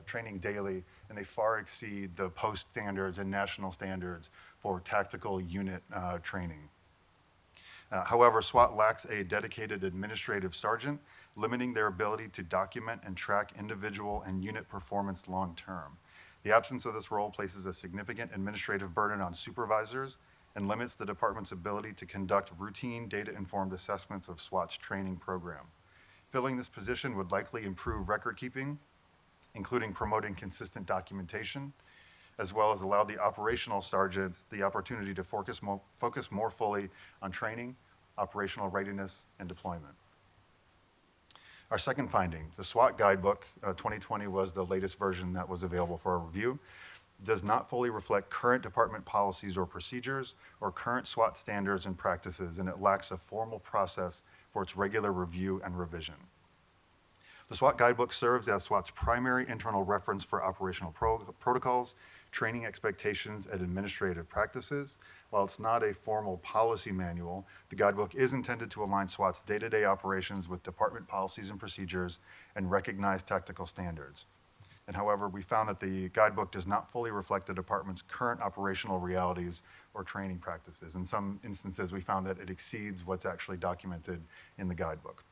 training daily, and they far exceed the post standards and national standards for tactical unit training. However, SWAT lacks a dedicated administrative sergeant, limiting their ability to document and track individual and unit performance long-term. The absence of this role places a significant administrative burden on supervisors and limits the department's ability to conduct routine data-informed assessments of SWAT's training program. Filling this position would likely improve record keeping, including promoting consistent documentation, as well as allow the operational sergeants the opportunity to focus more fully on training, operational readiness, and deployment. Our second finding, the SWAT guidebook, 2020 was the latest version that was available for our review, does not fully reflect current department policies or procedures or current SWAT standards and practices, and it lacks a formal process for its regular review and revision. The SWAT guidebook serves as SWAT's primary internal reference for operational protocols, training expectations, and administrative practices. While it's not a formal policy manual, the guidebook is intended to align SWAT's day-to-day operations with department policies and procedures and recognize tactical standards. And however, we found that the guidebook does not fully reflect the department's current operational realities or training practices. In some instances, we found that it exceeds what's actually documented in the guidebook.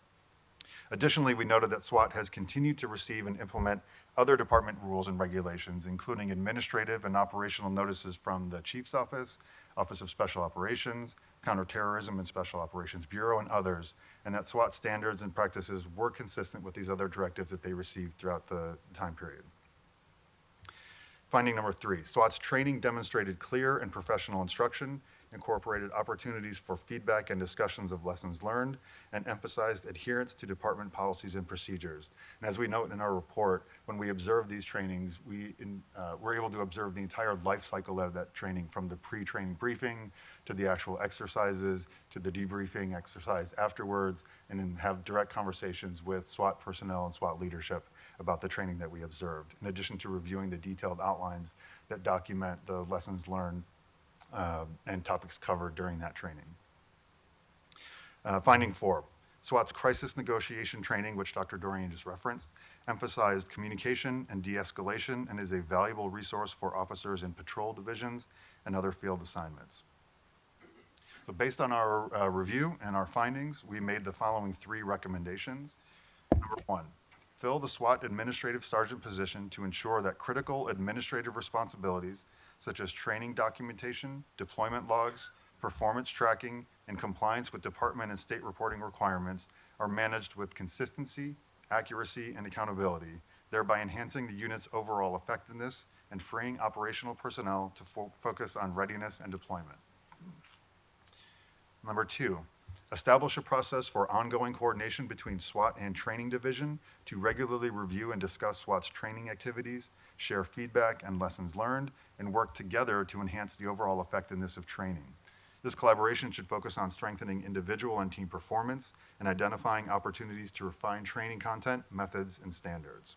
Additionally, we noted that SWAT has continued to receive and implement other department rules and regulations, including administrative and operational notices from the Chief's Office, Office of Special Operations, Counterterrorism and Special Operations Bureau, and others, and that SWAT standards and practices were consistent with these other directives that they received throughout the time period. Finding number 3, SWAT's training demonstrated clear and professional instruction, incorporated opportunities for feedback and discussions of lessons learned, and emphasized adherence to department policies and procedures. And as we note in our report, when we observe these trainings, we're able to observe the entire life cycle of that training, from the pre-training briefing to the actual exercises to the debriefing exercise afterwards, and then have direct conversations with SWAT personnel and SWAT leadership about the training that we observed, in addition to reviewing the detailed outlines that document the lessons learned and topics covered during that training. Finding 4, SWAT's crisis negotiation training, which Dr. Dorian just referenced, emphasized communication and de-escalation and is a valuable resource for officers in patrol divisions and other field assignments. So based on our review and our findings, we made the following 3 recommendations. Number 1, fill the SWAT administrative sergeant position to ensure that critical administrative responsibilities such as training documentation, deployment logs, performance tracking, and compliance with department and state reporting requirements are managed with consistency, accuracy, and accountability, thereby enhancing the unit's overall effectiveness and freeing operational personnel to focus on readiness and deployment. Number 2, establish a process for ongoing coordination between SWAT and Training Division to regularly review and discuss SWAT's training activities, share feedback and lessons learned, and work together to enhance the overall effectiveness of training. This collaboration should focus on strengthening individual and team performance and identifying opportunities to refine training content, methods, and standards.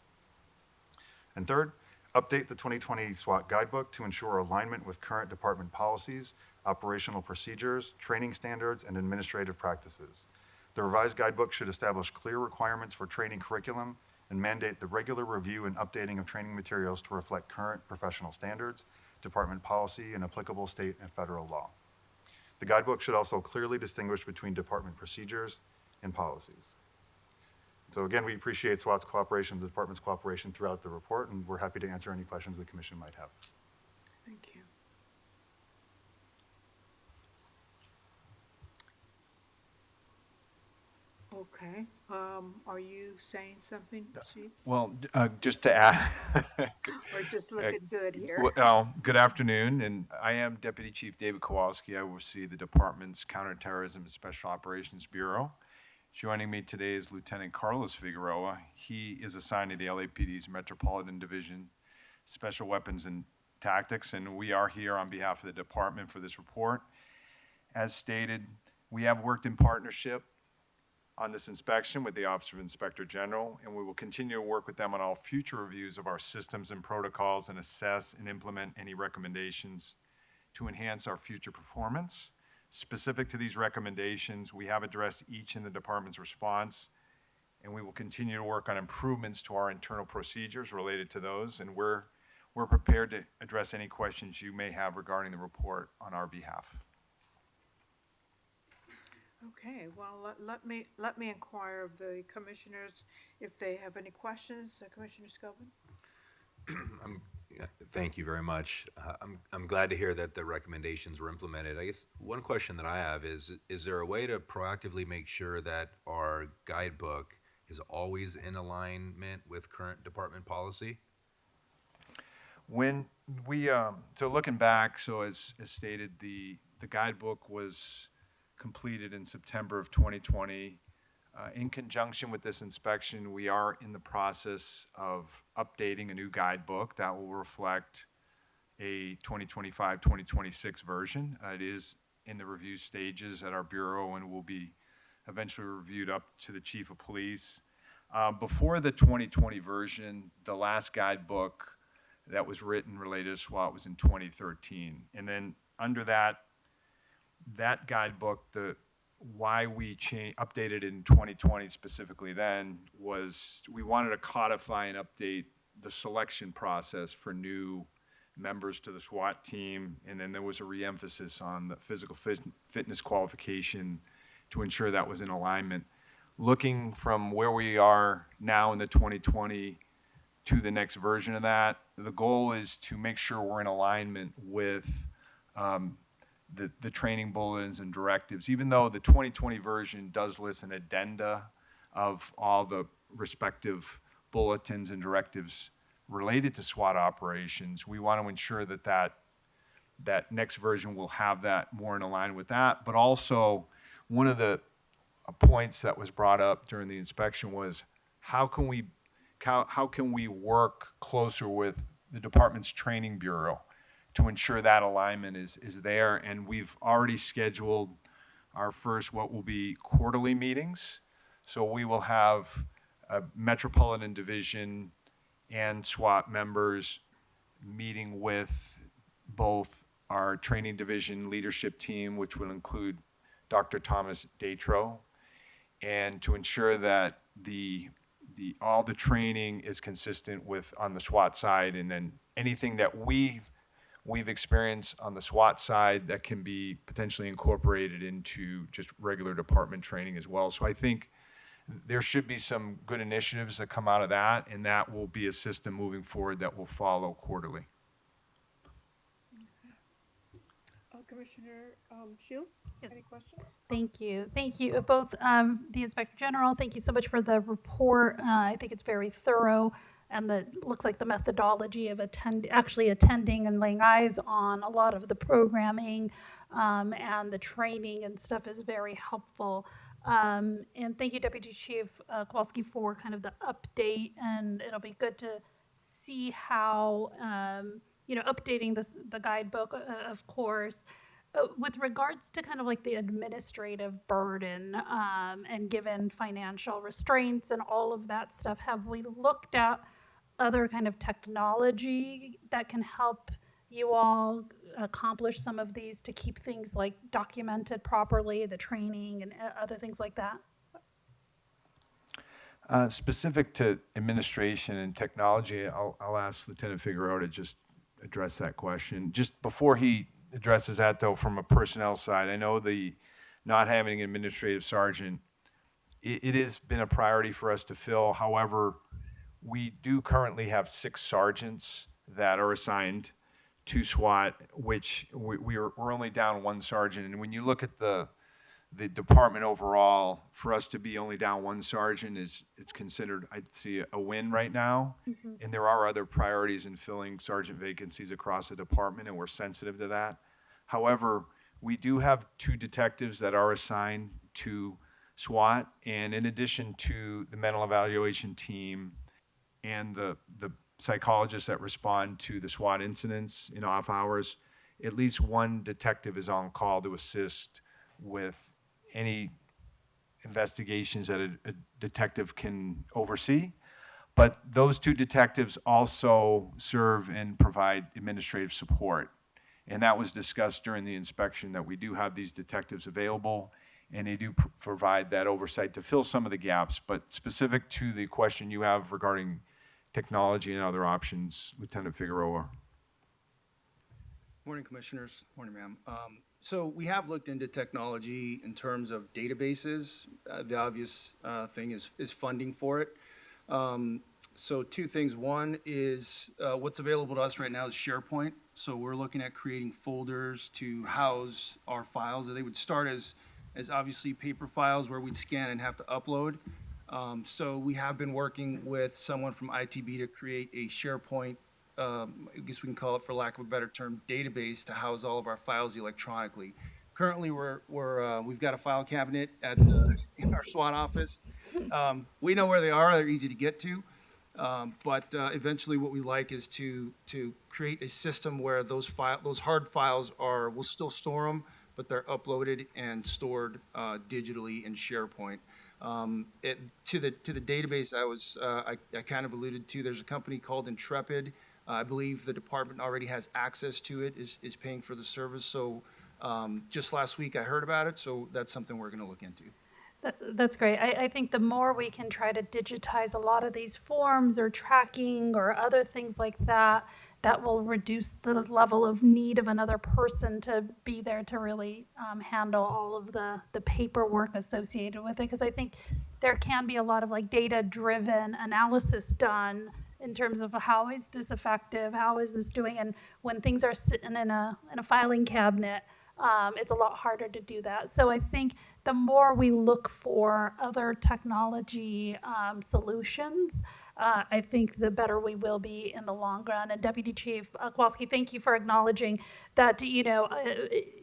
And third, update the 2020 SWAT Guidebook to ensure alignment with current department policies, operational procedures, training standards, and administrative practices. The revised guidebook should establish clear requirements for training curriculum and mandate the regular review and updating of training materials to reflect current professional standards, department policy, and applicable state and federal law. The guidebook should also clearly distinguish between department procedures and policies. So again, we appreciate SWAT's cooperation, the department's cooperation throughout the report, and we're happy to answer any questions the commission might have. Thank you. Okay, are you saying something, Chief? Well, just to add. We're just looking good here. Well, good afternoon, and I am Deputy Chief David Kowalski. I oversee the department's Counterterrorism and Special Operations Bureau. Joining me today is Lieutenant Carlos Figueroa. He is assigned to the LAPD's Metropolitan Division, Special Weapons and Tactics, and we are here on behalf of the department for this report. As stated, we have worked in partnership on this inspection with the Office of Inspector General, and we will continue to work with them on all future reviews of our systems and protocols and assess and implement any recommendations to enhance our future performance. Specific to these recommendations, we have addressed each in the department's response, and we will continue to work on improvements to our internal procedures related to those, and we're prepared to address any questions you may have regarding the report on our behalf. Okay, well, let me inquire of the commissioners if they have any questions. Commissioner Scobin? Thank you very much. I'm glad to hear that the recommendations were implemented. I guess one question that I have is there a way to proactively make sure that our guidebook is always in alignment with current department policy? When we, so looking back, so as stated, the guidebook was completed in September of 2020. In conjunction with this inspection, we are in the process of updating a new guidebook that will reflect a 2025-2026 version. It is in the review stages at our Bureau and will be eventually reviewed up to the Chief of Police. Before the 2020 version, the last guidebook that was written related to SWAT was in 2013. And then under that guidebook, why we updated it in 2020 specifically then was we wanted to codify and update the selection process for new members to the SWAT team, and then there was a reemphasis on the physical fitness qualification to ensure that was in alignment. looking from where we are now in the 2020 to the next version of that, the goal is to make sure we're in alignment with the training bulletins and directives. Even though the 2020 version does list an addenda of all the respective bulletins and directives related to SWAT operations, we want to ensure that next version will have that more in line with that. But also, one of the points that was brought up during the inspection was how can we work closer with the department's training bureau to ensure that alignment is there. And we've already scheduled our first what will be quarterly meetings. So we will have a Metropolitan Division and SWAT members meeting with both our training division leadership team, which will include Dr. Thomas Datro, and to ensure that all the training is consistent with on the SWAT side, and then anything that we've experienced on the SWAT side that can be potentially incorporated into just regular department training as well. So I think there should be some good initiatives that come out of that, and that will be a system moving forward that will follow quarterly. Commissioner Shields, any questions? Thank you. Thank you, both the Inspector General. Thank you so much for the report. I think it's very thorough, and looks like the methodology of actually attending and laying eyes on a lot of the programming and the training and stuff is very helpful. And thank you, Deputy Chief Kowalski, for kind of the update, and it'll be good to see how updating the guidebook, of course. With regards to kind of like the administrative burden and given financial restraints and all of that stuff, have we looked at other kind of technology that can help you all accomplish some of these to keep things like documented properly, the training and other things like that? Specific to administration and technology, I'll ask Lieutenant Figueroa to just address that question. Just before he addresses that, though, from a personnel side, I know the not having an administrative sergeant, it has been a priority for us to fill. However, we do currently have 6 sergeants that are assigned to SWAT, which we're only down 1 sergeant. And when you look at the department overall, for us to be only down 1 sergeant it's considered, I'd see, a win right now. Mm-hmm. And there are other priorities in filling sergeant vacancies across the department, and we're sensitive to that. However, we do have 2 detectives that are assigned to SWAT, and in addition to the mental evaluation team and the psychologists that respond to the SWAT incidents in off hours, at least 1 detective is on call to assist with any investigations that a detective can oversee. But those 2 detectives also serve and provide administrative support. And that was discussed during the inspection, that we do have these detectives available, and they do provide that oversight to fill some of the gaps. But specific to the question you have regarding technology and other options, Lieutenant Figueroa. Morning, Commissioners. Morning, ma'am. So we have looked into technology in terms of databases. The obvious thing is funding for it. So 2 things. One is what's available to us right now is SharePoint. So we're looking at creating folders to house our files. They would start as obviously paper files where we'd scan and have to upload. So we have been working with someone from ITB to create a SharePoint, I guess we can call it, for lack of a better term, database to house all of our files electronically. Currently, we've got a file cabinet in our SWAT office. We know where they are; they're easy to get to. But eventually, what we like is to create a system where those hard files we'll still store them, but they're uploaded and stored digitally in SharePoint. To the database I kind of alluded to, there's a company called Intrepid. I believe the department already has access to it, is paying for the service. So just last week I heard about it, so that's something we're going to look into. That's great. I think the more we can try to digitize a lot of these forms or tracking or other things like that, that will reduce the level of need of another person to be there to really handle all of the paperwork associated with it. Because I think there can be a lot of like data-driven analysis done in terms of how is this effective, how is this doing, and when things are sitting in a filing cabinet, it's a lot harder to do that. So I think the more we look for other technology solutions, I think the better we will be in the long run. And Deputy Chief Kowalski, thank you for acknowledging that, you know,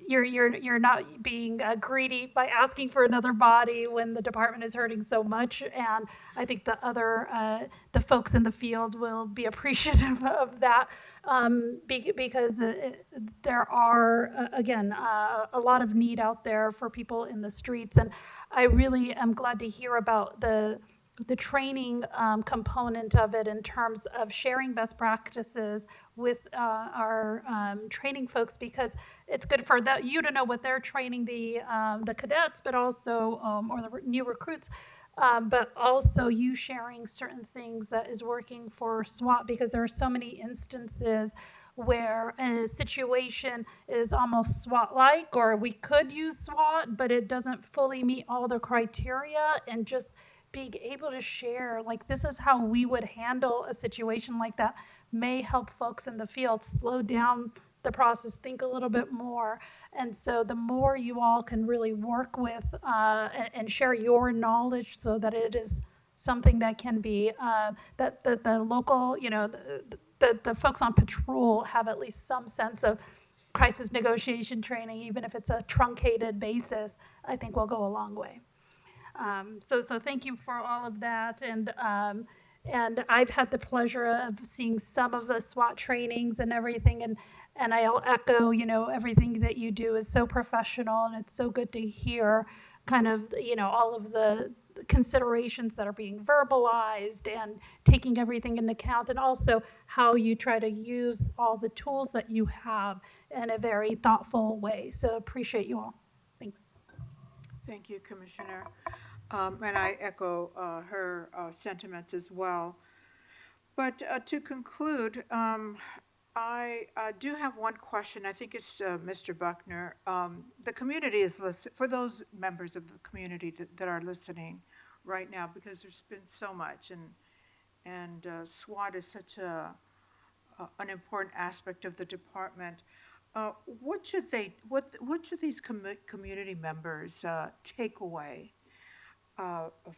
you're not being greedy by asking for another body when the department is hurting so much. And I think the other, the folks in the field will be appreciative of that because there are, again, a lot of need out there for people in the streets. And I really am glad to hear about the training component of it in terms of sharing best practices with our training folks, because it's good for you to know what they're training the cadets, but also or the new recruits, but also you sharing certain things that is working for SWAT, because there are so many instances where a situation is almost SWAT-like, or we could use SWAT, but it doesn't fully meet all the criteria, and just being able to share, like, this is how we would handle a situation like that may help folks in the field slow down the process, think a little bit more. And so the more you all can really work with and share your knowledge so that it is something that can be, that the local, you know, the folks on patrol have at least some sense of crisis negotiation training, even if it's a truncated basis, I think will go a long way. So thank you for all of that. And I've had the pleasure of seeing some of the SWAT trainings and everything. And I'll echo, you know, everything that you do is so professional, and it's so good to hear kind of, you know, all of the considerations that are being verbalized and taking everything into account, and also how you try to use all the tools that you have in a very thoughtful way. So appreciate you all. Thanks. Thank you, Commissioner. And I echo her sentiments as well. But to conclude, I do have one question. I think it's Mr. Buckner. The community is for those members of the community that are listening right now, because there's been so much, and SWAT is such an important aspect of the department. What should these community members take away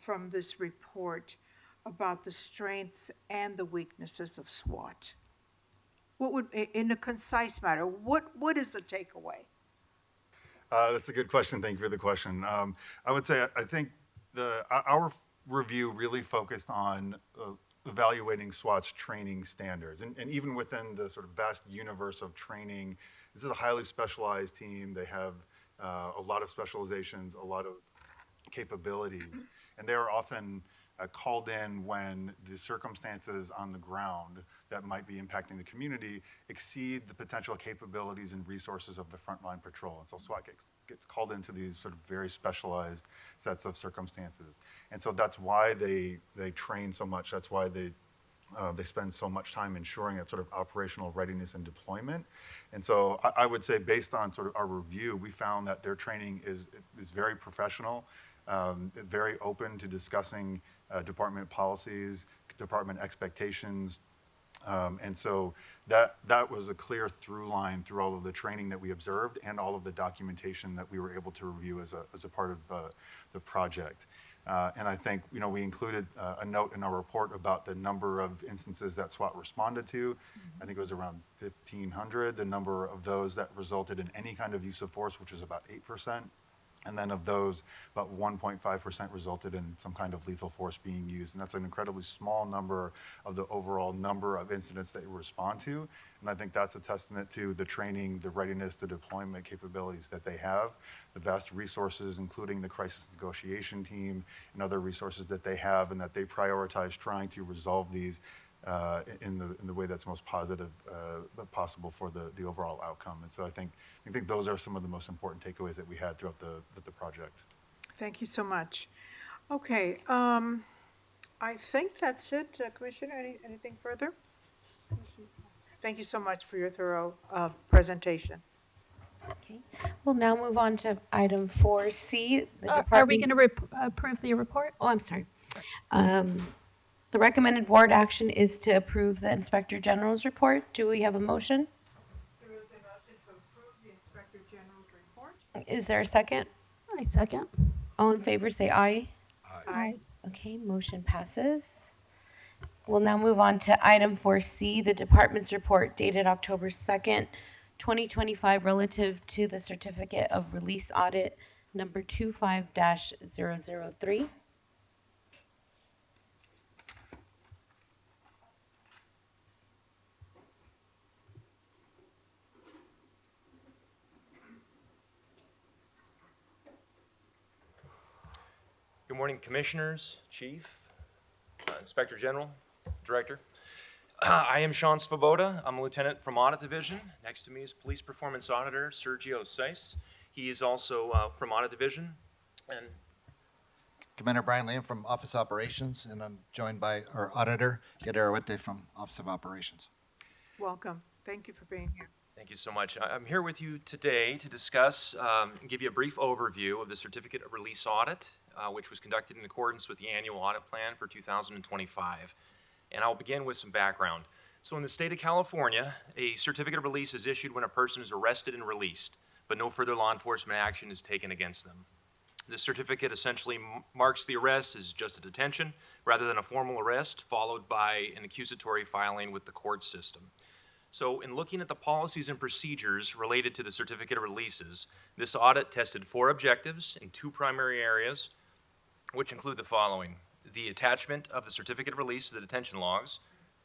from this report about the strengths and the weaknesses of SWAT? What would, in a concise manner, what is the takeaway? That's a good question. Thank you for the question. I would say I think our review really focused on evaluating SWAT's training standards, and even within the sort of vast universe of training, this is a highly specialized team. They have a lot of specializations, a lot of capabilities, and they are often called in when the circumstances on the ground that might be impacting the community exceed the potential capabilities and resources of the frontline patrol. And so SWAT gets called into these sort of very specialized sets of circumstances. And so that's why they train so much. That's why they spend so much time ensuring that sort of operational readiness and deployment. And so I would say, based on sort of our review, we found that their training is very professional, very open to discussing department policies, department expectations. And so that was a clear through line through all of the training that we observed and all of the documentation that we were able to review as a part of the project. And I think, you know, we included a note in our report about the number of instances that SWAT responded to. I think it was around 1,500, the number of those that resulted in any kind of use of force, which was about 8%. And then of those, about 1.5% resulted in some kind of lethal force being used. And that's an incredibly small number of the overall number of incidents that you respond to. And I think that's a testament to the training, the readiness, the deployment capabilities that they have, the vast resources, including the crisis negotiation team and other resources that they have, and that they prioritize trying to resolve these in the way that's most positive possible for the overall outcome. And so I think those are some of the most important takeaways that we had throughout the project. Thank you so much. Okay, I think that's it. Commissioner, anything further? Thank you so much for your thorough presentation. Okay, we'll now move on to item 4C. Are we going to approve the report? Oh, I'm sorry. The recommended board action is to approve the Inspector General's report. Do we have a motion? There is a motion to approve the Inspector General's report. Is there a second? I second. All in favor, say aye. Aye. Okay, motion passes. We'll now move on to item 4C, the department's report dated October 2nd, 2025, relative to the Certificate of Release Audit number 25-003. Good morning, Commissioners, Chief, Inspector General, Director. I am Sean Svoboda. I'm a lieutenant from Audit Division. Next to me is Police Performance Auditor Sergio Seiss. He is also from Audit Division. And Commander Brian Liam from Office Operations, and I'm joined by our auditor, Yadira Wette from Office of Operations. Welcome. Thank you for being here. thank you so much. I'm here with you today to discuss and give you a brief overview of the Certificate of Release Audit, which was conducted in accordance with the annual audit plan for 2025. And I'll begin with some background. So in the state of California, a certificate of release is issued when a person is arrested and released, but no further law enforcement action is taken against them. This certificate essentially marks the arrest as just a detention rather than a formal arrest, followed by an accusatory filing with the court system. So in looking at the policies and procedures related to the certificate of releases, this audit tested 4 objectives in 2 primary areas, which include the following: the attachment of the certificate of release to the detention logs,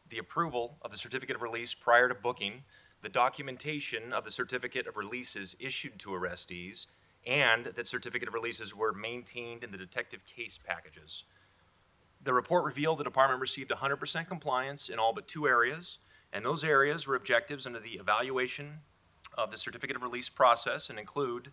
the approval of the certificate of release prior to booking, the documentation of the certificate of releases issued to arrestees, and that certificate of releases were maintained in the detective case packages. The report revealed the department received 100% compliance in all but 2 areas, and those areas were objectives under the evaluation of the certificate of release process and include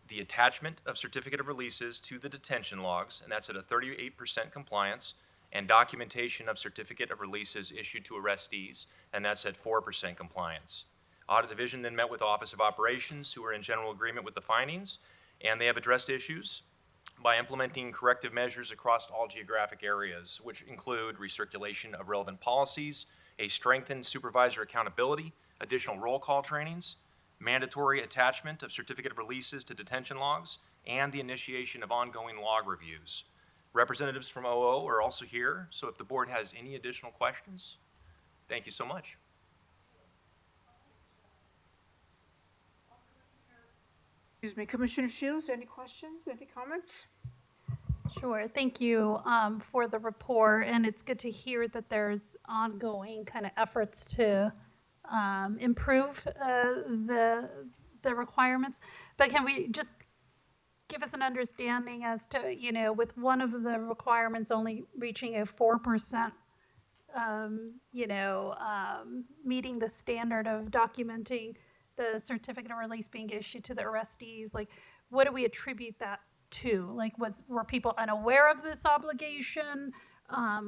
the attachment of certificate of releases to the detention logs, and that's at a 38% compliance, and documentation of certificate of releases issued to arrestees, and that's at 4% compliance. Audit Division then met with Office of Operations, who are in general agreement with the findings, and they have addressed issues by implementing corrective measures across all geographic areas, which include recirculation of relevant policies, a strengthened supervisor accountability, additional roll call trainings, mandatory attachment of certificate of releases to detention logs, and the initiation of ongoing log reviews. Representatives from OO are also here, so if the board has any additional questions, thank you so much. Excuse me, Commissioner Shields, any questions, any comments? Sure. Thank you for the report, and it's good to hear that there's ongoing kind of efforts to improve the requirements. But can we just give us an understanding as to, with one of the requirements only reaching a 4%, meeting the standard of documenting the certificate of release being issued to the arrestees, like, what do we attribute that to? Like, were people unaware of this obligation?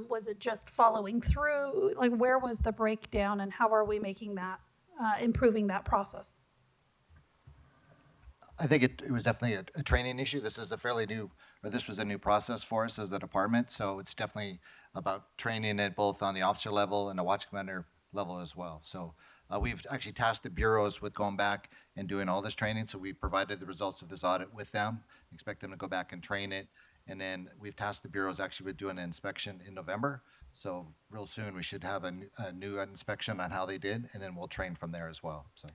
Was it just following through? Like, where was the breakdown, and how are we making that, improving that process? I think it was definitely a training issue. This is this was a new process for us as the department, so it's definitely about training it both on the officer level and the watch commander level as well. So we've actually tasked the bureaus with going back and doing all this training, so we provided the results of this audit with them, expect them to go back and train it, and then we've tasked the bureaus actually with doing an inspection in November, so real soon we should have a new inspection on how they did, and then we'll train from there as well, so.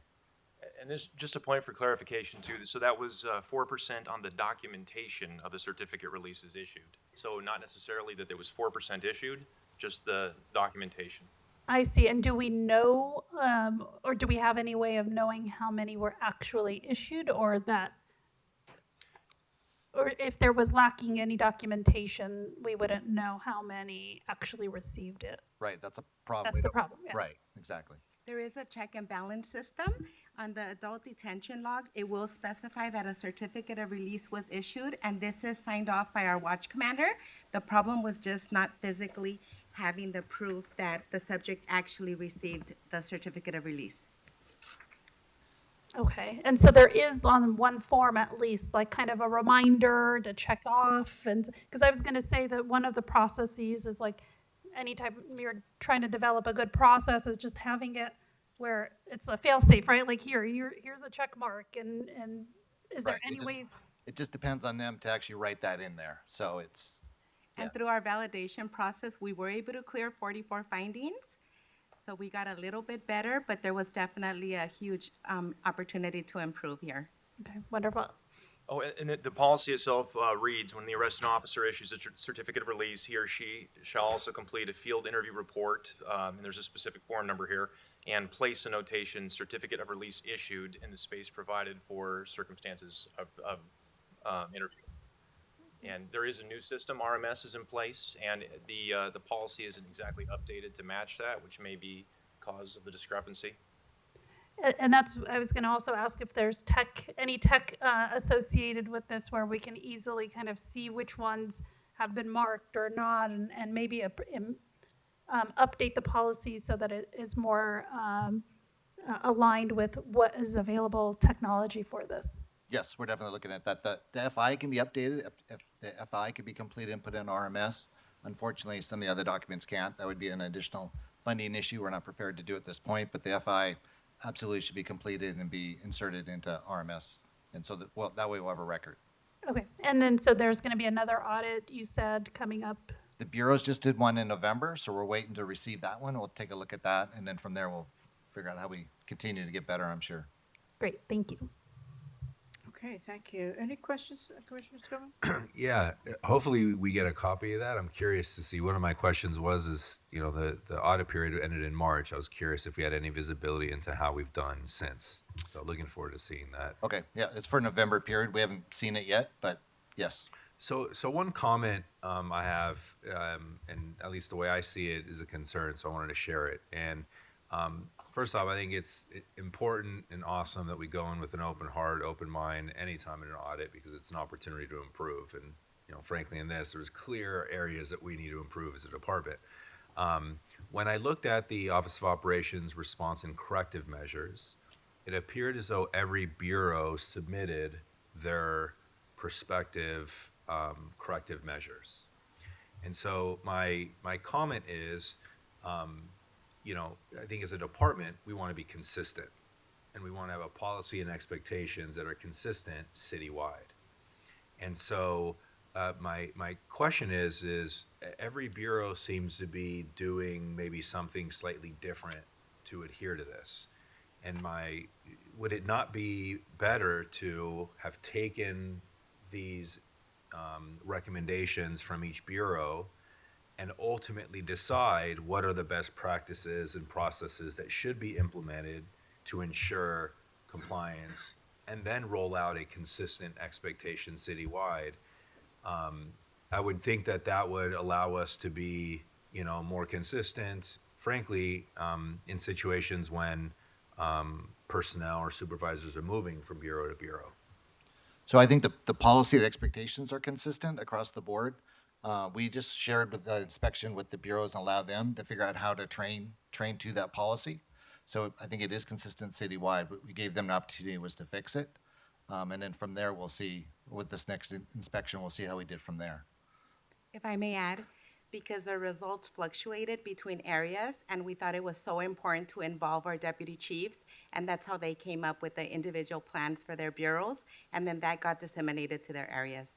And there's just a point for clarification too. So that was 4% on the documentation of the certificate releases issued. So not necessarily that there was 4% issued, just the documentation. I see. And do we know, or do we have any way of knowing how many were actually issued, or if there was lacking any documentation, we wouldn't know how many actually received it? Right, that's a problem. That's the problem, yeah. Right, exactly. There is a check and balance system. On the adult detention log, it will specify that a certificate of release was issued, and this is signed off by our watch commander. The problem was just not physically having the proof that the subject actually received the certificate of release. Okay, and so there is on one form at least, like kind of a reminder to check off, and, because I was gonna say that one of the processes is like, anytime you're trying to develop a good process is just having it where it's a fail-safe, right? Like here's a check mark, and is there Right, any way? It just depends on them to actually write that in there, so it's, And through our validation process, we were able to clear 44 findings. So we got a little bit better, but there was definitely a huge opportunity to improve here. Okay, wonderful. Oh, and the policy itself reads, when the arresting officer issues a certificate of release, he or she shall also complete a field interview report, and there's a specific form number here, and place a notation, certificate of release issued, in the space provided for circumstances of interview. And there is a new system, RMS is in place, and the policy isn't exactly updated to match that, which may be cause of the discrepancy. And that's, I was gonna also ask if there's any tech associated with this where we can easily kind of see which ones have been marked or not, and maybe update the policy so that it is more aligned with what is available technology for this. yes, we're definitely looking at that. The FI can be updated, if the FI can be completed and put in RMS. Unfortunately, some of the other documents can't. That would be an additional funding issue. We're not prepared to do at this point, but the FI absolutely should be completed and be inserted into RMS. And so that, well, that way we'll have a record. Okay, and then, so there's gonna be another audit, you said, coming up. The bureaus just did one in November, so we're waiting to receive that one. We'll take a look at that, and then from there, we'll figure out how we continue to get better, I'm sure. Great, thank you. Okay, thank you. Any questions, Commissioner Scoven? Yeah, hopefully we get a copy of that. I'm curious to see, one of my questions is, the audit period ended in March. I was curious if we had any visibility into how we've done since. So looking forward to seeing that. Okay, yeah, it's for November period. We haven't seen it yet, but yes. So one comment I have, and at least the way I see it is a concern, so I wanted to share it. And first off, I think it's important and awesome that we go in with an open heart, open mind anytime in an audit, because it's an opportunity to improve. And frankly, in this, there's clear areas that we need to improve as a department. When I looked at the Office of Operations Response and Corrective Measures, it appeared as though every bureau submitted their prospective corrective measures. And so my comment is, I think as a department, we want to be consistent, and we want to have a policy and expectations that are consistent citywide. And so my question is every bureau seems to be doing maybe something slightly different to adhere to this. And would it not be better to have taken these recommendations from each bureau and ultimately decide what are the best practices and processes that should be implemented to ensure compliance, and then roll out a consistent expectation citywide? I would think that would allow us to be, more consistent, frankly, in situations when personnel or supervisors are moving from bureau to bureau. So I think the policy, the expectations are consistent across the board. We just shared with the inspection with the bureaus and allowed them to figure out how to train to that policy. So I think it is consistent citywide, but we gave them an opportunity was to fix it. And then from there, we'll see, with this next inspection, we'll see how we did from there. If I may add, because the results fluctuated between areas, and we thought it was so important to involve our deputy chiefs, and that's how they came up with the individual plans for their bureaus, and then that got disseminated to their areas.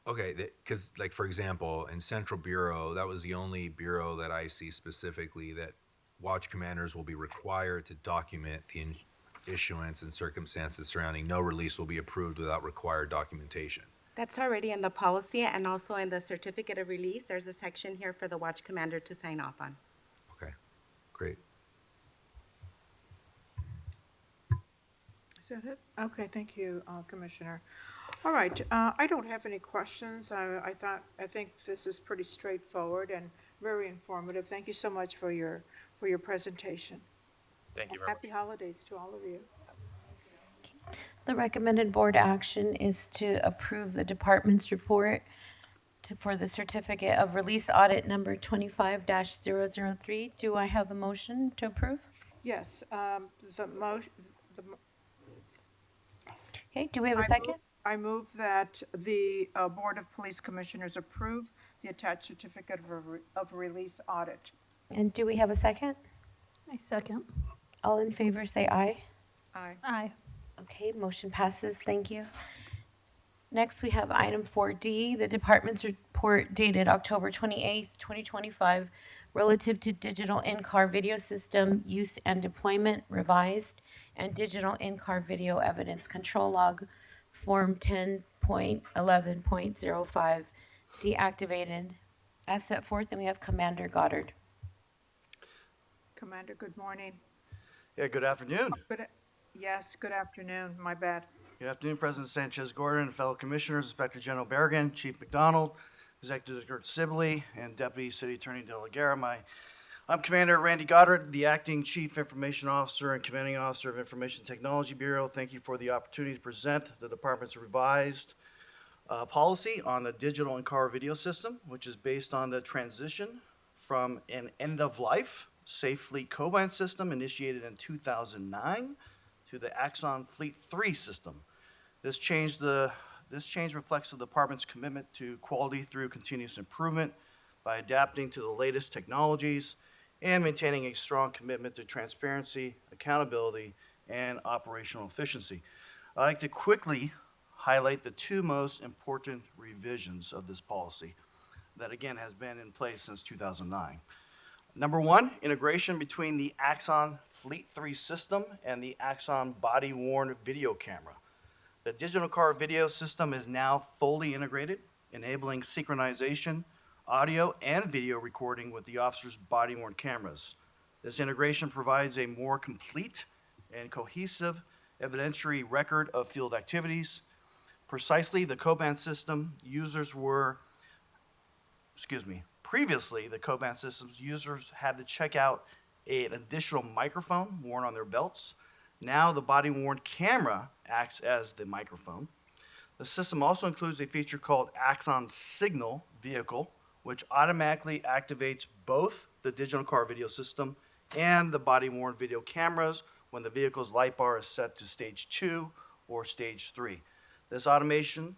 Okay, because like, for example, in Central Bureau, that was the only bureau that I see specifically that watch commanders will be required to document the issuance and circumstances surrounding no release will be approved without required documentation. That's already in the policy, and also in the certificate of release, there's a section here for the watch commander to sign off on. Okay, great. Is that it? Okay, thank you, Commissioner. All right, I don't have any questions. I think this is pretty straightforward and very informative. Thank you so much for your presentation. Thank you And very much. happy holidays to all of you. The recommended board action is to approve the department's report for the certificate of release audit number 25-003. Do I have a motion to approve? Yes, the motion, Okay, do we have a second? I move that the Board of Police Commissioners approve the attached certificate of release audit. And do we have a second? I second. All in favor, say aye. Aye. Aye. Okay, motion passes. Thank you. Next, we have item 4D, the department's report dated October 28th, 2025, relative to digital in-car video system use and deployment revised and digital in-car video evidence control log form 10.11.05 deactivated as set forth, and we have Commander Goddard. Commander, good morning. Yeah, good afternoon. Yes, good afternoon, my bad. Good afternoon, President Sanchez Gordon, fellow commissioners, Inspector General Berrigan, Chief McDonald, Executive Director Sibley, and Deputy City Attorney De La Guerra. I'm Commander Randy Goddard, the Acting Chief Information Officer and Commanding Officer of Information Technology Bureau. Thank you for the opportunity to present the department's revised policy on the digital in-car video system, which is based on the transition from an end-of-life Safe Fleet co-band system initiated in 2009 to the Axon Fleet 3 system. This change reflects the department's commitment to quality through continuous improvement by adapting to the latest technologies and maintaining a strong commitment to transparency, accountability, and operational efficiency. I'd like to quickly highlight the two most important revisions of this policy that, again, has been in place since 2009. Number one, integration between the Axon Fleet 3 system and the Axon body-worn video camera. The digital car video system is now fully integrated, enabling synchronization, audio, and video recording with the officer's body-worn cameras. This integration provides a more complete and cohesive evidentiary record of field activities. Previously, the co-band system's users had to check out an additional microphone worn on their belts. Now the body-worn camera acts as the microphone. The system also includes a feature called Axon Signal Vehicle, which automatically activates both the digital car video system and the body-worn video cameras when the vehicle's light bar is set to stage 2 or stage 3. This automation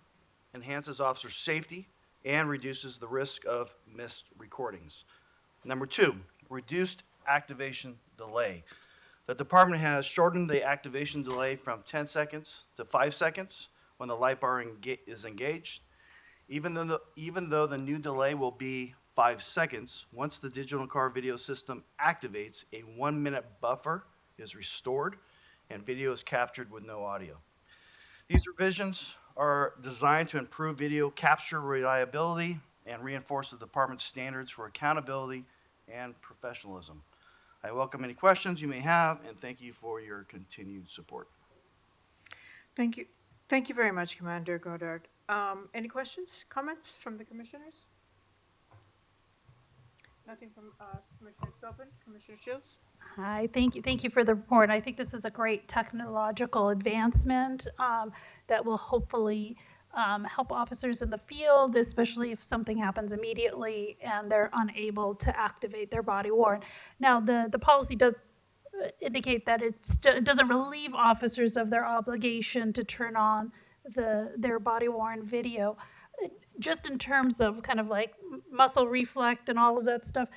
enhances officer safety and reduces the risk of missed recordings. Number two, reduced activation delay. The department has shortened the activation delay from 10 seconds to 5 seconds when the light bar is engaged. Even though the new delay will be 5 seconds, once the digital car video system activates, a 1-minute buffer is restored and video is captured with no audio. These revisions are designed to improve video capture reliability and reinforce the department's standards for accountability and professionalism. I welcome any questions you may have, and thank you for your continued support. Thank you. Thank you very much, Commander Goddard. Any questions, comments from the commissioners? Nothing from Commissioner Philbin, Commissioner Shields? Hi, thank you for the report. I think this is a great technological advancement that will hopefully help officers in the field, especially if something happens immediately and they're unable to activate their body worn. Now, the policy does indicate that it doesn't relieve officers of their obligation to turn on their body worn video. Just in terms of kind of like muscle reflect and all of that stuff,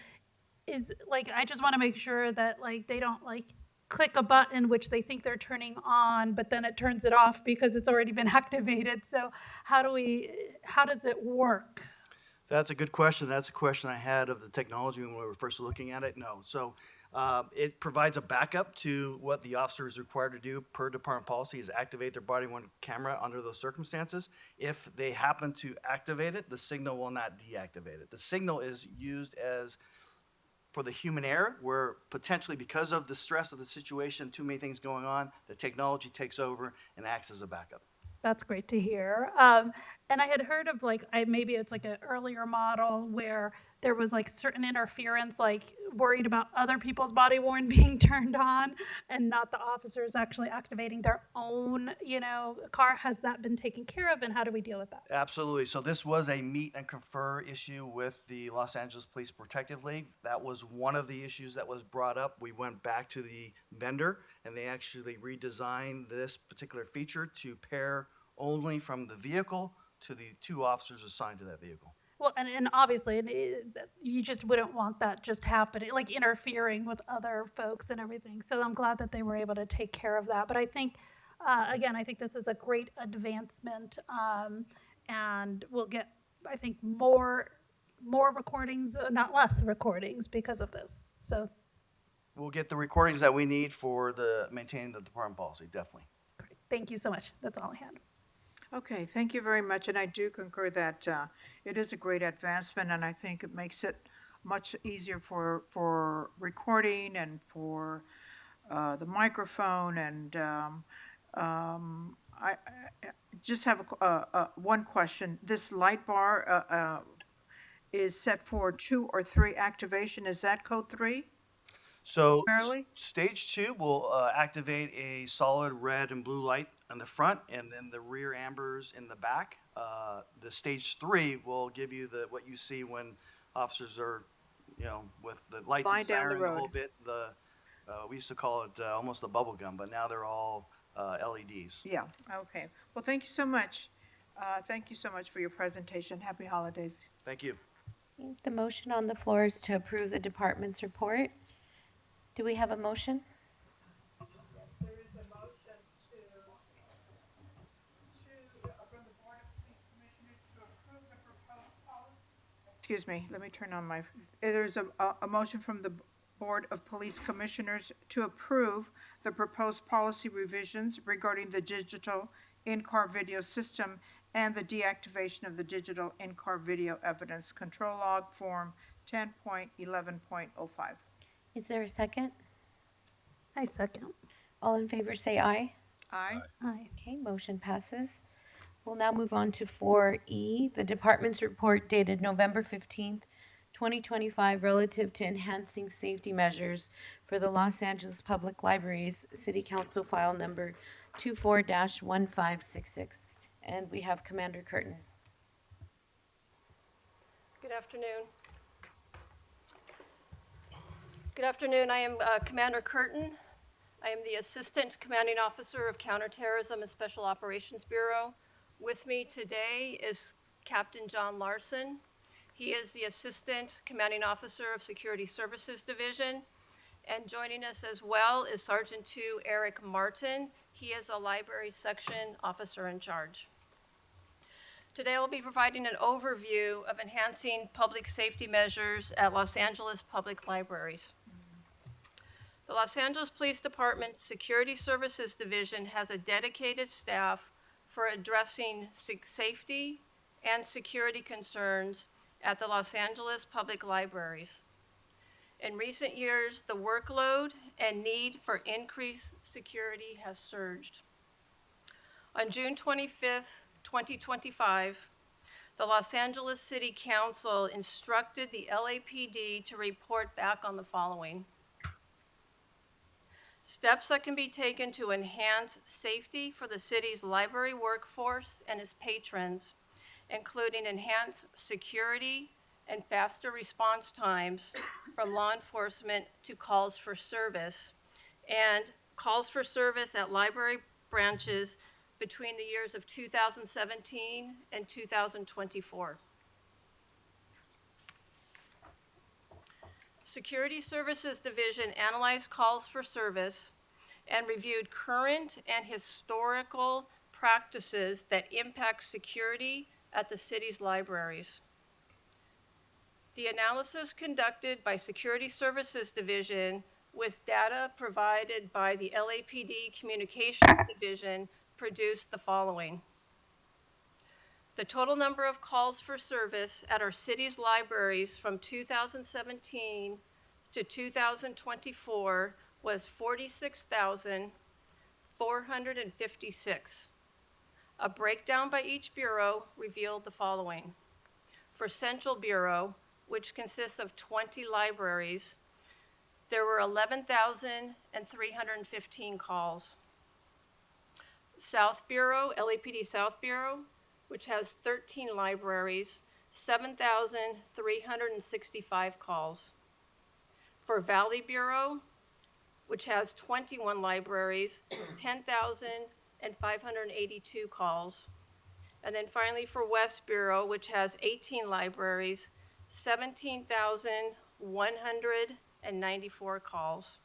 is like, I just want to make sure that like they don't like click a button which they think they're turning on, but then it turns it off because it's already been activated. So how does it work? That's a good question. That's a question I had of the technology when we were first looking at it. No. So it provides a backup to what the officer is required to do per department policy, is activate their body-worn camera under those circumstances. If they happen to activate it, the signal will not deactivate it. The signal is used as for the human error, where potentially because of the stress of the situation, too many things going on, the technology takes over and acts as a backup. That's great to hear. And I had heard of like, maybe it's like an earlier model where there was like certain interference, like worried about other people's body worn being turned on and not the officers actually activating their own, car. Has that been taken care of, and how do we deal with that? Absolutely. So this was a meet and confer issue with the Los Angeles Police Protective League. That was one of the issues that was brought up. We went back to the vendor, and they actually redesigned this particular feature to pair only from the vehicle to the 2 officers assigned to that vehicle. Well, and obviously, you just wouldn't want that just happening, like interfering with other folks and everything. So I'm glad that they were able to take care of that. But I think, again, I think this is a great advancement, and we'll get, I think, more recordings, not less recordings, because of this. So We'll get the recordings that we need for maintaining the department policy, definitely. thank you so much. That's all I had. Okay, thank you very much, and I do concur that it is a great advancement, and I think it makes it much easier for recording and for the microphone, and I just have one question. This light bar is set for 2 or 3 activation. Is that code 3? So Primarily? stage 2 will activate a solid red and blue light on the front, and then the rear ambers in the back. The stage 3 will give you what you see when officers are, with the lights Flying and down the siren a road. little bit. We used to call it almost the bubble gum, but now they're all LEDs. Yeah, okay. Well, thank you so much. Thank you so much for your presentation. Happy holidays. Thank you. The motion on the floor is to approve the department's report. Do we have a motion? There is a motion from the Board of Police Commissioners to approve the proposed policy. Excuse me, let me turn on my, there's a motion from the Board of Police Commissioners to approve the proposed policy revisions regarding the digital in-car video system and the deactivation of the digital in-car video evidence control log form 10.11.05. Is there a second? I second. All in favor say aye. Aye. Aye. Okay, motion passes. We'll now move on to 4E, the department's report dated November 15th, 2025, relative to enhancing safety measures for the Los Angeles Public Libraries, City Council File Number 24-1566. And we have Commander Curtin. Good afternoon. Good afternoon. I am Commander Curtin. I am the Assistant Commanding Officer of Counterterrorism and Special Operations Bureau. With me today is Captain John Larson. He is the Assistant Commanding Officer of Security Services Division. And joining us as well is Sergeant 2 Eric Martin. He is a Library Section Officer in charge. Today I'll be providing an overview of enhancing public safety measures at Los Angeles Public Libraries. The Los Angeles Police Department's Security Services Division has a dedicated staff for addressing safety and security concerns at the Los Angeles Public Libraries. In recent years, the workload and need for increased security has surged. On June 25th, 2025, the Los Angeles City Council instructed the LAPD to report back on the following: steps that can be taken to enhance safety for the city's library workforce and its patrons, including enhanced security and faster response times from law enforcement to calls for service, and calls for service at library branches between the years of 2017 and 2024. Security Services Division analyzed calls for service and reviewed current and historical practices that impact security at the city's libraries. The analysis conducted by Security Services Division with data provided by the LAPD Communications Division produced the following: the total number of calls for service at our city's libraries from 2017 to 2024 was 46,456. A breakdown by each bureau revealed the following: for Central Bureau, which consists of 20 libraries, there were 11,315 calls. South Bureau, LAPD South Bureau, which has 13 libraries, 7,365 calls. For Valley Bureau, which has 21 libraries, 10,582 calls. And then finally for West Bureau, which has 18 libraries, 17,194 calls.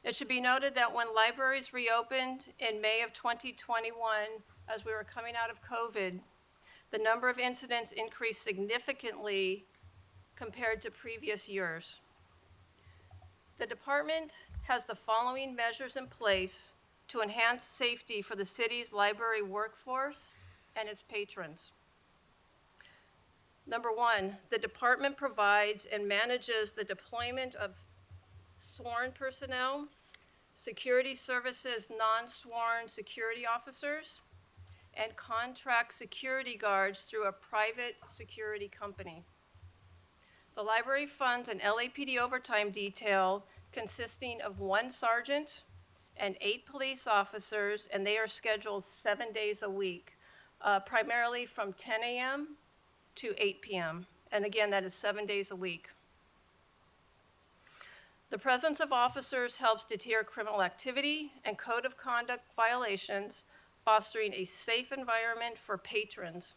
It should be noted that when libraries reopened in May of 2021, as we were coming out of COVID, the number of incidents increased significantly compared to previous years. The department has the following measures in place to enhance safety for the city's library workforce and its patrons. Number one, the department provides and manages the deployment of sworn personnel, security services non-sworn security officers, and contract security guards through a private security company. The library funds an LAPD overtime detail consisting of 1 sergeant and 8 police officers, and they are scheduled 7 days a week, primarily from 10 a.m. to 8 p.m. And again, that is 7 days a week. The presence of officers helps deter criminal activity and code of conduct violations, fostering a safe environment for patrons.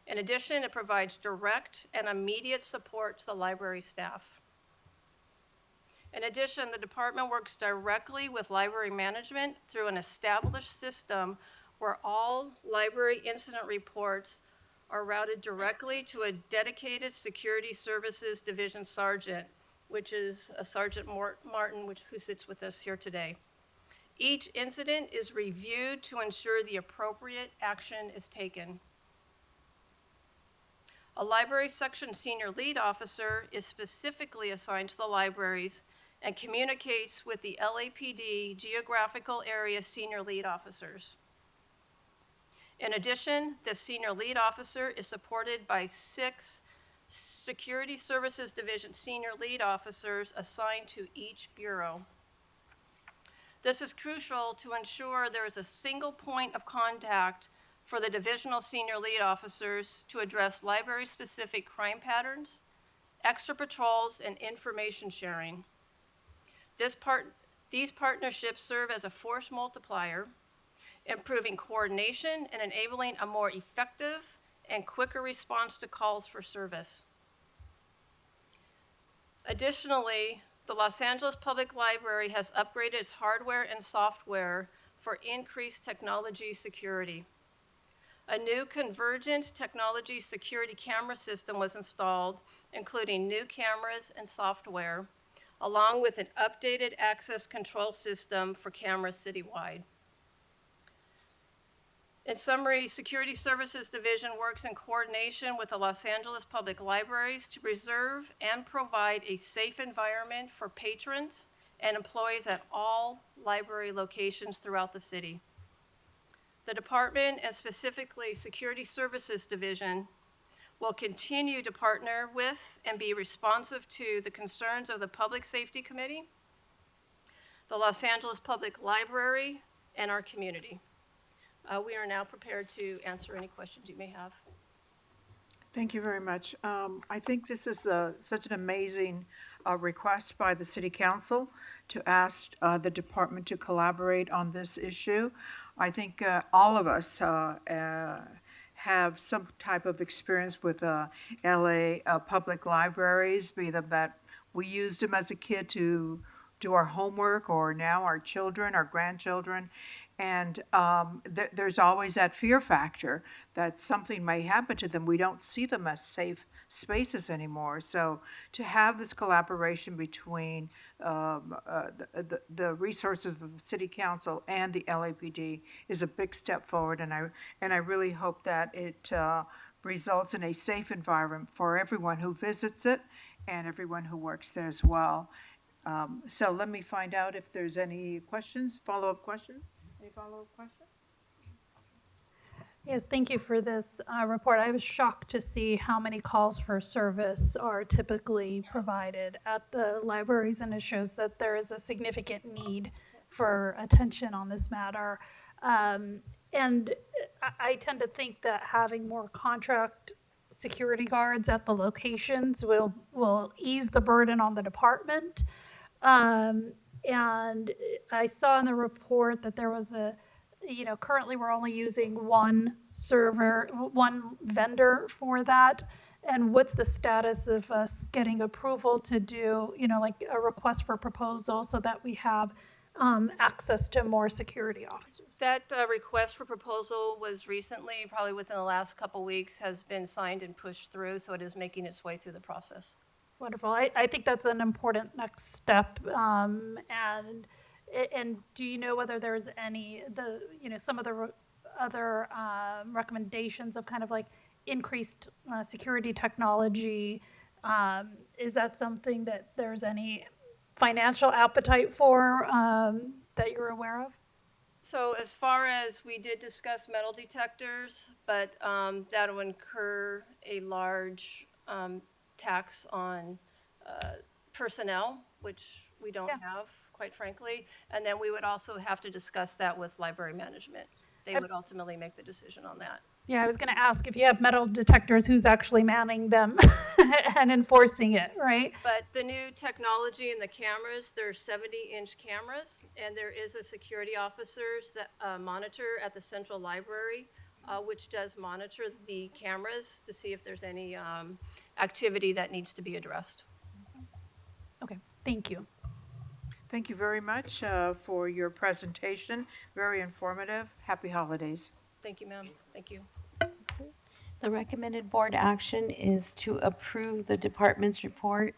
In addition, it provides direct and immediate support to the library staff. In addition, the department works directly with library management through an established system where all library incident reports are routed directly to a dedicated Security Services Division sergeant, which is Sergeant Martin, who sits with us here today. Each incident is reviewed to ensure the appropriate action is taken. A library section senior lead officer is specifically assigned to the libraries and communicates with the LAPD geographical area senior lead officers. In addition, the senior lead officer is supported by 6 Security Services Division senior lead officers assigned to each bureau. This is crucial to ensure there is a single point of contact for the divisional senior lead officers to address library-specific crime patterns, extra patrols, and information sharing. These partnerships serve as a force multiplier, improving coordination and enabling a more effective and quicker response to calls for service. Additionally, the Los Angeles Public Library has upgraded its hardware and software for increased technology security. A new convergent technology security camera system was installed, including new cameras and software, along with an updated access control system for cameras citywide. In summary, Security Services Division works in coordination with the Los Angeles Public Libraries to preserve and provide a safe environment for patrons and employees at all library locations throughout the city. The department, and specifically Security Services Division, will continue to partner with and be responsive to the concerns of the Public Safety Committee, the Los Angeles Public Library, and our community. We are now prepared to answer any questions you may have. Thank you very much. I think this is such an amazing request by the City Council to ask the department to collaborate on this issue. I think all of us have some type of experience with LA public libraries, be them that we used them as a kid to do our homework, or now our children, our grandchildren. And there's always that fear factor that something may happen to them. We don't see them as safe spaces anymore. So to have this collaboration between the resources of the City Council and the LAPD is a big step forward. And I really hope that it results in a safe environment for everyone who visits it and everyone who works there as well. So let me find out if there's any questions, follow-up questions. Any follow-up questions? Yes, thank you for this report. I was shocked to see how many calls for service are typically provided at the libraries, and it shows that there is a significant need for attention on this matter. And I tend to think that having more contract security guards at the locations will ease the burden on the department. And I saw in the report that there was currently we're only using one vendor for that. And what's the status of us getting approval to do, like a request for proposal so that we have access to more security officers? That request for proposal was recently, probably within the last couple weeks, has been signed and pushed through, so it is making its way through the process. Wonderful. I think that's an important next step. And do you know whether there's some of the other recommendations of kind of like increased security technology? Is that something that there's any financial appetite for that you're aware of? So as far as we did discuss metal detectors, but that would incur a large tax on personnel, which we don't have, quite frankly. And then we would also have to discuss that with library management. They would ultimately make the decision on that. Yeah, I was going to ask if you have metal detectors, who's actually manning them and enforcing it, right? But the new technology in the cameras, they're 70-inch cameras, and there is a security officers that monitor at the central library, which does monitor the cameras to see if there's any activity that needs to be addressed. Okay, thank you. Thank you very much for your presentation. Very informative. Happy holidays. Thank you, ma'am. Thank you. The recommended board action is to approve the department's report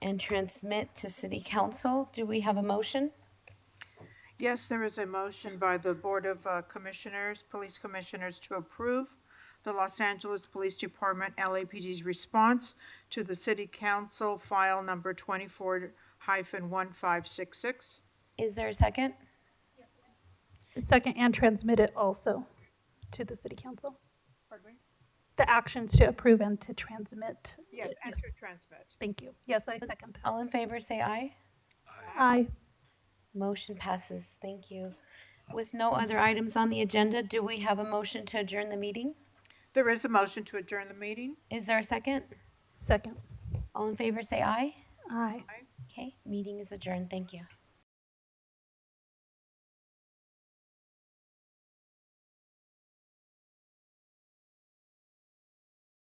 and transmit to city council. Do we have a motion? Yes, there is a motion by the Board of Commissioners, Police Commissioners, to approve the Los Angeles Police Department LAPD's response to the City Council file number 24-1566. Is there a second? Second, and transmit it also to the city council. Pardon me? The actions to approve and to transmit. Yes, and to transmit. Thank you. Yes, I second that. All in favor, say aye. Aye. Motion passes. Thank you. With no other items on the agenda, do we have a motion to adjourn the meeting? There is a motion to adjourn the meeting. Is there a second? Second. All in favor, say aye. Aye. Okay, meeting is adjourned. Thank you.